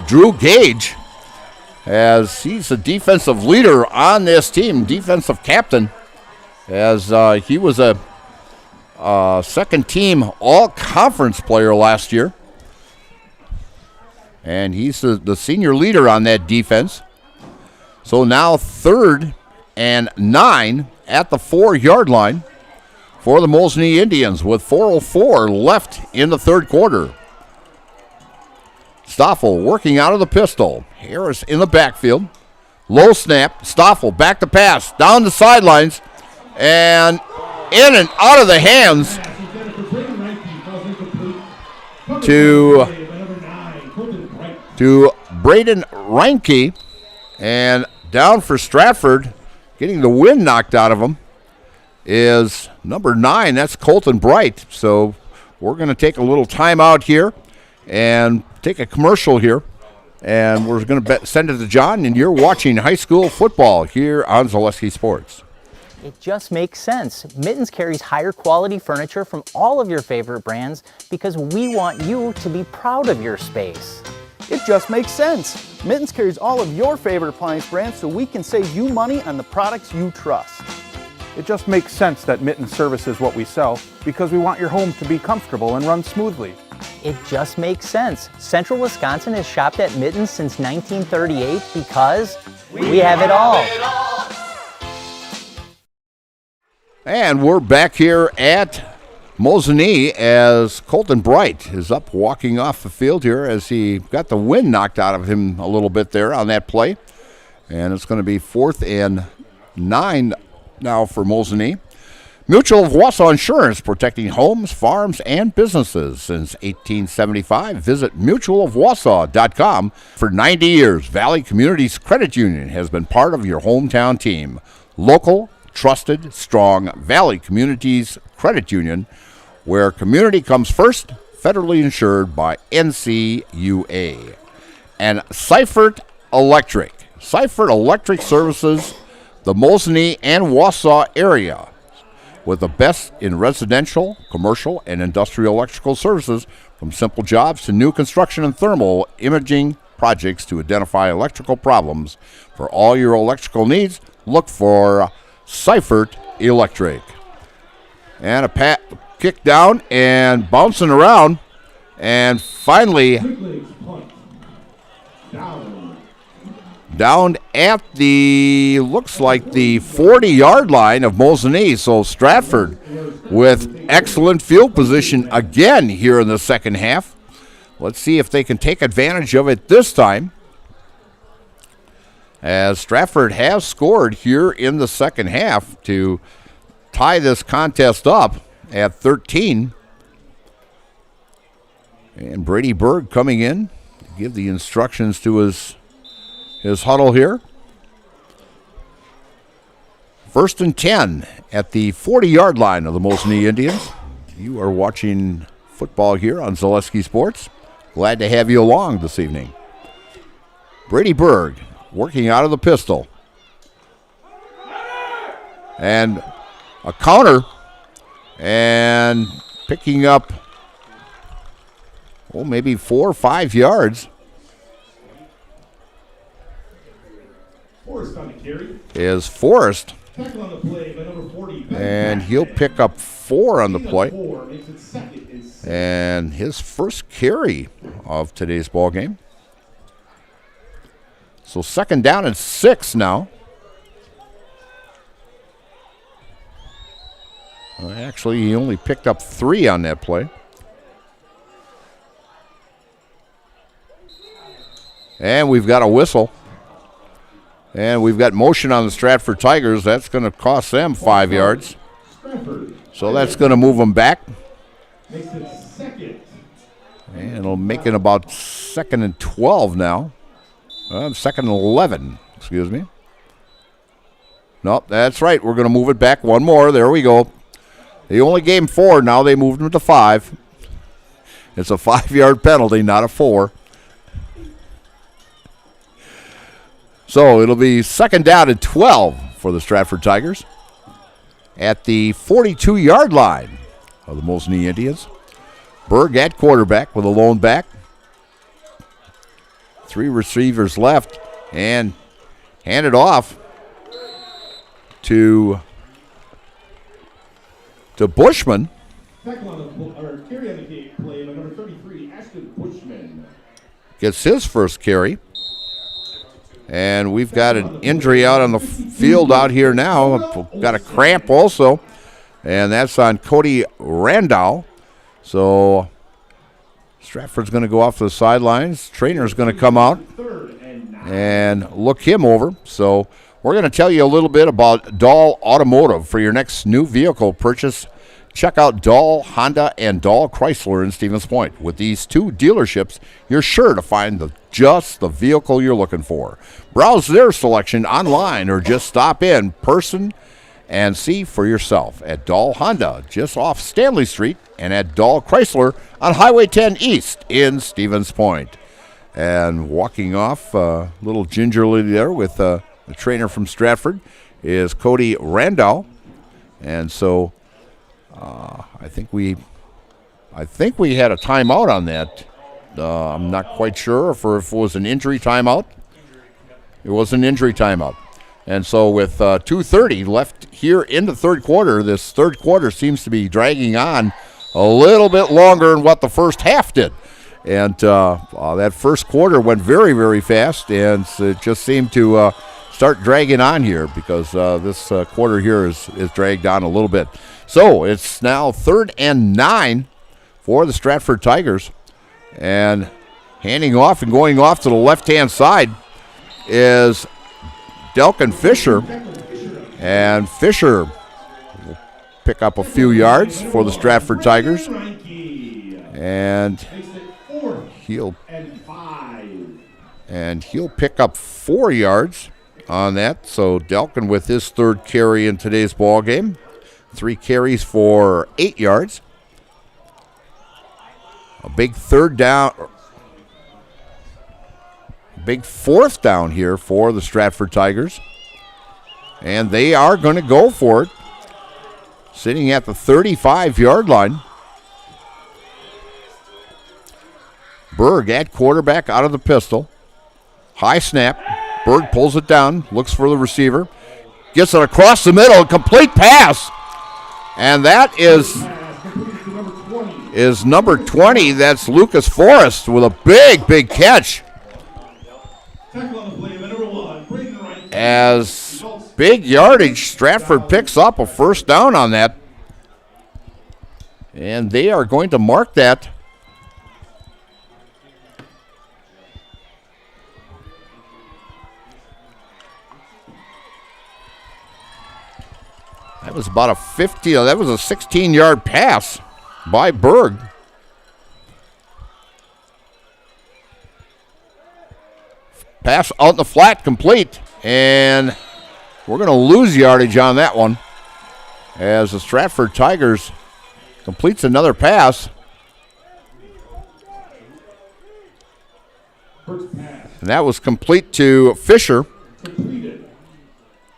Drew Gage, as he's the defensive leader on this team, defensive captain. as he was a second-team all-conference player last year. And he's the senior leader on that defense. So now 3rd and 9 at the 4-yard line for the Mosinee Indians with 4:04 left in the third quarter. Stoffel working out of the pistol. Harris in the backfield. Low snap. Stoffel back to pass. Down the sidelines. And in and out of the hands to Braden Reinke. And down for Stratford, getting the wind knocked out of him, is number 9. That's Colton Bright. So we're going to take a little time out here and take a commercial here. And we're going to send it to John, and you're watching high school football here on Zaleski Sports. It just makes sense. Mittens carries higher quality furniture from all of your favorite brands because we want you to be proud of your space. It just makes sense. Mittens carries all of your favorite appliance brands so we can save you money on the products you trust. It just makes sense that Mittens services what we sell because we want your home to be comfortable and run smoothly. It just makes sense. Central Wisconsin has shopped at Mittens since 1938 because we have it all. And we're back here at Mosinee as Colton Bright is up walking off the field here as he got the wind knocked out of him a little bit there on that play. And it's going to be 4th and 9 now for Mosinee. Mutual of Wausau Insurance, protecting homes, farms, and businesses since 1875. Visit mutualofwausau.com. For 90 years, Valley Communities Credit Union has been part of your hometown team. Local, trusted, strong Valley Communities Credit Union, where community comes first, federally insured by NCUA. And Seifert Electric. Seifert Electric services the Mosinee and Wausau area with the best in residential, commercial, and industrial electrical services, from simple jobs to new construction and thermal imaging projects to identify electrical problems. For all your electrical needs, look for Seifert Electric. And a kick down and bouncing around, and finally down at the, looks like the 40-yard line of Mosinee. So Stratford with excellent field position again here in the second half. Let's see if they can take advantage of it this time, as Stratford has scored here in the second half to tie this contest up at 13. And Brady Berg coming in to give the instructions to his huddle here. 1st and 10 at the 40-yard line of the Mosinee Indians. You are watching football here on Zaleski Sports. Glad to have you along this evening. Brady Berg working out of the pistol. And a counter, and picking up, maybe 4 or 5 yards. Forrest on the carry. Is Forrest. Tackle on the play by number 40. And he'll pick up 4 on the play. 4 makes it 2nd and 6. And his first carry of today's ball game. So 2nd down and 6 now. Actually, he only picked up 3 on that play. And we've got a whistle. And we've got motion on the Stratford Tigers. That's going to cost them 5 yards. So that's going to move them back. Makes it 2nd. And it'll make it about 2nd and 12 now. 2nd and 11, excuse me. Nope, that's right. We're going to move it back one more. There we go. They only gave him 4. Now they moved him to 5. It's a 5-yard penalty, not a 4. So it'll be 2nd down and 12 for the Stratford Tigers at the 42-yard line of the Mosinee Indians. Berg at quarterback with a lone back. 3 receivers left, and hand it off to to Bushman. Tackle on the, or carry on the play by number 33, Ashton Bushman. Gets his first carry. And we've got an injury out on the field out here now. Got a cramp also. And that's on Cody Randall. So Stratford's going to go off to the sidelines. Trainer's going to come out and look him over. So we're going to tell you a little bit about Dahl Automotive. For your next new vehicle purchase, check out Dahl Honda and Dahl Chrysler in Stevens Point. With these two dealerships, you're sure to find just the vehicle you're looking for. Browse their selection online or just stop in person and see for yourself at Dahl Honda, just off Stanley Street, and at Dahl Chrysler on Highway 10 East in Stevens Point. And walking off a little gingerly there with the trainer from Stratford is Cody Randall. And so I think we had a timeout on that. I'm not quite sure if it was an injury timeout. It was an injury timeout. And so with 2:30 left here in the third quarter, this third quarter seems to be dragging on a little bit longer than what the first half did. And that first quarter went very, very fast, and it just seemed to start dragging on here because this quarter here is dragged on a little bit. So it's now 3rd and 9 for the Stratford Tigers. And handing off and going off to the left-hand side is Delkin Fisher. And Fisher will pick up a few yards for the Stratford Tigers. And he'll pick up 4 yards on that. So Delkin with his third carry in today's ball game. 3 carries for 8 yards. A big third down, big fourth down here for the Stratford Tigers. And they are going to go for it. Sitting at the 35-yard line. Berg at quarterback out of the pistol. High snap. Berg pulls it down, looks for the receiver. Gets it across the middle, complete pass. And that is number 20. That's Lucas Forrest with a big, big catch. As big yardage, Stratford picks up a first down on that. And they are going to mark that. That was about a 50, that was a 16-yard pass by Berg. Pass out in the flat, complete. And we're going to lose yardage on that one as the Stratford Tigers completes another pass. And that was complete to Fisher. Completed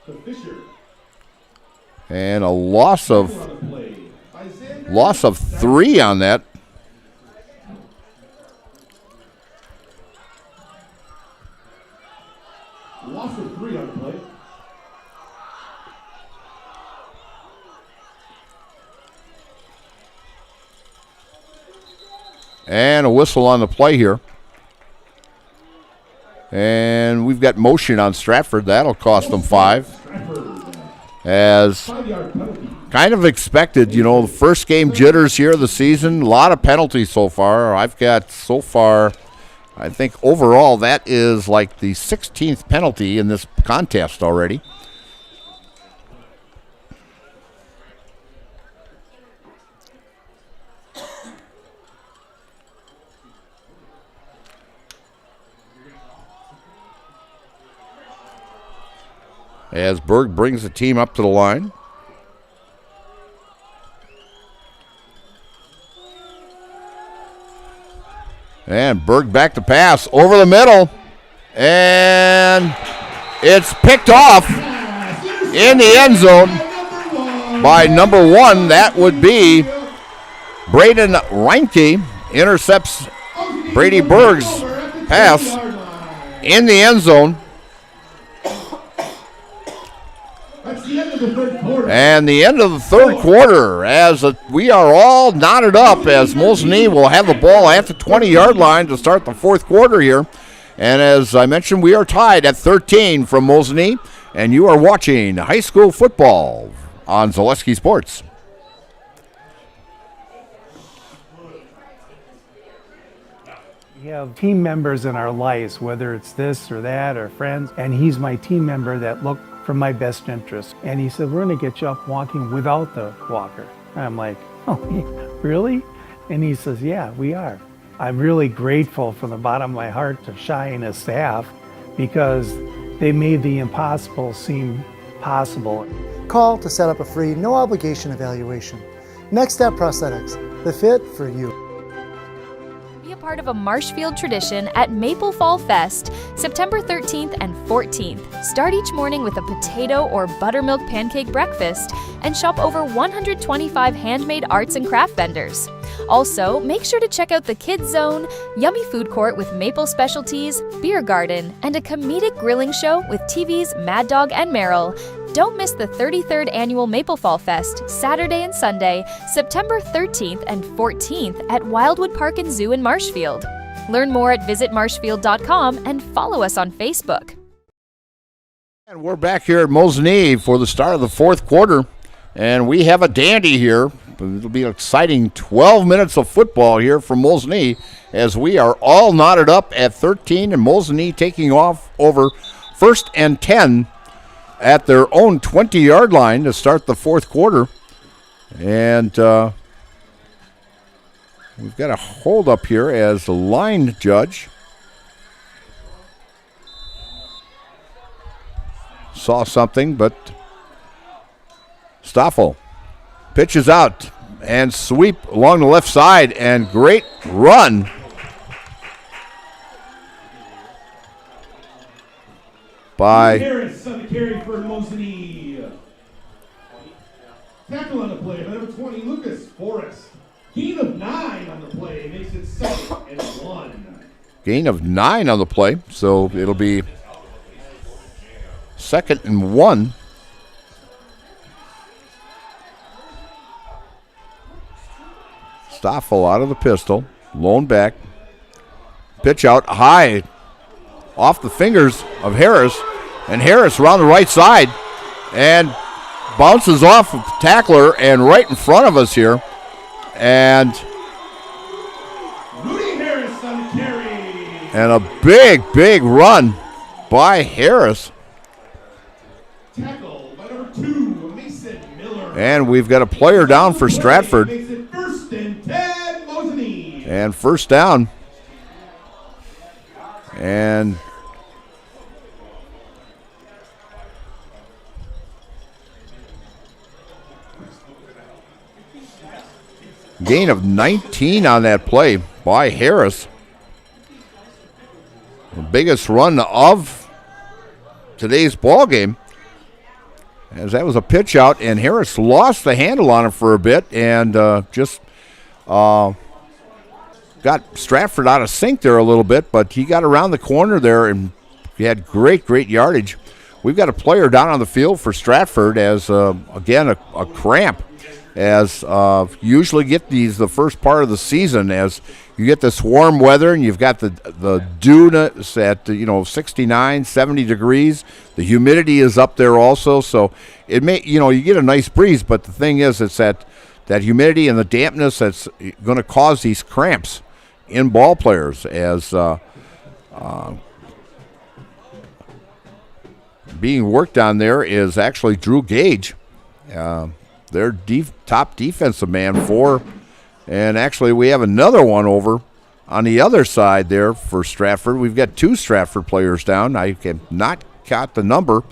to Fisher. And a loss of 3 on that. Loss of 3 on the play. And a whistle on the play here. And we've got motion on Stratford. That'll cost them 5. As kind of expected, you know, the first game jitters here of the season. A lot of penalties so far. I've got so far, I think overall that is like the 16th penalty in this contest already. As Berg brings the team up to the line. And Berg back to pass over the middle. And it's picked off in the end zone by number 1. That would be Braden Reinke. Intercepts Brady Berg's pass in the end zone. That's the end of the third quarter. And the end of the third quarter, as we are all knotted up, as Mosinee will have the ball at the 20-yard line to start the fourth quarter here. And as I mentioned, we are tied at 13 from Mosinee, and you are watching high school football on Zaleski Sports. We have team members in our lives, whether it's this or that or friends, and he's my team member that look for my best interest. And he said, we're gonna get you up walking without the walker. And I'm like, oh, really? And he says, yeah, we are. I'm really grateful from the bottom of my heart to Shai and his staff because they made the impossible seem possible. Call to set up a free, no obligation evaluation. Next Step Prosthetics, the fit for you. Be a part of a Marshfield tradition at Maple Fall Fest, September 13th and 14th. Start each morning with a potato or buttermilk pancake breakfast and shop over 125 handmade arts and craft vendors. Also, make sure to check out the Kids Zone, yummy food court with maple specialties, beer garden, and a comedic grilling show with TV's Mad Dog and Meryl. Don't miss the 33rd Annual Maple Fall Fest, Saturday and Sunday, September 13th and 14th at Wildwood Park and Zoo in Marshfield. Learn more at visitmarshfield.com and follow us on Facebook. And we're back here at Mosinee for the start of the fourth quarter, and we have a dandy here. It'll be an exciting 12 minutes of football here from Mosinee as we are all knotted up at 13 and Mosinee taking off over 1st and 10 at their own 20-yard line to start the fourth quarter. And we've got a hold up here as the line judge saw something, but Stoffel pitches out and sweep along the left side, and great run by Harris on the carry for Mosinee. Tackle on the play, number 20, Lucas Forrest. Gain of 9 on the play, makes it 2nd and 1. Gain of 9 on the play, so it'll be 2nd and 1. Stoffel out of the pistol, lone back, pitch out high, off the fingers of Harris, and Harris around the right side and bounces off of the tackler and right in front of us here. And Rudy Harris on the carry. And a big run by Harris. Tackle by number 2, Mason Miller. And we've got a player down for Stratford. Makes it 1st and 10, Mosinee. And first down. And gain of 19 on that play by Harris. The biggest run of today's ball game, as that was a pitch out, and Harris lost the handle on it for a bit and just got Stratford out of sync there a little bit, but he got around the corner there and he had great yardage. We've got a player down on the field for Stratford as, again, a cramp, as usually get these the first part of the season as you get this warm weather and you've got the dewness at 69, 70 degrees. The humidity is up there also, so it may you get a nice breeze, but the thing is it's that humidity and the dampness that's going to cause these cramps in ball players as being worked on there is actually Drew Gage, their top defensive man and actually we have another one over on the other side there for Stratford. We've got 2 Stratford players down. I have not caught the number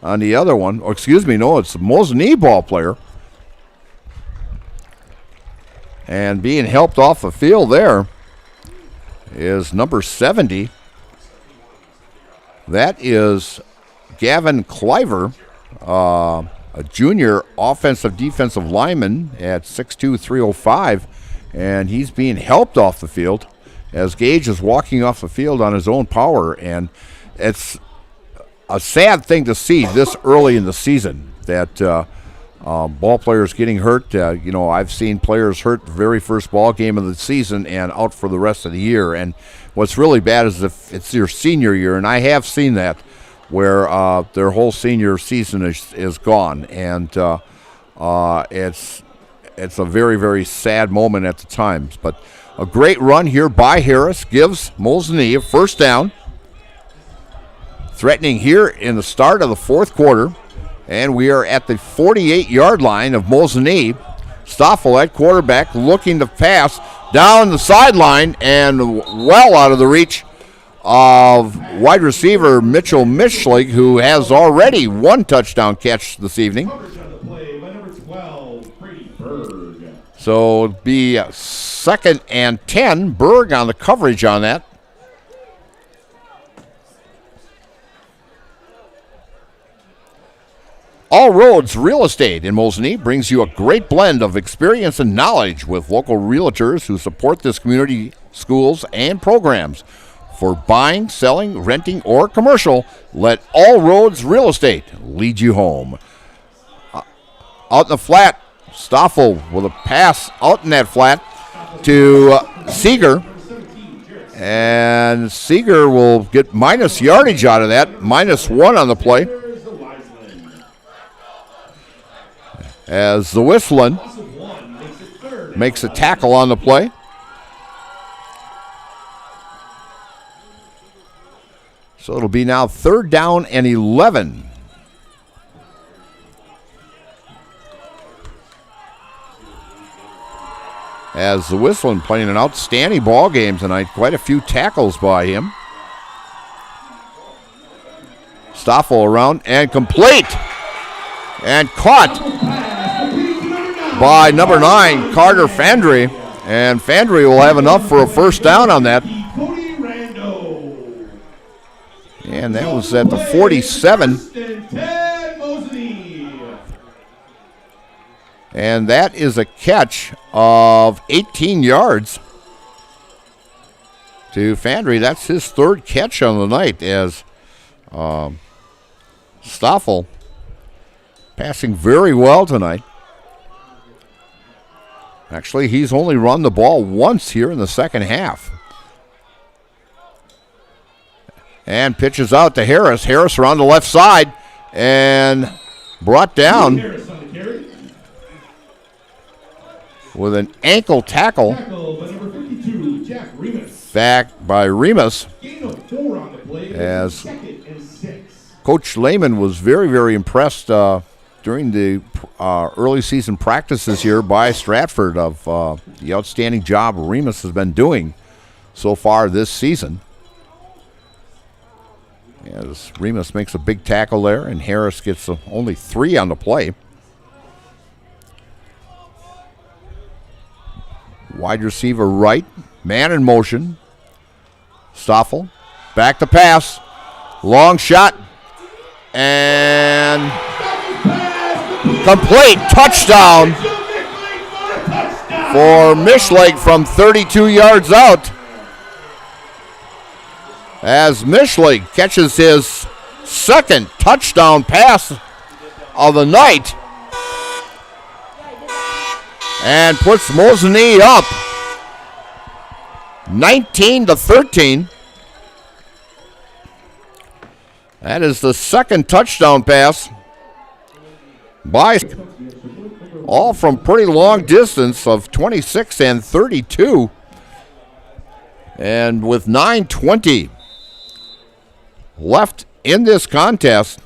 on the other one. Oh, excuse me, no, it's a Mosinee ball player. And being helped off the field there is number 70. That is Gavin Cliver, a junior defensive lineman at 6'2", 305, and he's being helped off the field as Gage is walking off the field on his own power. And it's a sad thing to see this early in the season that ball players getting hurt. I've seen players hurt the very first ball game of the season and out for the rest of the year. And what's really bad is if it's your senior year, and I have seen that, where their whole senior season is gone. And it's a very, very sad moment at the times. But a great run here by Harris gives Mosinee a first down. Threatening here in the start of the fourth quarter. And we are at the 48-yard line of Mosinee. Stoffel at quarterback looking to pass down the sideline and well out of the reach of wide receiver Mitchell Mischlig, who has already one touchdown catch this evening. So it'll be 2nd and 10. Berg on the coverage on that. All Roads Real Estate in Mosinee brings you a great blend of experience and knowledge with local realtors who support this community, schools, and programs. For buying, selling, renting, or commercial, let All Roads Real Estate lead you home. Out in the flat, Stoffel with a pass out in that flat to Seeger. And Seeger will get minus yardage out of that, -1 on the play. As the Whistling makes a tackle on the play. So it'll be now 3rd down and 11. As the Whistling playing an outstanding ball game tonight. Quite a few tackles by him. Stoffel around and complete. And caught by number 9, Carter Fandry. And Fandry will have enough for a first down on that. And that was at the 47. And that is a catch of 18 yards to Fandry. That's his 3rd catch on the night, as Stoffel passing very well tonight. Actually, he's only run the ball once here in the second half. And pitches out to Harris. Harris around the left side and brought down with an ankle tackle back by Remus. As Coach Lehman was very, very impressed during the early season practices here by Stratford of the outstanding job Remus has been doing so far this season. As Remus makes a big tackle there, and Harris gets only 3 on the play. Wide receiver right, man in motion. Stoffel, back to pass, long shot, and complete touchdown for Mischlig from 32 yards out. As Mischlig catches his 2nd touchdown pass of the night and puts Mosinee up 19-13. That is the 2nd touchdown pass by all from pretty long distance of 26 and 32. And with 9:20 left in this contest,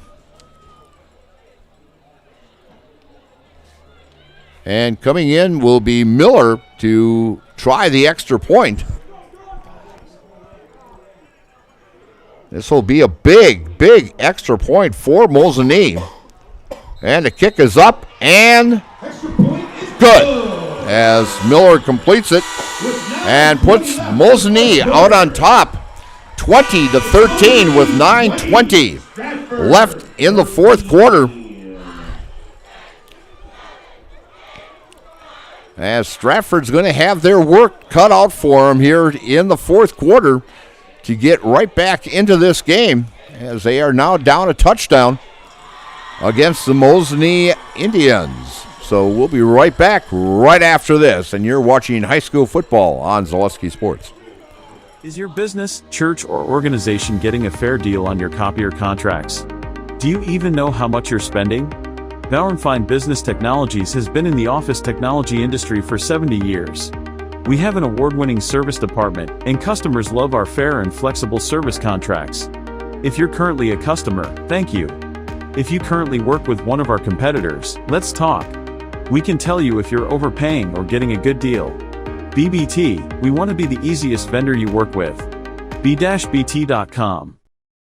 and coming in will be Miller to try the extra point. This will be a big, big extra point for Mosinee. And the kick is up and good, as Miller completes it and puts Mosinee out on top, 20-13 with 9:20 left in the fourth quarter. As Stratford's going to have their work cut out for them here in the fourth quarter to get right back into this game, as they are now down a touchdown. against the Mosinee Indians. So we'll be right back right after this, and you're watching high school football on Zaleski Sports. Is your business, church, or organization getting a fair deal on your copier contracts? Do you even know how much you're spending? Bauer & Fine Business Technologies has been in the office technology industry for 70 years. We have an award-winning service department, and customers love our fair and flexible service contracts. If you're currently a customer, thank you. If you currently work with one of our competitors, let's talk. We can tell you if you're overpaying or getting a good deal. BBT, we want to be the easiest vendor you work with. b-bt.com.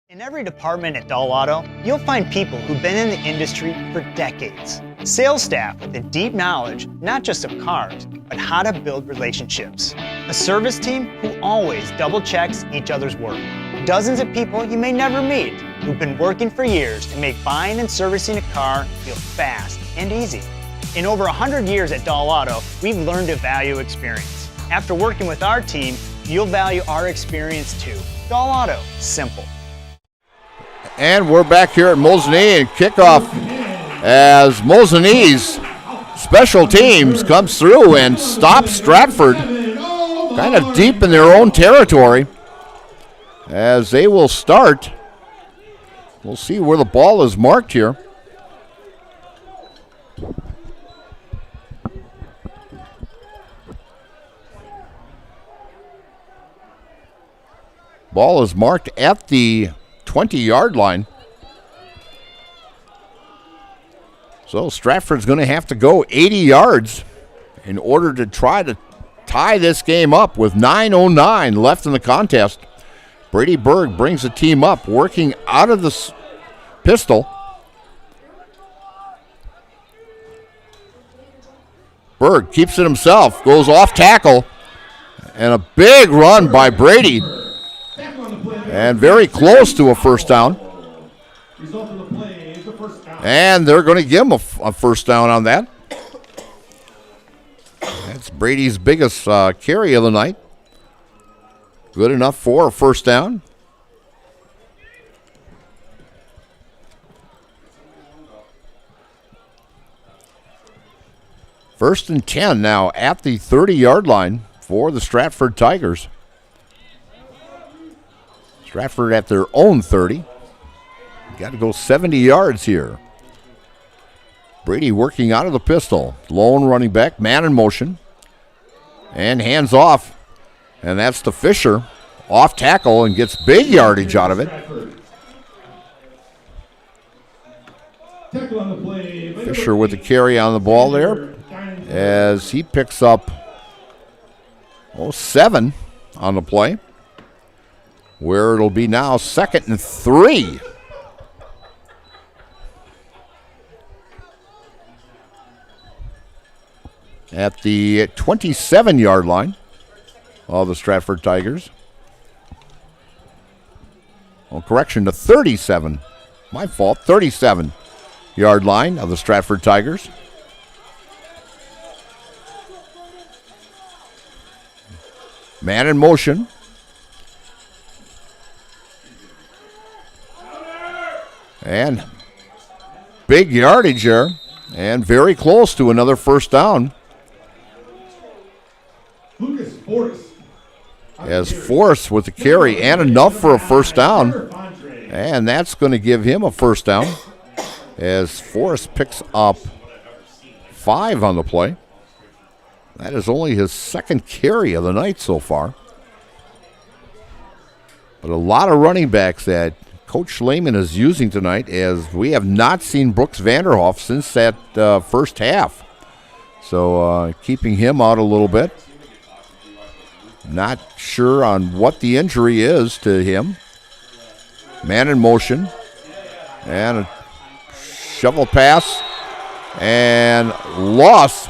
In every department at Dahl Auto, you'll find people who've been in the industry for decades. Sales staff with a deep knowledge, not just of cars, but how to build relationships. A service team who always double checks each other's work. Dozens of people you may never meet who've been working for years to make buying and servicing a car feel fast and easy. In over 100 years at Dahl Auto, we've learned to value experience. After working with our team, you'll value our experience too. Dahl Auto, simple. And we're back here at Mosinee and kickoff as Mosinee's special teams comes through and stops Stratford kind of deep in their own territory as they will start. We'll see where the ball is marked here. Ball is marked at the 20-yard line. So Stratford's going to have to go 80 yards in order to try to tie this game up with 9:09 left in the contest. Brady Berg brings the team up, working out of the pistol. Berg keeps it himself, goes off tackle, and a big run by Brady. And very close to a first down. And they're going to give him a first down on that. That's Brady's biggest carry of the night. Good enough for a first down. First and 10 now at the 30-yard line for the Stratford Tigers. Stratford at their own 30. Got to go 70 yards here. Brady working out of the pistol. Lone running back, man in motion. And hands off. And that's to Fisher. Off tackle and gets big yardage out of it. Fisher with the carry on the ball there as he picks up 7 on the play. Where it'll be now 2nd and 3. At the 27-yard line of the Stratford Tigers. Well, correction, to 37. My fault, 37-yard line of the Stratford Tigers. Man in motion. And big yardage there, and very close to another first down. As Forrest with the carry and enough for a first down. And that's going to give him a first down as Forrest picks up 5 on the play. That is only his 2nd carry of the night so far. But a lot of running backs that Coach Schleman is using tonight, as we have not seen Brooks Vanderhoff since that first half. So keeping him out a little bit. Not sure on what the injury is to him. Man in motion. And a shovel pass. And loss.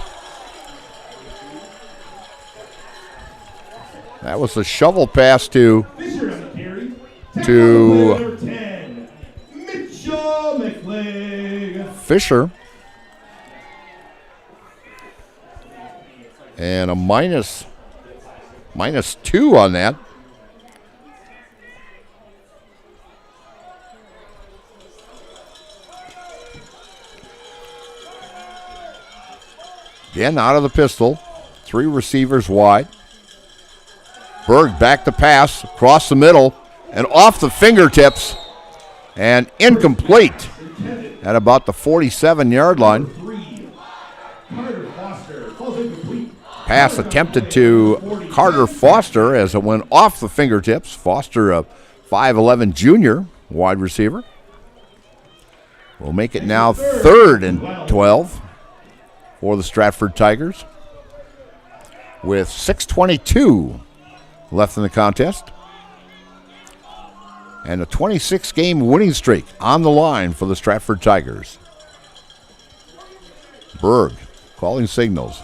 That was a shovel pass to Fisher. And a minus 2 on that. Again, out of the pistol. 3 receivers wide. Berg back to pass, across the middle, and off the fingertips, and incomplete at about the 47-yard line. Pass attempted to Carter Foster as it went off the fingertips. Foster, a 5'11 junior wide receiver. We'll make it now 3rd and 12 for the Stratford Tigers with 6:22 left in the contest. And a 26-game winning streak on the line for the Stratford Tigers. Berg calling signals.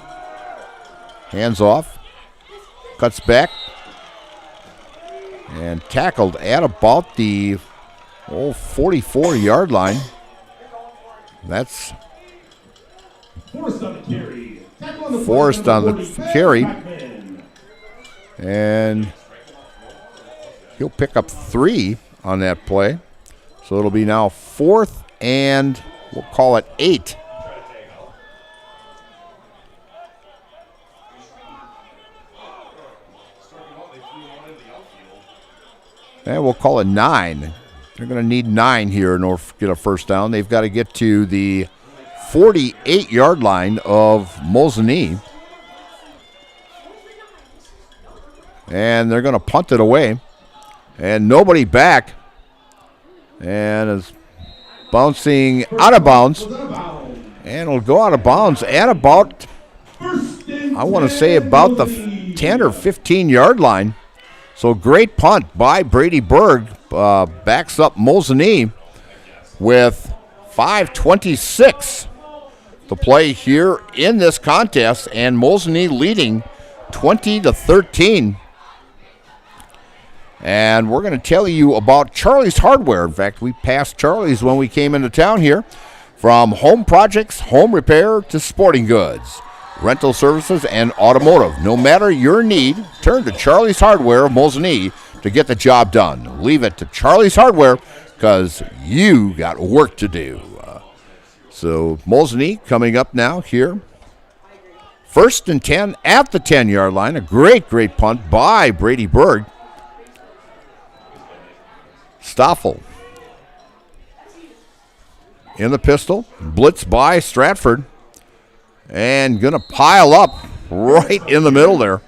Hands off. Cuts back. And tackled at about the 44-yard line. That's Forrest on the carry. And he'll pick up 3 on that play. So it'll be now 4th and we'll call it 8. And we'll call it 9. They're going to need 9 here in order to get a first down. They've got to get to the 48-yard line of Mosinee. And they're going to punt it away. And nobody back. And it's bouncing out of bounds. And it'll go out of bounds at about, I want to say, about the 10 or 15-yard line. So great punt by Brady Berg. Backs up Mosinee with 5:26 to play here in this contest. And Mosinee leading 20-13. And we're going to tell you about Charlie's Hardware. In fact, we passed Charlie's when we came into town here. From home projects, home repair, to sporting goods, rental services, and automotive. No matter your need, turn to Charlie's Hardware of Mosinee to get the job done. Leave it to Charlie's Hardware because you got work to do. So Mosinee coming up now here. 1st and 10 at the 10-yard line. A great punt by Brady Berg. Stoffel in the pistol. Blitz by Stratford. And going to pile up right in the middle there.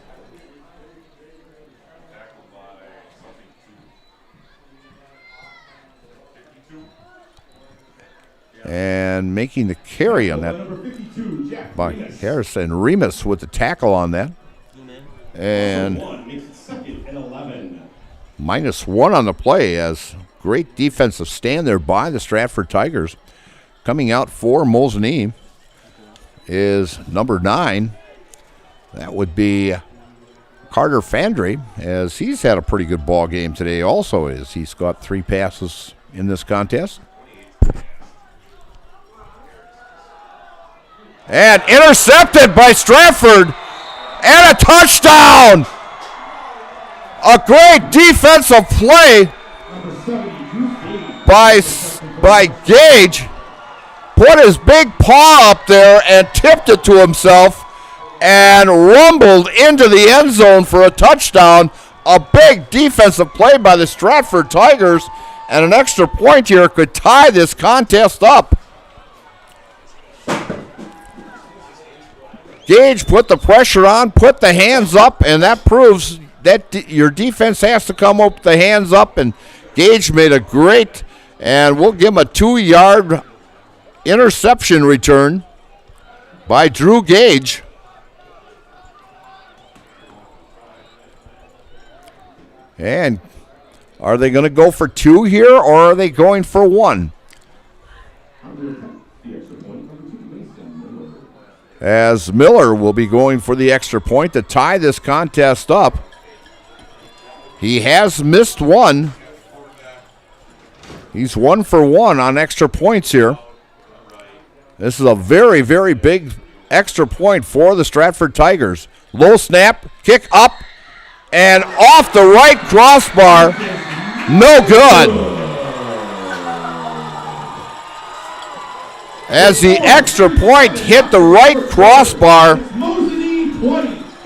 And making the carry on that by Harrison. Remus with the tackle on that. And -1 on the play as great defensive stand there by the Stratford Tigers. Coming out for Mosinee is number 9. That would be Carter Fandry, as he's had a pretty good ball game today also. He's got 3 passes in this contest. And intercepted by Stratford, and a touchdown! A great defensive play by Gage. Put his big paw up there and tipped it to himself and rumbled into the end zone for a touchdown. A big defensive play by the Stratford Tigers, and an extra point here could tie this contest up. Gage put the pressure on, put the hands up, and that proves that your defense has to come up with the hands up, and Gage made a great, and we'll give him a 2-yard interception return by Drew Gage. And are they going to go for 2 here, or are they going for 1? As Miller will be going for the extra point to tie this contest up. He has missed 1. He's 1 for 1 on extra points here. This is a very, very big extra point for the Stratford Tigers. Low snap, kick up, and off the right crossbar. No good. as the extra point hit the right crossbar.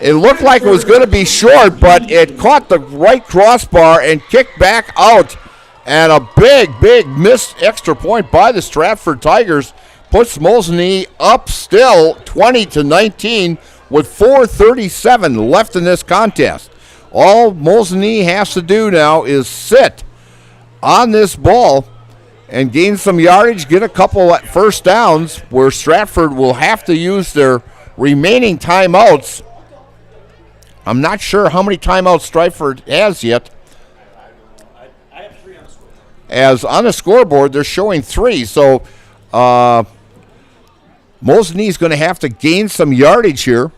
It looked like it was going to be short, but it caught the right crossbar and kicked back out. And a big missed extra point by the Stratford Tigers puts Mosinee up still 20-19 with 4:37 left in this contest. All Mosinee has to do now is sit on this ball and gain some yardage, get a couple at first downs, where Stratford will have to use their remaining timeouts. I'm not sure how many timeouts Stratford has yet. As on the scoreboard, they're showing 3. So Mosinee is going to have to gain some yardage here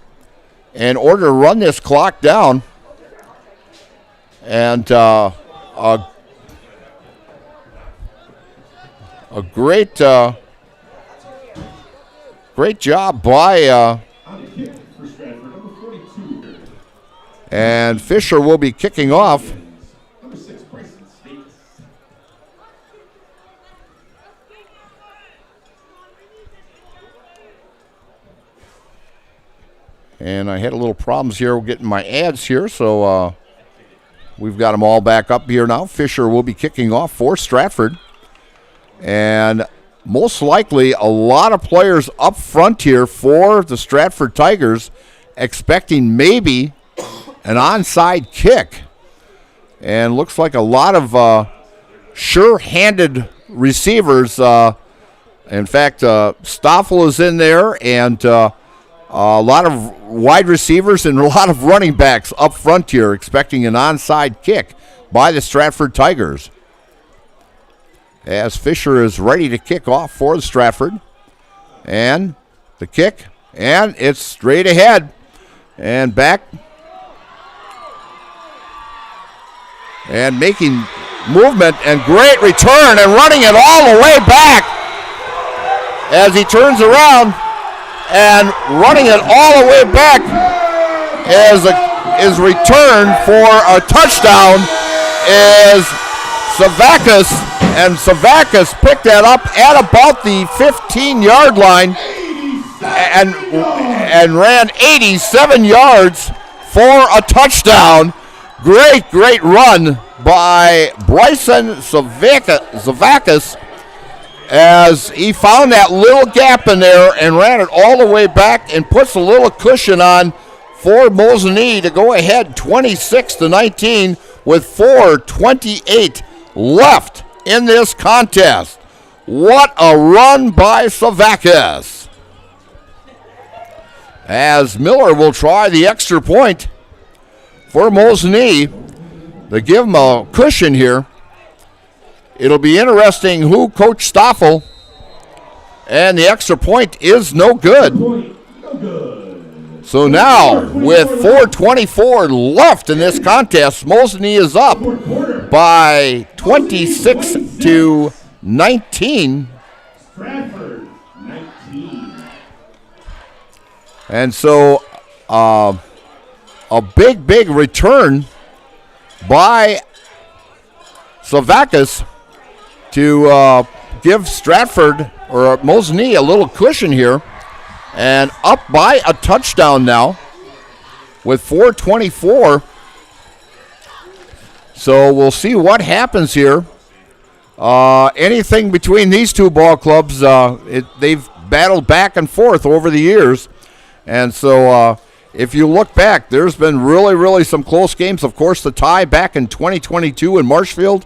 in order to run this clock down. And a great job by and Fisher will be kicking off. And I had a little problems here getting my ads here, so we've got them all back up here now. Fisher will be kicking off for Stratford. And most likely a lot of players up front here for the Stratford Tigers expecting maybe an onside kick. And looks like a lot of sure-handed receivers. In fact, Stoffel is in there, and a lot of wide receivers and a lot of running backs up front here expecting an onside kick by the Stratford Tigers. As Fisher is ready to kick off for the Stratford. And the kick, and it's straight ahead and back. And making movement and great return and running it all the way back as he turns around. And running it all the way back is return for a touchdown is Savakis, and Savakis picked that up at about the 15-yard line and ran 87 yards for a touchdown. Great run by Bryson Savakis, as he found that little gap in there and ran it all the way back and puts a little cushion on for Mosinee to go ahead 26-19 with 4:28 left in this contest. What a run by Savakis. As Miller will try the extra point for Mosinee to give him a cushion here. It'll be interesting who Coach Stoffel, and the extra point is no good. So now, with 4:24 left in this contest, Mosinee is up by 26-19. And so, a big return by Savakis to give Stratford or Mosinee a little cushion here, and up by a touchdown now with 4:24. So we'll see what happens here. Anything between these two ball clubs, they've battled back and forth over the years, and so if you look back, there's been really some close games. Of course, the tie back in 2022 in Marshfield.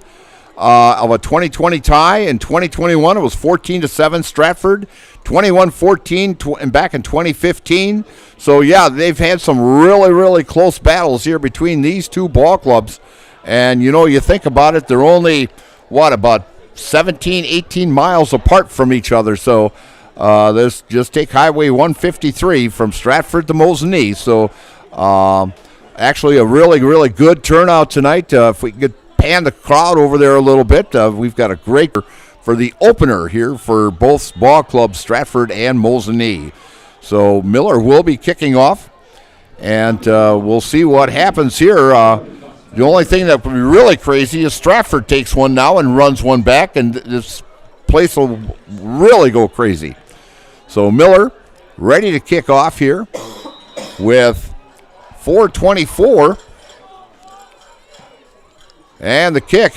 Of a 2020 tie. In 2021, it was 14-7 Stratford, 21-14 and back in 2015. So, yeah, they've had some really close battles here between these two ball clubs. And, you think about it, they're only, about 17, 18 miles apart from each other. So, let's just take Highway 153 from Stratford to Mosinee. So, actually a really good turnout tonight. If we could pan the crowd over there a little bit. We've got a great for the opener here for both ball clubs, Stratford and Mosinee. So Miller will be kicking off, and we'll see what happens here. The only thing that would be really crazy is Stratford takes one now and runs one back, and this place will really go crazy. So Miller ready to kick off here with 4:24. And the kick,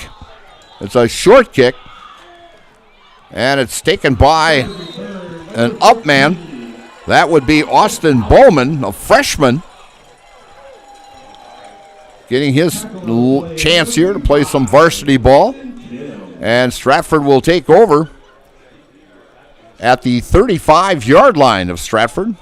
it's a short kick, and it's taken by an up man. That would be Austin Bowman, a freshman, getting his chance here to play some varsity ball. And Stratford will take over at the 35-yard line of Stratford.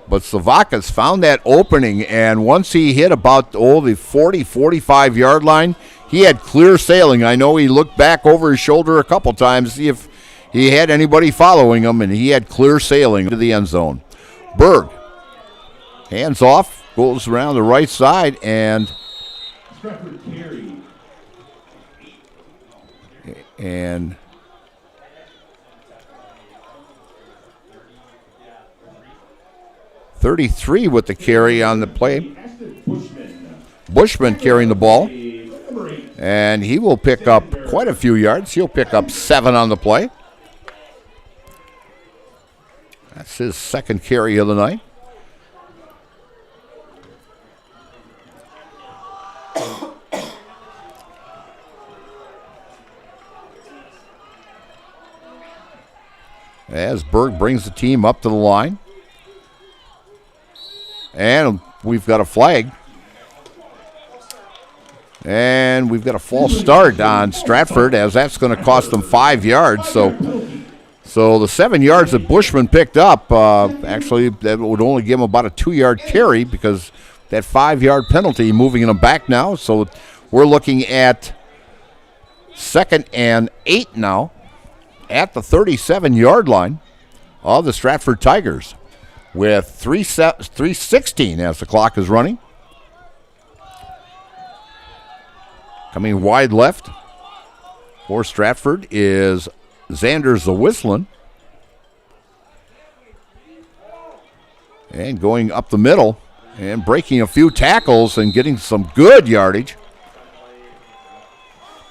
But Savakas found that opening, and once he hit about the 40-45-yard line, he had clear sailing. I know he looked back over his shoulder a couple times to see if he had anybody following him, and he had clear sailing to the end zone. Berg, hands off, goes around the right side, and and 33 with the carry on the play. Bushman carrying the ball, and he will pick up quite a few yards. He'll pick up 7 on the play. That's his second carry of the night. As Berg brings the team up to the line. And we've got a flag. And we've got a false start on Stratford, as that's going to cost them 5 yards. So the 7 yards that Bushman picked up, actually that would only give him about a 2-yard carry, because that 5-yard penalty moving them back now. So we're looking at 2nd and 8 now at the 37-yard line of the Stratford Tigers, with 3:16 as the clock is running. Coming wide left for Stratford is Xander Zawислin. And going up the middle and breaking a few tackles and getting some good yardage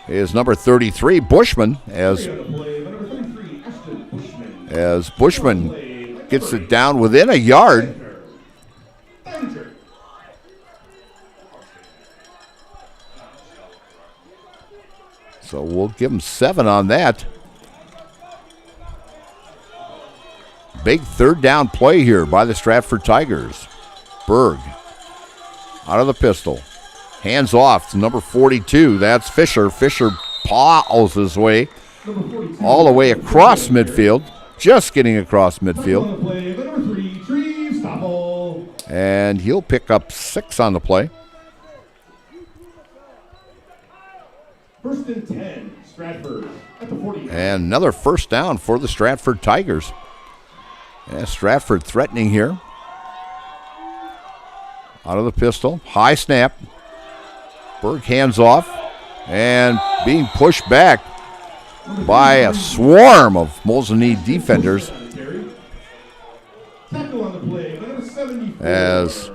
is number 33, Bushman, as Bushman gets it down within a yard. So we'll give him 7 on that. Big third down play here by the Stratford Tigers. Berg out of the pistol. Hands off to number 42. That's Fisher. Fisher plows his way all the way across midfield. Just getting across midfield. And he'll pick up 6 on the play. 1st and 10, Stratford at the 40. And another first down for the Stratford Tigers. And Stratford threatening here. Out of the pistol. High snap. Berg hands off. And being pushed back by a swarm of Mosinee defenders. As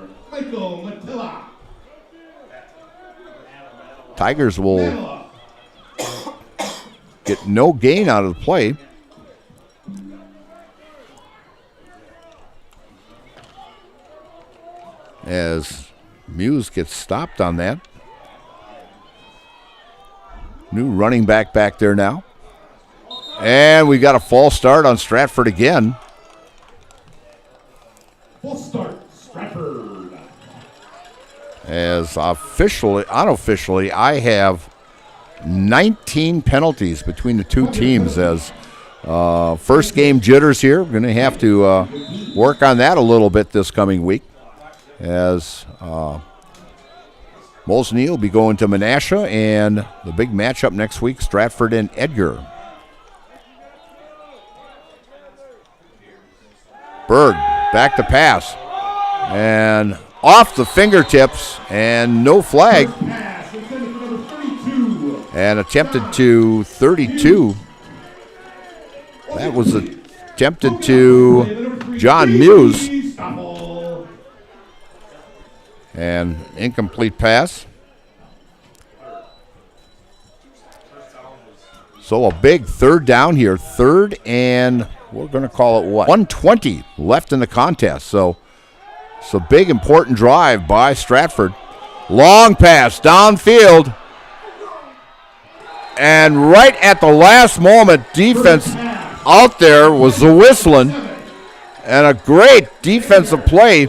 Tigers will get no gain out of the play. As Muse gets stopped on that. New running back there now. And we got a false start on Stratford again. False start, Stratford. As unofficially, I have 19 penalties between the two teams. As first game jitters here. We're going to have to work on that a little bit this coming week. As Mosinee will be going to Menasha, and the big matchup next week, Stratford and Edgar. Berg, back to pass. And off the fingertips, and no flag. And attempted to 32. That was attempted to John Muse. And incomplete pass. So a big third down here. Third and we're going to call it what? 1:20 left in the contest. So it's a big important drive by Stratford. Long pass downfield. And right at the last moment, defense out there was the whistling. And a great defensive play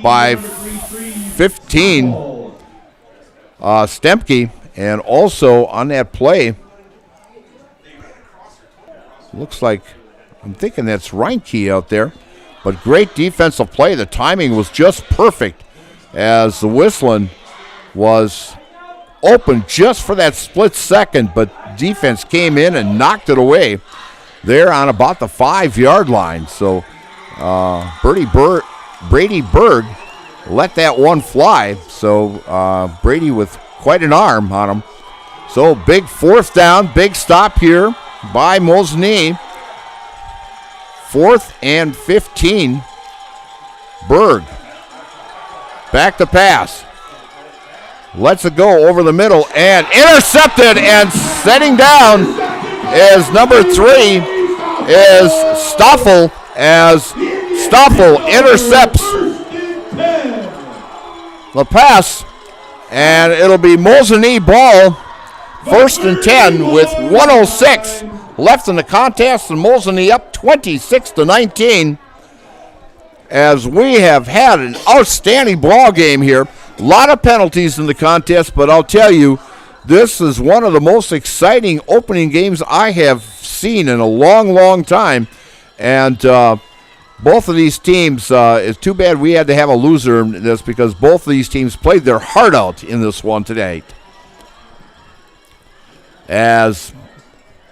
by 15 Stempke. And also on that play, looks like, I'm thinking that's Reinke out there. But great defensive play. The timing was just perfect as the whistling was open just for that split second, but defense came in and knocked it away there on about the 5-yard line. So Brady Berg let that one fly. So Brady with quite an arm on him. So big fourth down, big stop here by Mosinee. 4th and 15. Berg. Back to pass. Lets it go over the middle and intercepted, and setting down is number 3 is Stoffel, as Stoffel intercepts the pass, and it'll be Mosinee ball. 1st and 10 with 1:06 left in the contest, and Mosinee up 26-19. As we have had an outstanding ball game here. A lot of penalties in the contest, but I'll tell you, this is one of the most exciting opening games I have seen in a long, long time. And both of these teams, it's too bad we had to have a loser in this, because both of these teams played their heart out in this one today. As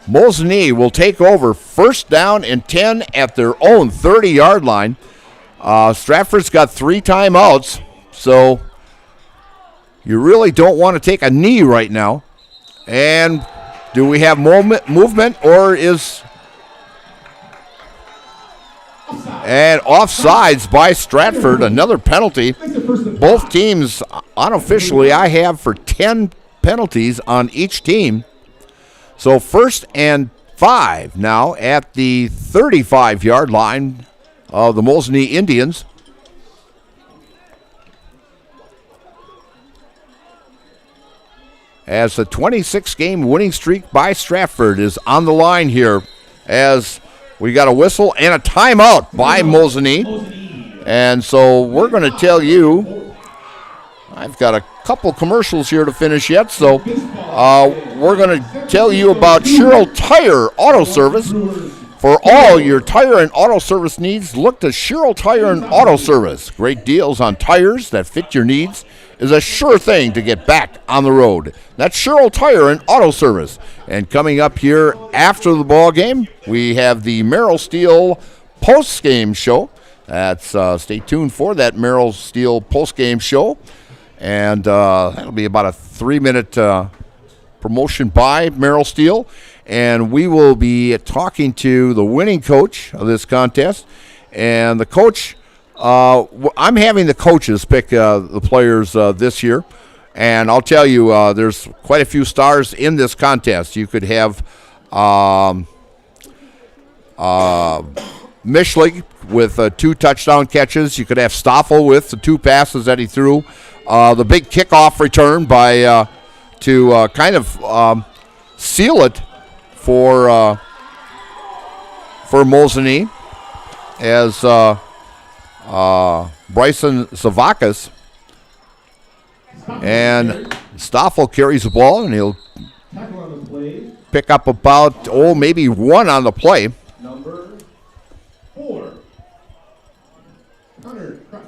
Mosinee will take over 1st down and 10 at their own 30-yard line. Stratford's got 3 timeouts, so you really don't want to take a knee right now. And do we have movement, or is... And offsides by Stratford, another penalty. Both teams, unofficially, I have for 10 penalties on each team. So 1st and 5 now at the 35-yard line of the Mosinee Indians. As the 26-game winning streak by Stratford is on the line here, as we got a whistle and a timeout by Mosinee. And so we're going to tell you, I've got a couple commercials here to finish yet, so we're going to tell you about Sherrill Tire Auto Service. For all your tire and auto service needs, look to Sherrill Tire and Auto Service. Great deals on tires that fit your needs is a sure thing to get back on the road. That's Sherrill Tire and Auto Service. And coming up here after the ball game, we have the Merrill Steel Postgame show. That's stay tuned for that Merrill Steel Postgame show. And that'll be about a 3-minute promotion by Merrill Steel. And we will be talking to the winning coach of this contest. And the coach, I'm having the coaches pick the players this year. And I'll tell you, there's quite a few stars in this contest. You could have Mischlig with 2 touchdown catches. You could have Stoffel with the 2 passes that he threw. The big kickoff return by to kind of seal it for Mosinee, as Bryson Zavakis, and Stoffel carries the ball, and he'll pick up about, maybe 1 on the play. Number 4, Connor Kraft.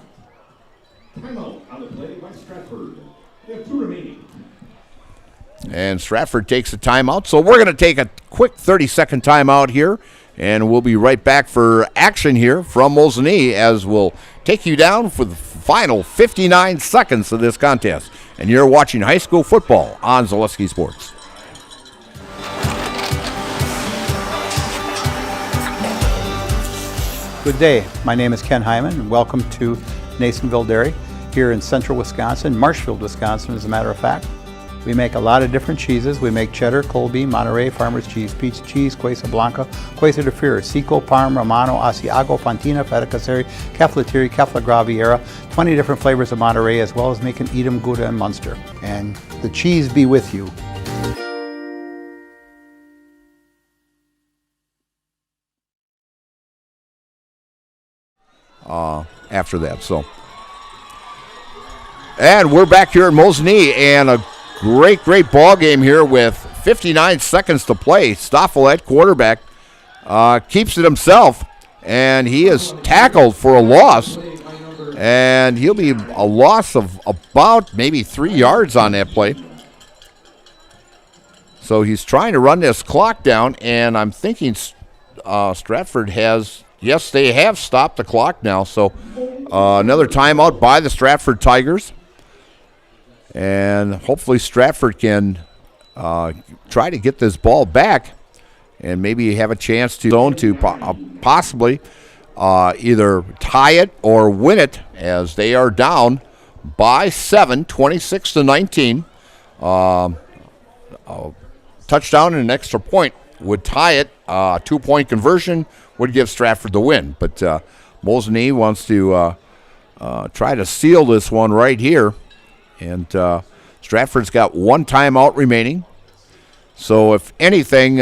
Timeout on the play by Stratford. They have 2 remaining. And Stratford takes a timeout. So we're going to take a quick 30-second timeout here, and we'll be right back for action here from Mosinee, as we'll take you down for the final 59 seconds of this contest. And you're watching high school football on Zaleski Sports. Good day. My name is Ken Hyman, and welcome to Nasonville Dairy. here in central Wisconsin, Marshfield, Wisconsin, as a matter of fact. We make a lot of different cheeses. We make cheddar, Colby, Monterey, Farmer's Cheese, Pizza Cheese, Quesa Blanca, Quesa de Friar, Seco, Parm, Romano, Asiago, Fontina, Feta Caseri, Caflateri, Cafla Graviera, 20 different flavors of Monterey, as well as making Edam, Gouda, and Munster. And the cheese be with you. After that, so. And we're back here in Mosinee, and a great ball game here with 59 seconds to play. Stoffel at quarterback keeps it himself, and he is tackled for a loss, and he'll be a loss of about maybe 3 yards on that play. So he's trying to run this clock down, and I'm thinking Stratford has, yes, they have stopped the clock now, so another timeout by the Stratford Tigers. And hopefully Stratford can try to get this ball back and maybe have a chance to possibly either tie it or win it, as they are down by 7, 26-19. Touchdown and an extra point would tie it. 2-point conversion would give Stratford the win. But Mosinee wants to try to seal this one right here. And Stratford's got one timeout remaining. So if anything,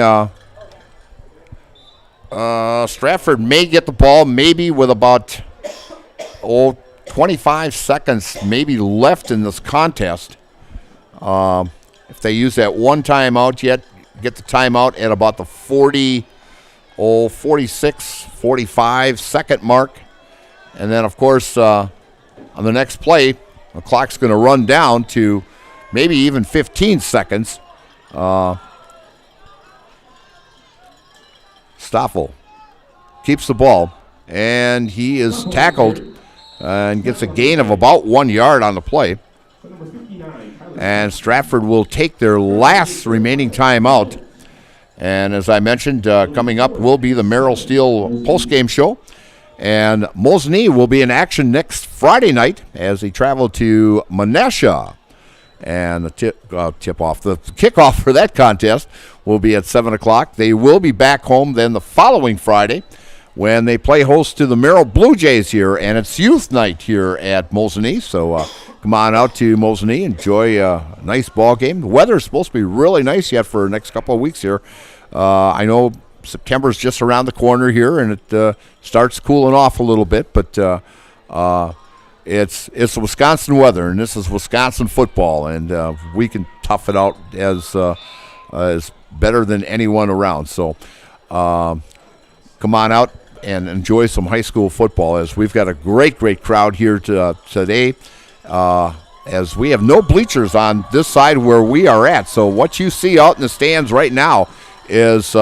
Stratford may get the ball maybe with about 25 seconds maybe left in this contest. If they use that one timeout get the timeout at about the 46, 45 second mark. And then, of course, on the next play, the clock's going to run down to maybe even 15 seconds. Stoffel keeps the ball, and he is tackled and gets a gain of about 1 yard on the play. And Stratford will take their last remaining timeout. And as I mentioned, coming up will be the Merrill Steel postgame show. And Mosinee will be in action next Friday night as they travel to Menasha. And the kickoff for that contest will be at 7 o'clock. They will be back home then the following Friday when they play host to the Merrill Blue Jays here. And it's youth night here at Mosinee. So come on out to Mosinee. Enjoy a nice ball game. The weather is supposed to be really nice yet for the next couple of weeks here. I know September's just around the corner here, and it starts cooling off a little bit, but it's Wisconsin weather, and this is Wisconsin football, and we can tough it out as better than anyone around. So come on out and enjoy some high school football, as we've got a great crowd here today, as we have no bleachers on this side where we are at. So what you see out in the stands right now is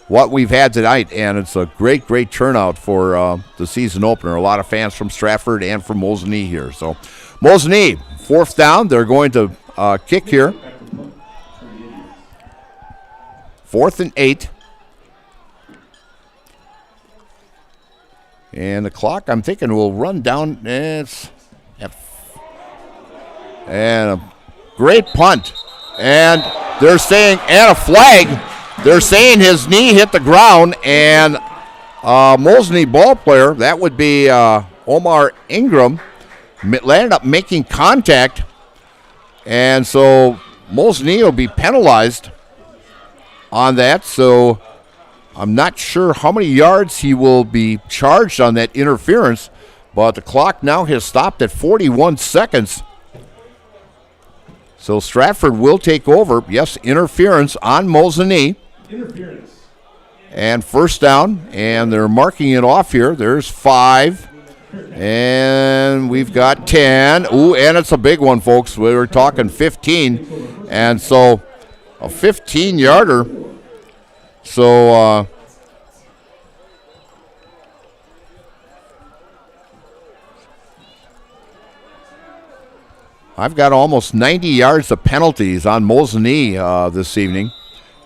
what we've had tonight, and it's a great turnout for the season opener. A lot of fans from Stratford and from Mosinee here. So Mosinee, 4th down. They're going to kick here. 4th and 8. And the clock, I'm thinking, will run down. And a great punt. And they're saying, and a flag. They're saying his knee hit the ground, and Mosinee ball player, that would be Omar Ingram, landed up making contact, and so Mosinee will be penalized on that. So I'm not sure how many yards he will be charged on that interference, but the clock now has stopped at 41 seconds. So Stratford will take over. Yes, interference on Mosinee. Interference. And 1st down, and they're marking it off here. There's 5, and we've got 10. Ooh, and it's a big one, folks. We were talking 15, and so a 15-yarder. So I've got almost 90 yards of penalties on Mosinee this evening.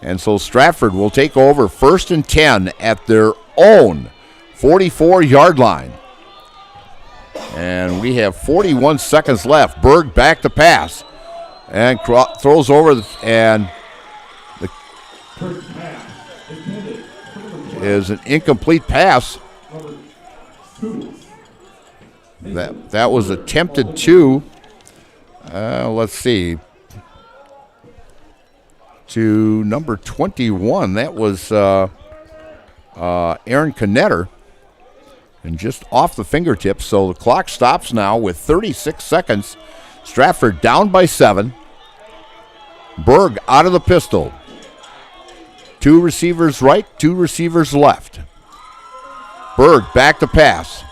And so Stratford will take over 1st and 10 at their own 44-yard line. And we have 41 seconds left. Berg back to pass. And throws over and is an incomplete pass. That was attempted to, let's see, to number 21. That was Aaron Knetter. And just off the fingertips. So the clock stops now with 36 seconds. Stratford down by 7. Berg out of the pistol. 2 receivers right, 2 receivers left. Berg back to pass.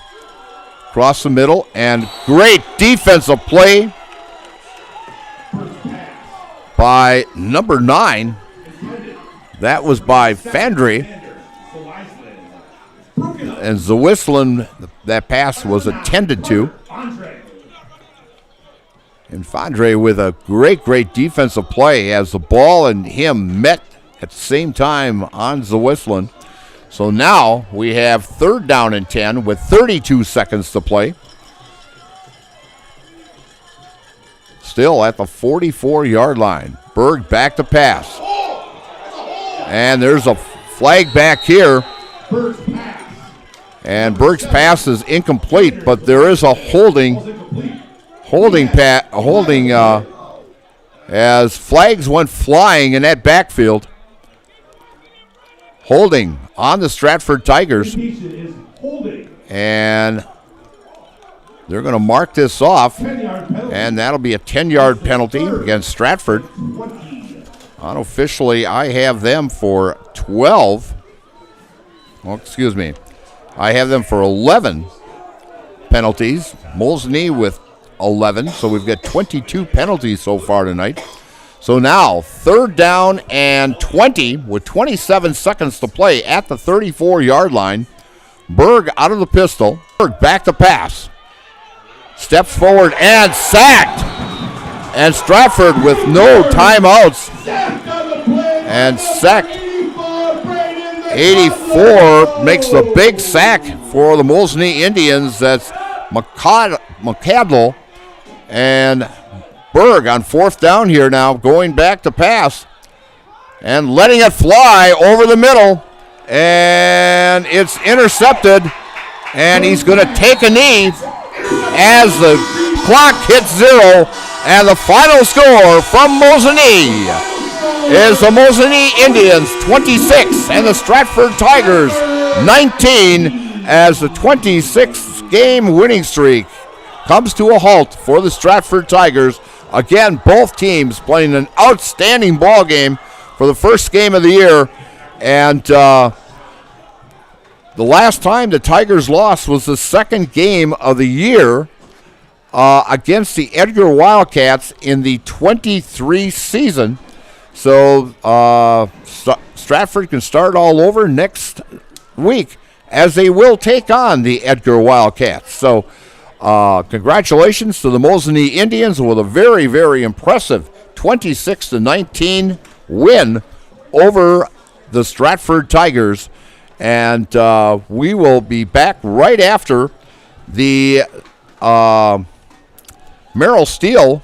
Across the middle, and great defensive play by number 9. That was by Fandre. And Zawislin, that pass was attended to. And Fandre with a great defensive play as the ball and him met at the same time on Zawislin. So now we have 3rd down and 10 with 32 seconds to play. Still at the 44-yard line. Berg back to pass. And there's a flag back here. And Berg's pass is incomplete, but there is a holding as flags went flying in that backfield. Holding on the Stratford Tigers. And they're going to mark this off, and that'll be a 10-yard penalty against Stratford. Unofficially, I have them for 12. Well, excuse me. I have them for 11 penalties. Mosinee with 11, so we've got 22 penalties so far tonight. So now, 3rd down and 20 with 27 seconds to play at the 34-yard line. Berg out of the pistol. Berg back to pass. Steps forward and sacked. And Stratford with no timeouts. And sacked. 84 makes the big sack for the Mosinee Indians. That's McCadle. And Berg on 4th down here now, going back to pass and letting it fly over the middle. And it's intercepted. And he's going to take a knee as the clock hits 0. And the final score from Mosinee is the Mosinee Indians 26 and the Stratford Tigers 19, as the 26th game winning streak comes to a halt for the Stratford Tigers. Again, both teams playing an outstanding ball game for the first game of the year. And the last time the Tigers lost was the second game of the year against the Edgar Wildcats in the 23 season. So Stratford can start all over next week, as they will take on the Edgar Wildcats. So congratulations to the Mosinee Indians with a very impressive 26-19 win over the Stratford Tigers. And we will be back right after the Merrill Steele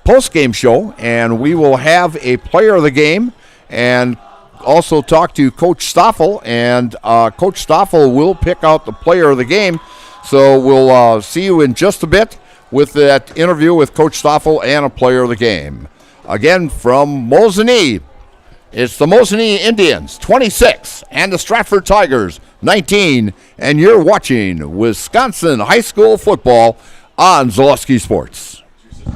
postgame show, and we will have a player of the game and also talk to Coach Stoffel, and Coach Stoffel will pick out the player of the game. So we'll see you in just a bit with that interview with Coach Stoffel and a player of the game. Again, from Mosinee, it's the Mosinee Indians 26 and the Stratford Tigers 19, and you're watching Wisconsin High School football on Zaleski Sports.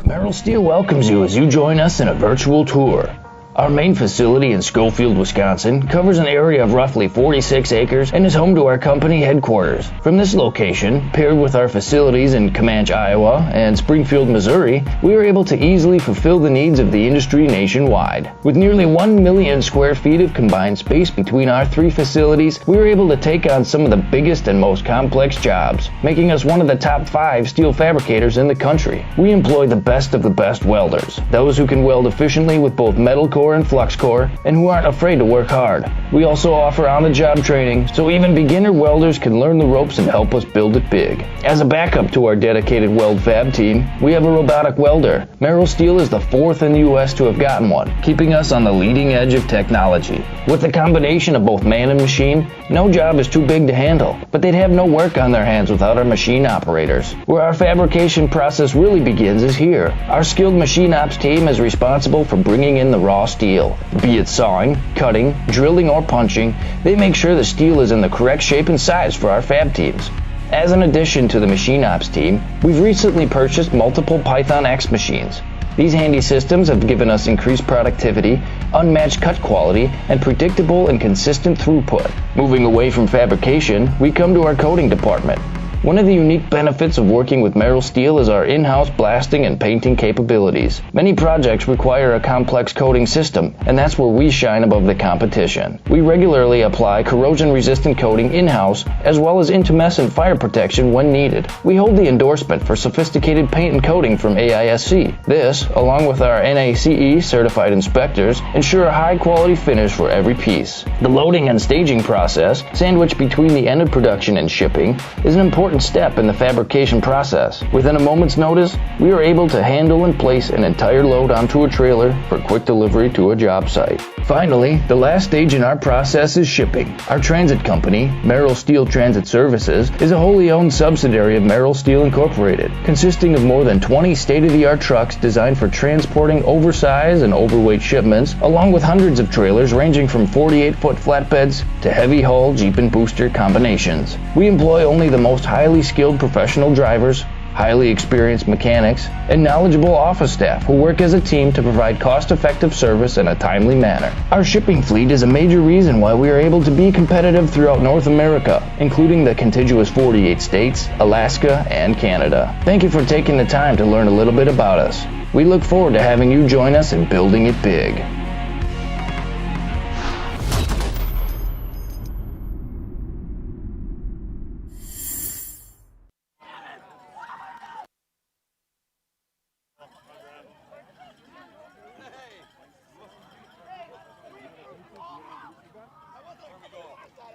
Merrill Steele welcomes you as you join us in a virtual tour. Our main facility in Schofield, Wisconsin covers an area of roughly 46 acres and is home to our company headquarters. From this location, paired with our facilities in Comanche, Iowa and Springfield, Missouri, we are able to easily fulfill the needs of the industry nationwide. With nearly 1 million square feet of combined space between our 3 facilities, we are able to take on some of the biggest and most complex jobs, making us one of the top 5 steel fabricators in the country. We employ the best of the best welders, those who can weld efficiently with both metal core core and flux core, and who aren't afraid to work hard. We also offer on-the-job training, so even beginner welders can learn the ropes and help us build it big. As a backup to our dedicated weld fab team, we have a robotic welder. Merrill Steel is the 4th in the U.S. to have gotten one, keeping us on the leading edge of technology. With the combination of both man and machine, no job is too big to handle, but they'd have no work on their hands without our machine operators. Where our fabrication process really begins is here. Our skilled machine ops team is responsible for bringing in the raw steel. Be it sawing, cutting, drilling, or punching, they make sure the steel is in the correct shape and size for our fab teams. As an addition to the machine ops team, we've recently purchased multiple Python X machines. These handy systems have given us increased productivity, unmatched cut quality, and predictable and consistent throughput. Moving away from fabrication, we come to our coating department. One of the unique benefits of working with Merrill Steel is our in-house blasting and painting capabilities. Many projects require a complex coating system, and that's where we shine above the competition. We regularly apply corrosion-resistant coating in-house, as well as intumescent fire protection when needed. We hold the endorsement for sophisticated paint and coating from AISC. This, along with our NACE certified inspectors, ensure a high-quality finish for every piece. The loading and staging process, sandwiched between the end of production and shipping, is an important step in the fabrication process. Within a moment's notice, we are able to handle and place an entire load onto a trailer for quick delivery to a job site. Finally, the last stage in our process is shipping. Our transit company, Merrill Steel Transit Services, is a wholly owned subsidiary of Merrill Steel Incorporated, consisting of more than 20 state-of-the-art trucks designed for transporting oversized and overweight shipments, along with hundreds of trailers ranging from 48-foot flatbeds to heavy-haul Jeep and booster combinations. We employ only the most highly skilled professional drivers, highly experienced mechanics, and knowledgeable office staff who work as a team to provide cost-effective service in a timely manner. Our shipping fleet is a major reason why we are able to be competitive throughout North America, including the contiguous 48 states, Alaska, and Canada. Thank you for taking the time to learn a little bit about us. We look forward to having you join us in building it big.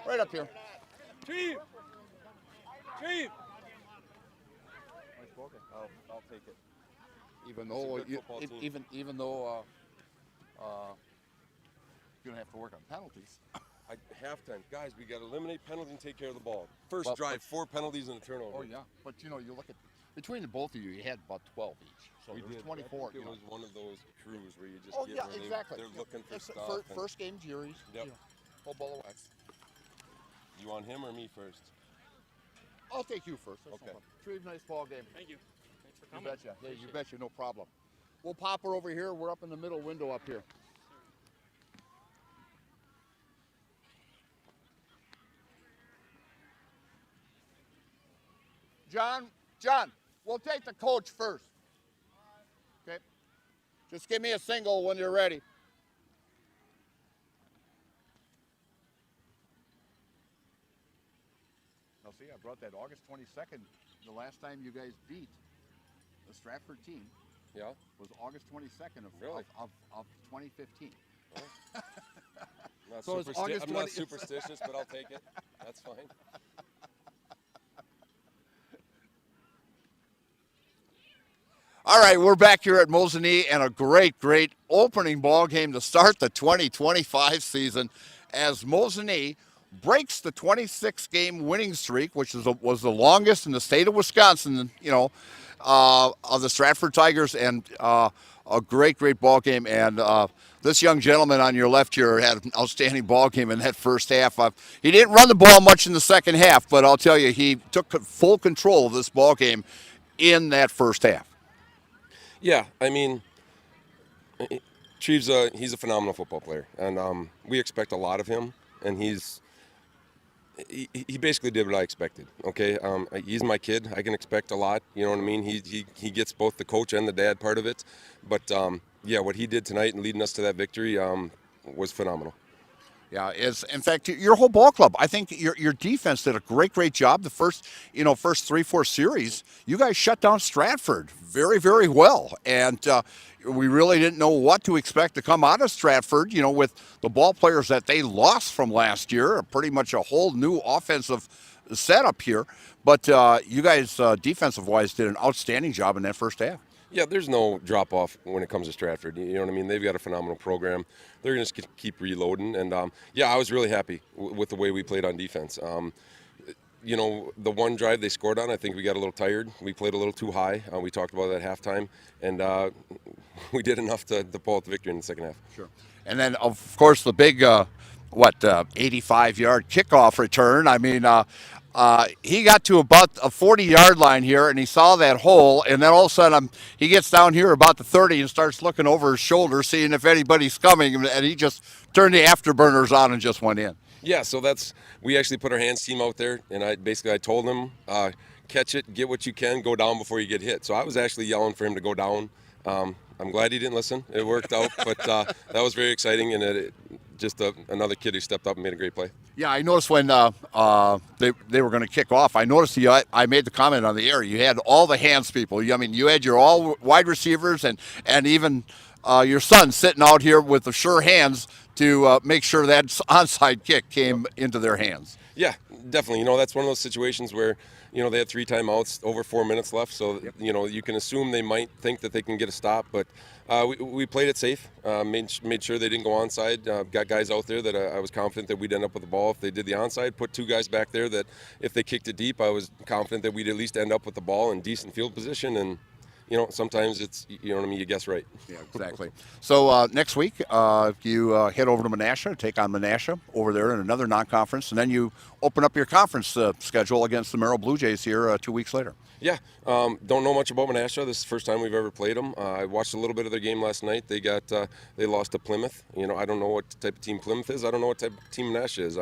Right up here. Chief! Chief! I'll take it. Even though even though you're gonna have to work on penalties. Halftime, guys, we got to eliminate penalties and take care of the ball. First drive, 4 penalties and a turnover. Oh yeah, but you look at between the both of you, you had about 12 each. So we did. 24. It was one of those crews where you just oh get yeah, where exactly. They're looking for stuff. First game juries. Yep. Whole ball of wax. You want him or me first? I'll take you first. That's okay. Treve, nice ball game. Thank you. Thanks for coming. You betcha. Yeah, you betcha. No problem. We'll pop her over here. We're up in the middle window up here. John, we'll take the coach first. Okay? Just give me a single when you're ready. Now see, I brought that August 22nd, the last time you guys beat the Stratford team. Yeah. Was August 22nd of 2015. Oh. So it's August I'm not superstitious, but I'll take it. That's fine. All right, we're back here at Mosinee, and a great opening ball game to start the 2025 season as Mosinee breaks the 26-game winning streak, which was the longest in the state of Wisconsin, of the Stratford Tigers, and a great ball game. And this young gentleman on your left here had an outstanding ball game in that first half. He didn't run the ball much in the second half, but I'll tell you, he took full control of this ball game in that first half. Yeah, I mean, Treves, he's a phenomenal football player, and we expect a lot of him, and he basically did what I expected, okay? He's my kid. I can expect a lot, you know what I mean? He gets both the coach and the dad part of it, but, yeah, what he did tonight and leading us to that victory was phenomenal. Yeah, it's in fact your whole ball club. I think your defense did a great job. The first 3-4 series, you guys shut down Stratford very well, and we really didn't know what to expect to come out of Stratford. With the ball players that they lost from last year, pretty much a whole new offensive setup here. But you guys, defensive wise, did an outstanding job in that first half. Yeah, there's no drop off when it comes to Stratford. You know what I mean? They've got a phenomenal program. They're going to keep reloading. And, I was really happy with the way we played on defense. The one drive they scored on, I think we got a little tired. We played a little too high. We talked about that at halftime. And we did enough to pull out the victory in the second half. Sure. And then, of course, the big, 85-yard kickoff return. I mean, he got to about a 40-yard line here, and he saw that hole, and then all of a sudden he gets down here about the 30 and starts looking over his shoulder, seeing if anybody's coming, and he just turned the afterburners on and just went in. Yeah, so we actually put our hands team out there, and I told him, catch it, get what you can, go down before you get hit. So I was actually yelling for him to go down. I'm glad he didn't listen. It worked out, but that was very exciting, and just another kid who stepped up and made a great play. Yeah, I noticed when they were going to kick off, I noticed I made the comment on the air, you had all the hands people. You had your all wide receivers and even your son sitting out here with the sure hands to make sure that onside kick came into their hands. Yeah, definitely. That's one of those situations where, they had 3 timeouts, over 4 minutes left. So, you can assume they might think that they can get a stop. But we played it safe, made sure they didn't go onside. Got guys out there that I was confident that we'd end up with the ball if they did the onside. Put 2 guys back there that if they kicked it deep, I was confident that we'd at least end up with the ball in decent field position. And sometimes it's, you guess right. Yeah, exactly. So next week, you head over to Menasha, take on Menasha over there in another non-conference, and then you open up your conference schedule against the Merrill Blue Jays here 2 weeks later. Yeah, don't know much about Menasha. This is the first time we've ever played them. I watched a little bit of their game last night. They lost to Plymouth. I don't know what type of team Plymouth is. I don't know what type of team Menasha is.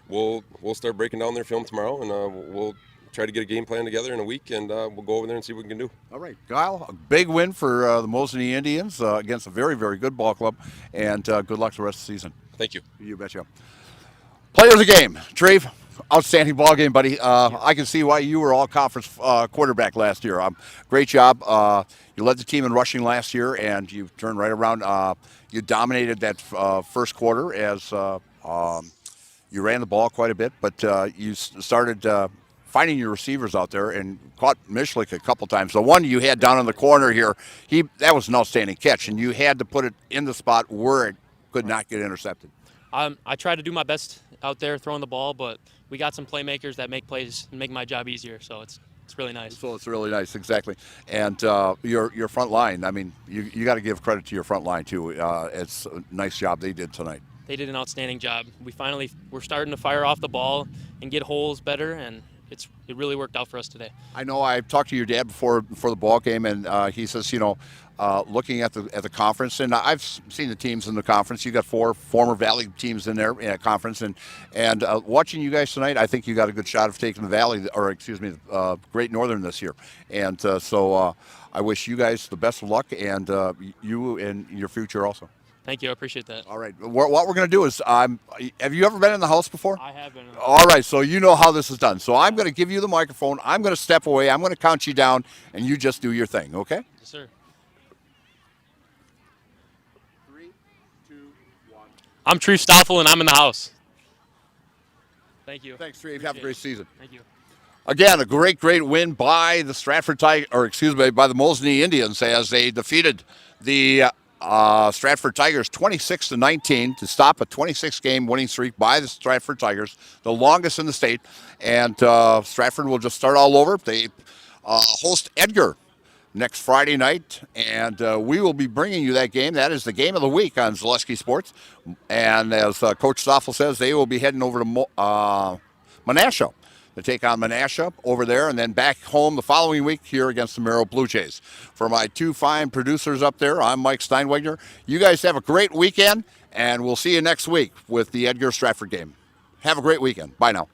We'll start breaking down their film tomorrow, and we'll try to get a game plan together in a week, and we'll go over there and see what we can do. All right, Kyle, a big win for the Mosinee Indians against a very good ball club, and good luck the rest of the season. Thank you. You betcha. Player of the game, Treve. Outstanding ball game, buddy. I can see why you were all conference quarterback last year. Great job. You led the team in rushing last year, and you turned right around. You dominated that first quarter as you ran the ball quite a bit, but you started finding your receivers out there and caught Mishlik a couple times. The one you had down in the corner here, that was an outstanding catch, and you had to put it in the spot where it could not get intercepted. I try to do my best out there throwing the ball, but we got some playmakers that make plays and make my job easier, so it's really nice. So it's really nice, exactly. And your front line, I mean, you got to give credit to your front line, too. It's a nice job they did tonight. They did an outstanding job. We're starting to fire off the ball and get holes better, and it really worked out for us today. I know I talked to your dad before the ball game, and he says, looking at the conference, and I've seen the teams in the conference. You got 4 former Valley teams in there in a conference, and watching you guys tonight, I think you got a good shot of taking the Valley, or excuse me, Great Northern this year. And so I wish you guys the best of luck, and you in your future also. Thank you. I appreciate that. All right. What we're going to do is, have you ever been in the house before? I have been in the house. All right. So you know how this is done. So I'm going to give you the microphone. I'm going to step away. I'm going to count you down, and you just do your thing, okay? Yes, sir. 3, 2, 1. I'm Treve Stoffel, and I'm in the house. Thank you. Thanks, Treve. Have a great season. Thank you. Again, a great win by the by the Mosinee Indians as they defeated the Stratford Tigers 26-19 to stop a 26-game winning streak by the Stratford Tigers, the longest in the state. And Stratford will just start all over. They host Edgar next Friday night, and we will be bringing you that game. That is the game of the week on Zaleski Sports. And as Coach Stoffel says, they will be heading over to Menasha to take on Menasha over there, and then back home the following week here against the Merrill Blue Jays. For my 2 fine producers up there, I'm Mike Steinwegner. You guys have a great weekend, and we'll see you next week with the Edgar Stratford game. Have a great weekend. Bye now.